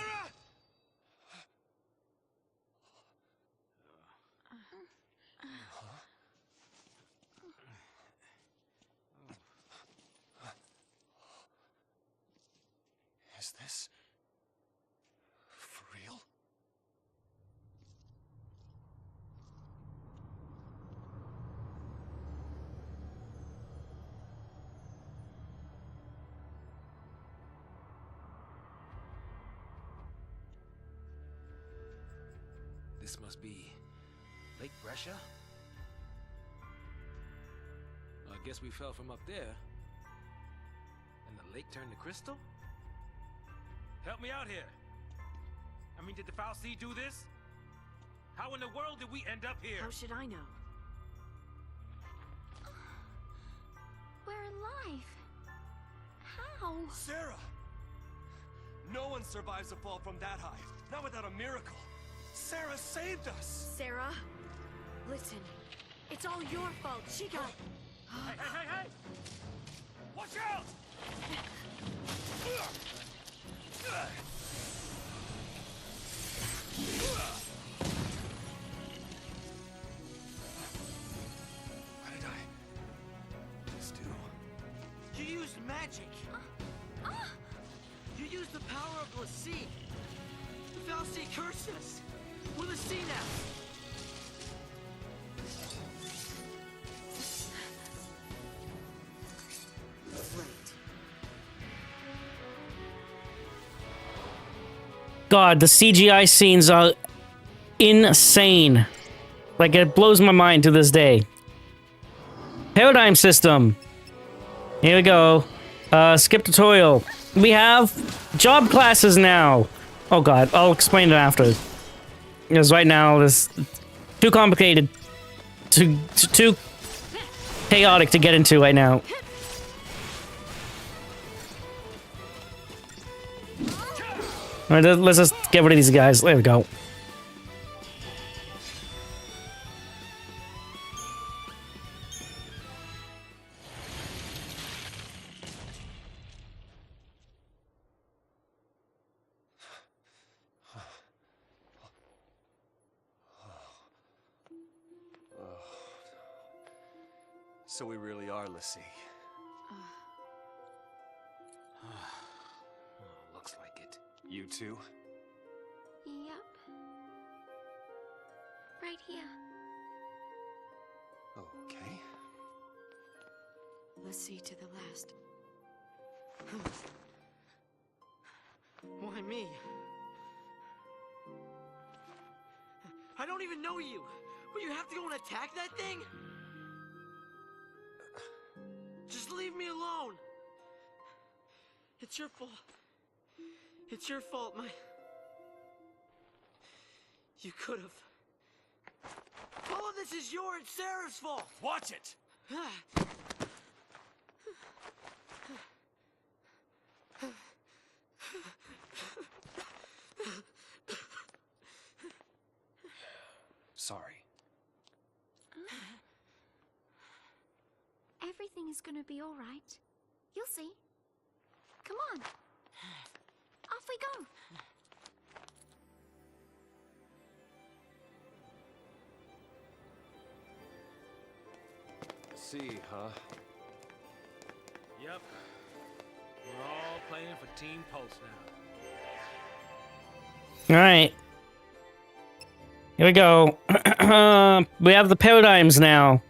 Speaker 6: Is this for real?
Speaker 3: This must be Lake Brescia? I guess we fell from up there. And the lake turned to crystal? Help me out here. I mean, did the Foul Sea do this? How in the world did we end up here?
Speaker 8: How should I know?
Speaker 9: We're alive. How?
Speaker 6: Sarah! No one survives a fall from that high. Not without a miracle. Sarah saved us!
Speaker 8: Sarah, listen. It's all your fault. She got...
Speaker 3: Hey! Watch out!
Speaker 6: What did I just do?
Speaker 7: You used magic. You used the power of the sea. The Foul Sea cursed us. We're the sea now.
Speaker 1: God, the CGI scenes are insane. Like, it blows my mind to this day. Paradigm system. Here we go. Skip tutorial. We have job classes now. Oh god, I'll explain it after. Because right now, this too complicated. Too chaotic to get into right now. Alright, let's just get rid of these guys. There we go.
Speaker 6: So we really are Lassie.
Speaker 3: Looks like it.
Speaker 6: You too?
Speaker 9: Yep. Right here.
Speaker 6: Okay.
Speaker 8: Let's see to the last.
Speaker 7: Why me? I don't even know you. Will you have to go and attack that thing? Just leave me alone. It's your fault. It's your fault, You could have. All of this is your and Sarah's fault.
Speaker 6: Watch it! Sorry.
Speaker 9: Everything is gonna be all right. You'll see. Come on. Off we go.
Speaker 6: See, huh?
Speaker 3: Yep. We're all playing for Team Pulse now.
Speaker 1: Alright. Here we go. We have the paradigms now.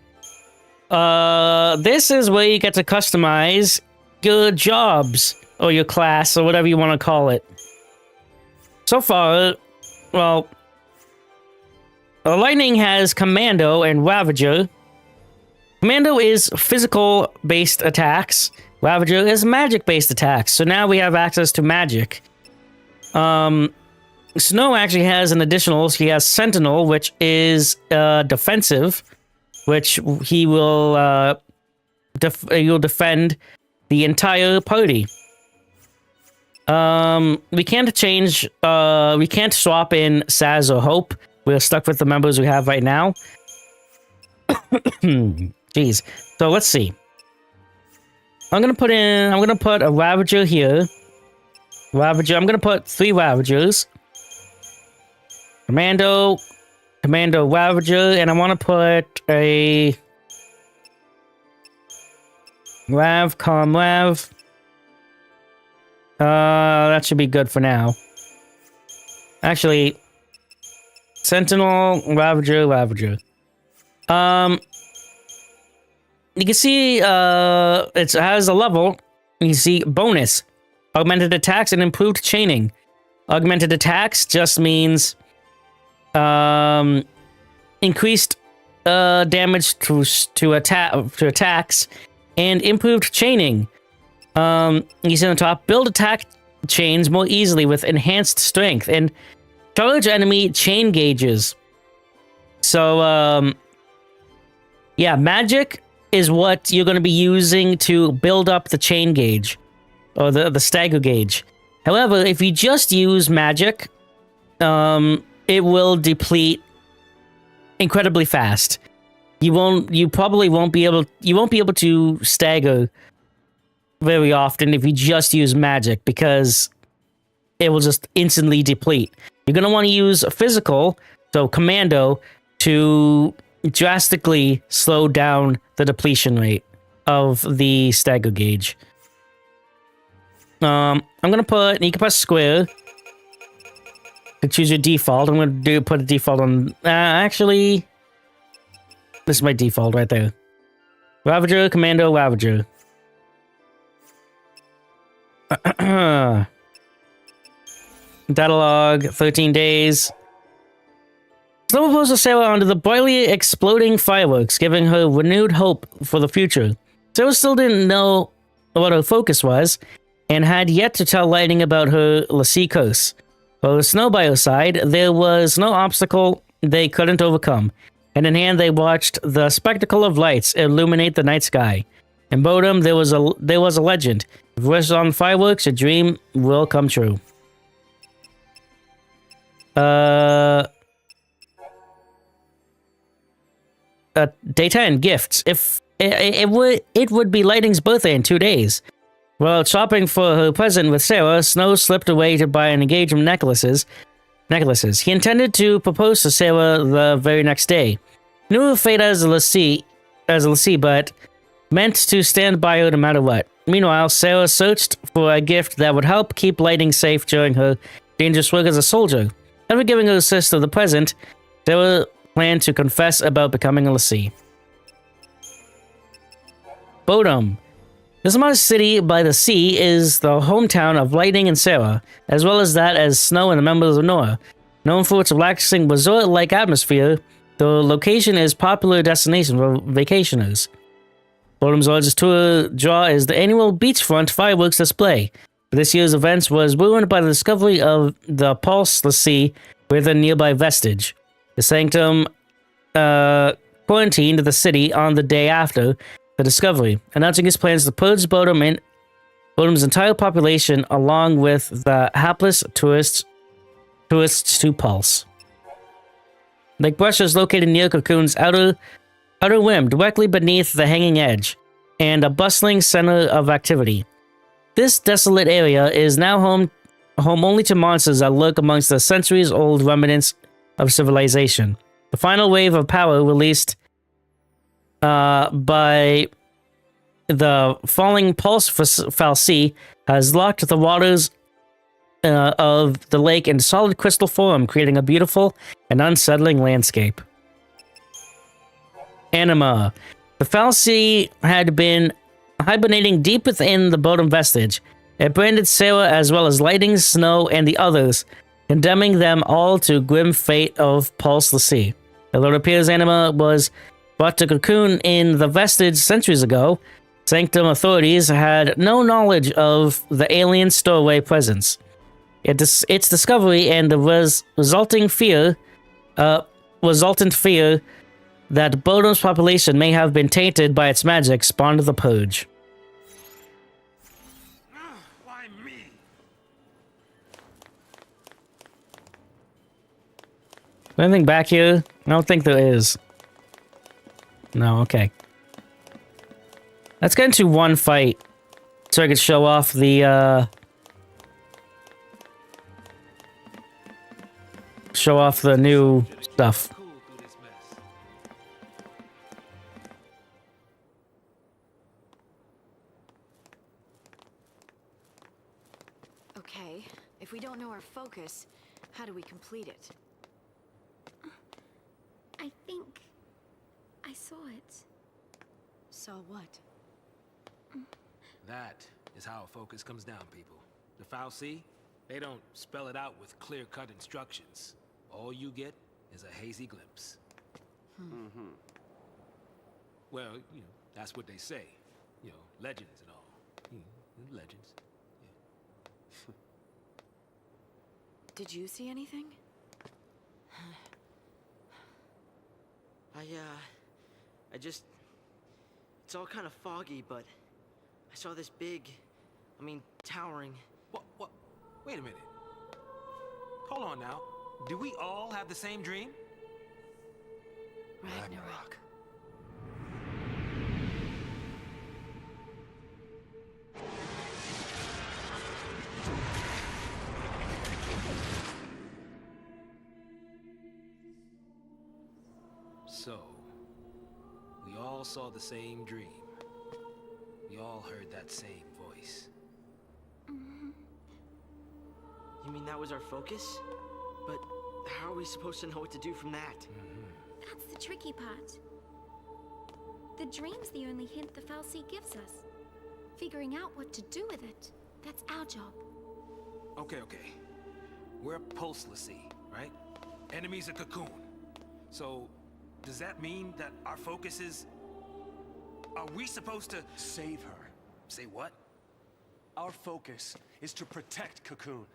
Speaker 1: This is where you get to customize your jobs, or your class, or whatever you want to call it. So far, well, Lightning has Commando and Ravager. Commando is physical-based attacks. Ravager is magic-based attacks. So now we have access to magic. Snow actually has an additional. He has Sentinel, which is defensive, which he will he'll defend the entire party. We can't change. We can't swap in Saz or Hope. We're stuck with the members we have right now. Jeez. So let's see. I'm gonna put a Ravager here. Ravager. I'm gonna put 3 Ravagers. Commando, Ravager, and I want to put a Rav. That should be good for now. Actually, Sentinel, Ravager. You can see it has a level. You see bonus, augmented attacks and improved chaining. Augmented attacks just means increased damage to attacks, and improved chaining. You see on the top, build attack chains more easily with enhanced strength and charge enemy chain gauges. So, yeah, magic is what you're going to be using to build up the chain gauge, or the stagger gauge. However, if you just use magic, it will deplete incredibly fast. You probably won't be able to stagger very often if you just use magic, because it will just instantly deplete. You're going to want to use physical, so commando, to drastically slow down the depletion rate of the stagger gauge. I'm going to put, you can press square to choose your default. I'm going to put a default on, actually, this is my default right there. Ravager, Commando, Ravager. Data log, 13 days. Snow proposes Sarah onto the brightly exploding fireworks, giving her renewed hope for the future. Sarah still didn't know what her focus was, and had yet to tell Lightning about her Lassie curse. With Snow by her side, there was no obstacle they couldn't overcome. Hand in hand, they watched the spectacle of lights illuminate the night sky. In Bodom, there was a legend. If you wish on fireworks, your dream will come true. Data and gifts. If it would be Lightning's birthday in 2 days. While shopping for her present with Sarah, Snow slipped away to buy an engagement necklaces. He intended to propose to Sarah the very next day. Knew her fate as a Lassie, but meant to stand by her no matter what. Meanwhile, Sarah searched for a gift that would help keep Lightning safe during her dangerous work as a soldier. After giving her sister the present, Sarah planned to confess about becoming a Lassie. Bodom. This modest city by the sea is the hometown of Lightning and Sarah, as well as that as Snow and the members of Nora. Known for its relaxing resort-like atmosphere, the location is a popular destination for vacationers. Bodom's largest tour draw is the annual beachfront fireworks display. This year's event was ruined by the discovery of the Pulse Lassie with a nearby vestige. The Sanctum quarantined the city on the day after the discovery, announcing his plans to purge Bodom's entire population along with the hapless tourists to Pulse. Lake Brush is located near Cocoon's outer rim, directly beneath the hanging edge, and a bustling center of activity. This desolate area is now home only to monsters that lurk amongst the centuries-old remnants of civilization. The final wave of power released by the falling Pulse Fal'Cie has locked the waters of the lake in solid crystal form, creating a beautiful and unsettling landscape. Anima. The Fal'Cie had been hibernating deep within the Bodom vestige. It branded Sarah as well as Lightning, Snow, and the others, condemning them all to grim fate of Pulse Lassie. Although it appears Anima was brought to Cocoon in the vestige centuries ago, Sanctum authorities had no knowledge of the alien stowaway presence. Its discovery and the resultant fear that Bodom's population may have been tainted by its magic spawned the Purge.
Speaker 3: Why me?
Speaker 1: Anything back here? I don't think there is. No, okay. Let's get into one fight so I can show off the new stuff.
Speaker 8: Okay, if we don't know our focus, how do we complete it?
Speaker 9: I think I saw it.
Speaker 8: Saw what?
Speaker 3: That is how a focus comes down, people. The Fal'Cie, they don't spell it out with clear-cut instructions. All you get is a hazy glimpse. Well, you know, that's what they say. You know, legends and all. Legends. Yeah.
Speaker 8: Did you see anything?
Speaker 7: I just... It's all kind of foggy, but I saw this big, towering...
Speaker 3: What? Wait a minute. Hold on now. Do we all have the same dream?
Speaker 8: Ragnarok.
Speaker 3: So, we all saw the same dream. We all heard that same voice.
Speaker 7: You mean that was our focus? But how are we supposed to know what to do from that?
Speaker 10: That's the tricky part. The dream's the only hint the Fal'Cie gives us. Figuring out what to do with it, that's our job.
Speaker 3: Okay. We're Pulse-Lassie, right? Enemies of Cocoon. So, does that mean that our focus is... Are we supposed to...
Speaker 6: Save her.
Speaker 3: Say what?
Speaker 6: Our focus is to protect Cocoon.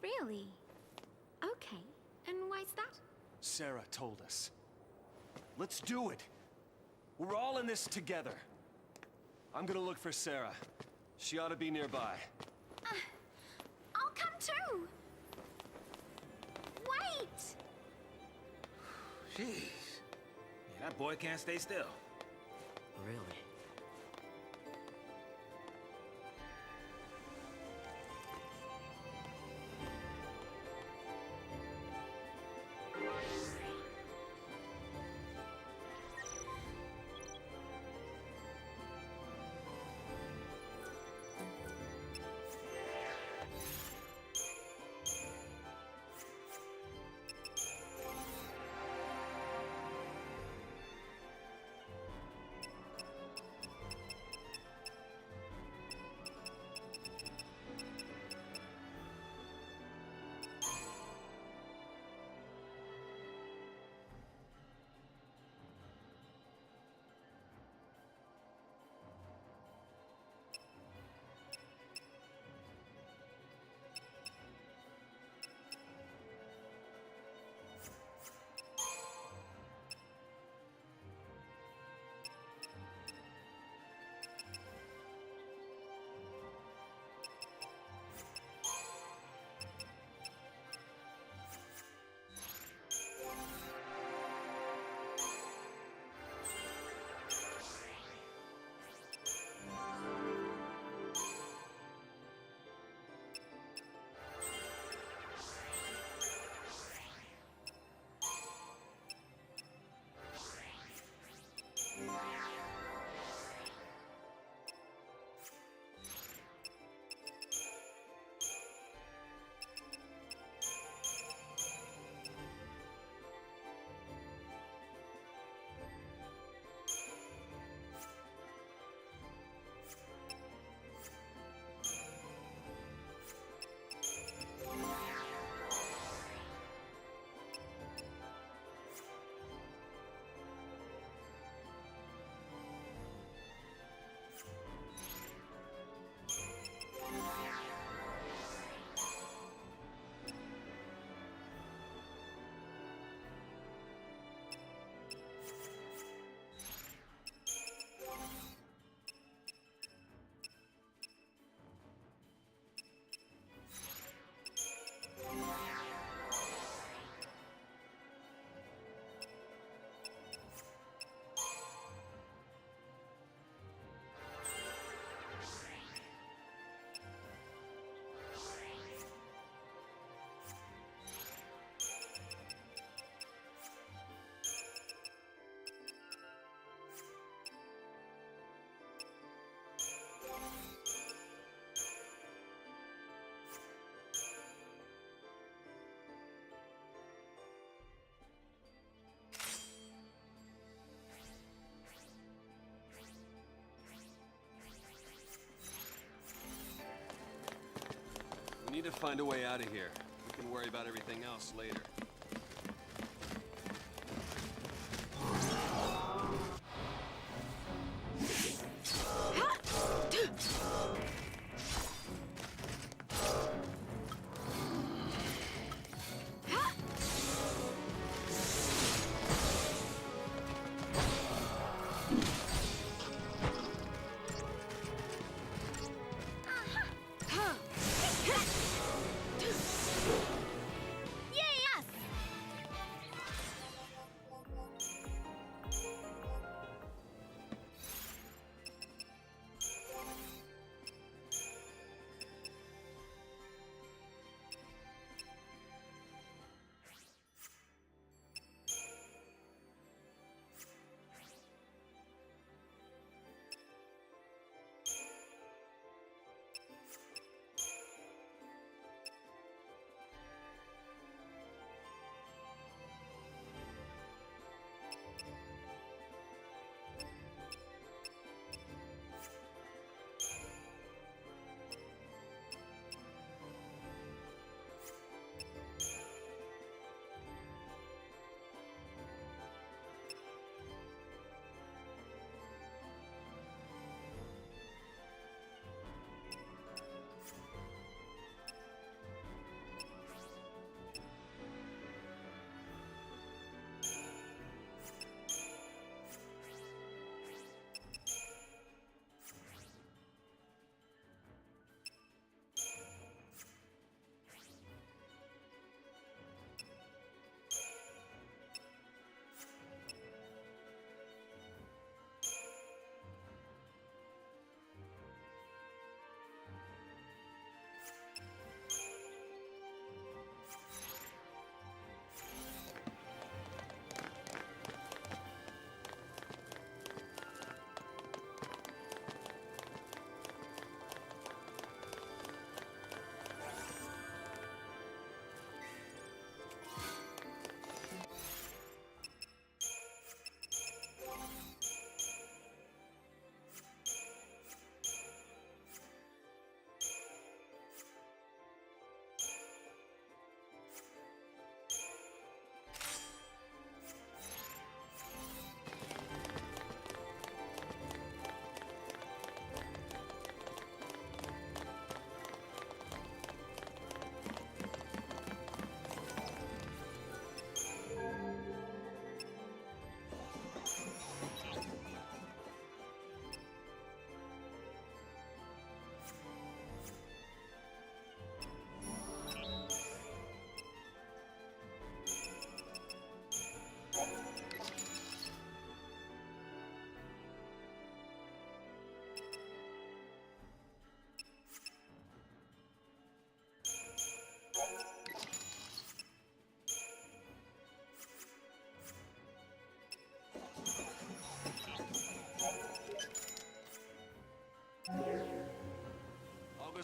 Speaker 10: Really? Okay. And why's that?
Speaker 6: Sarah told us. Let's do it. We're all in this together. I'm gonna look for Sarah. She ought to be nearby.
Speaker 10: I'll come too! Wait!
Speaker 3: Jeez. Yeah, that boy can't stay still.
Speaker 7: Really?
Speaker 6: We need to find a way out of here. We can worry about everything else later.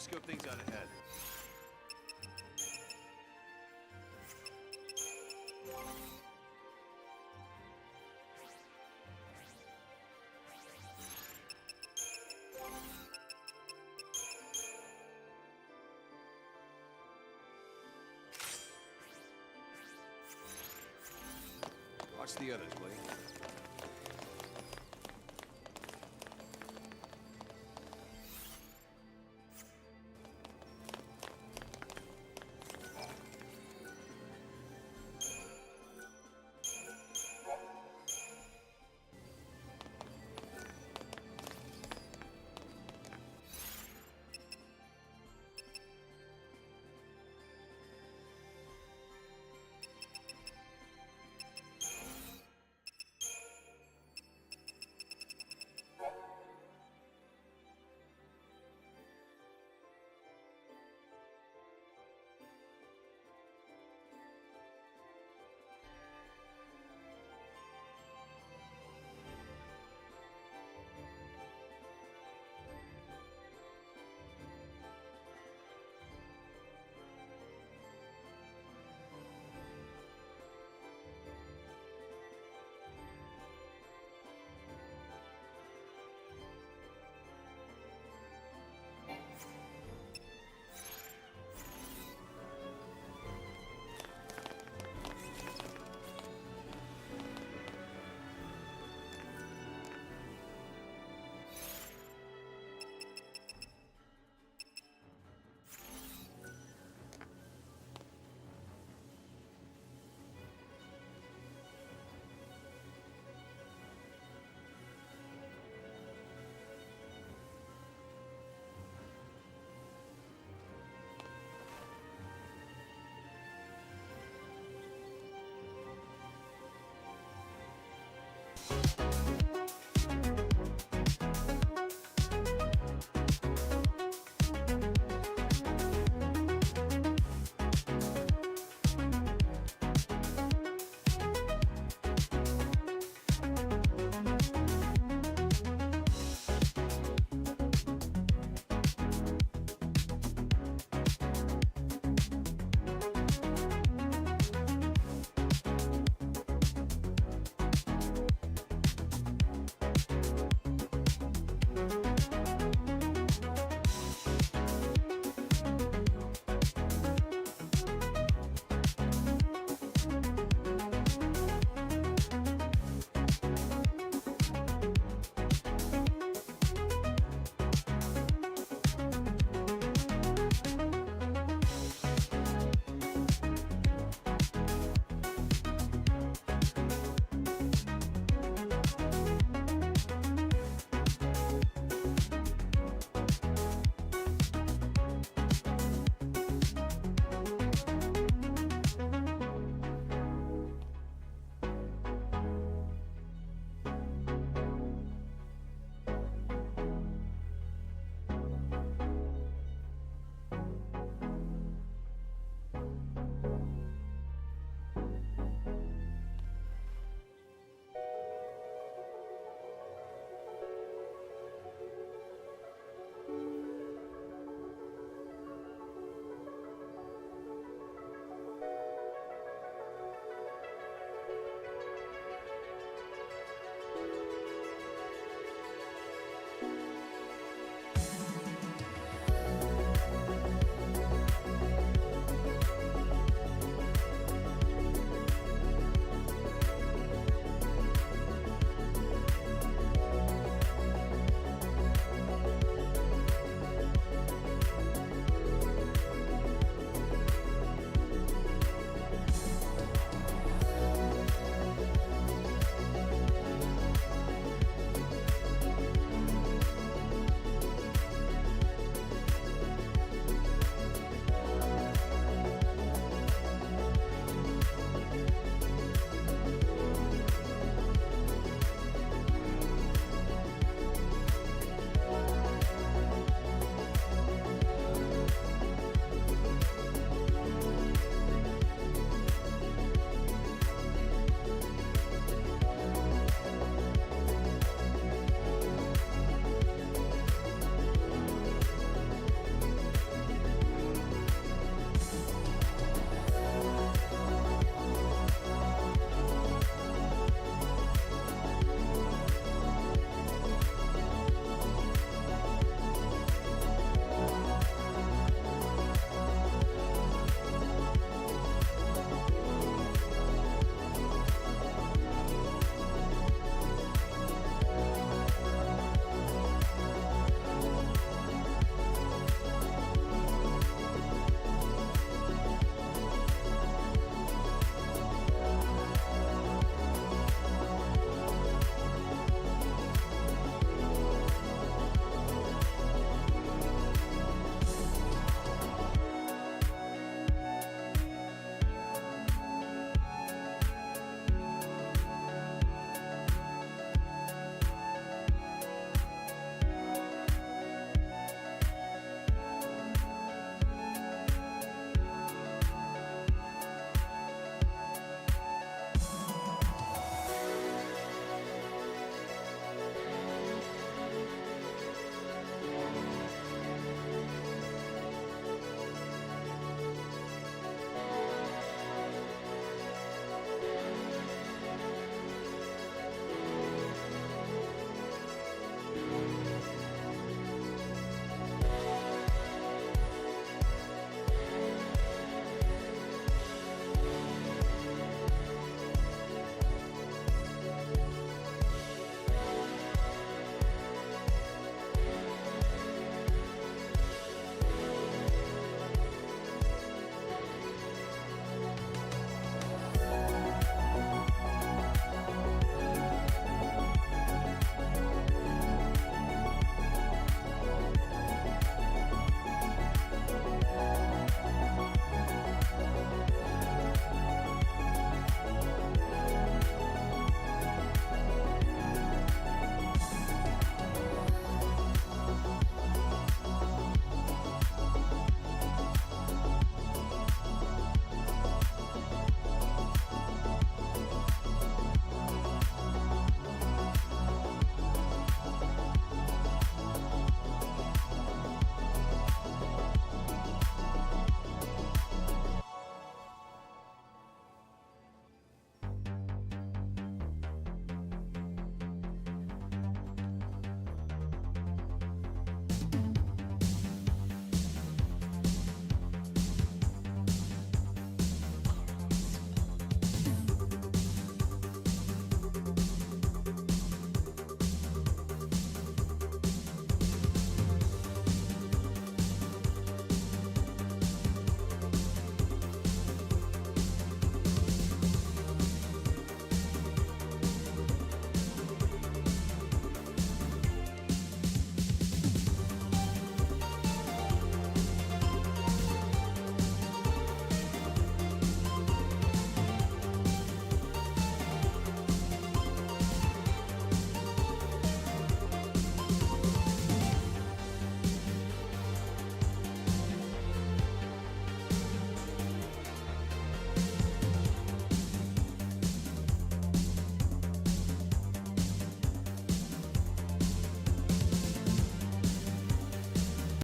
Speaker 12: scope things out ahead. Watch the others, will you?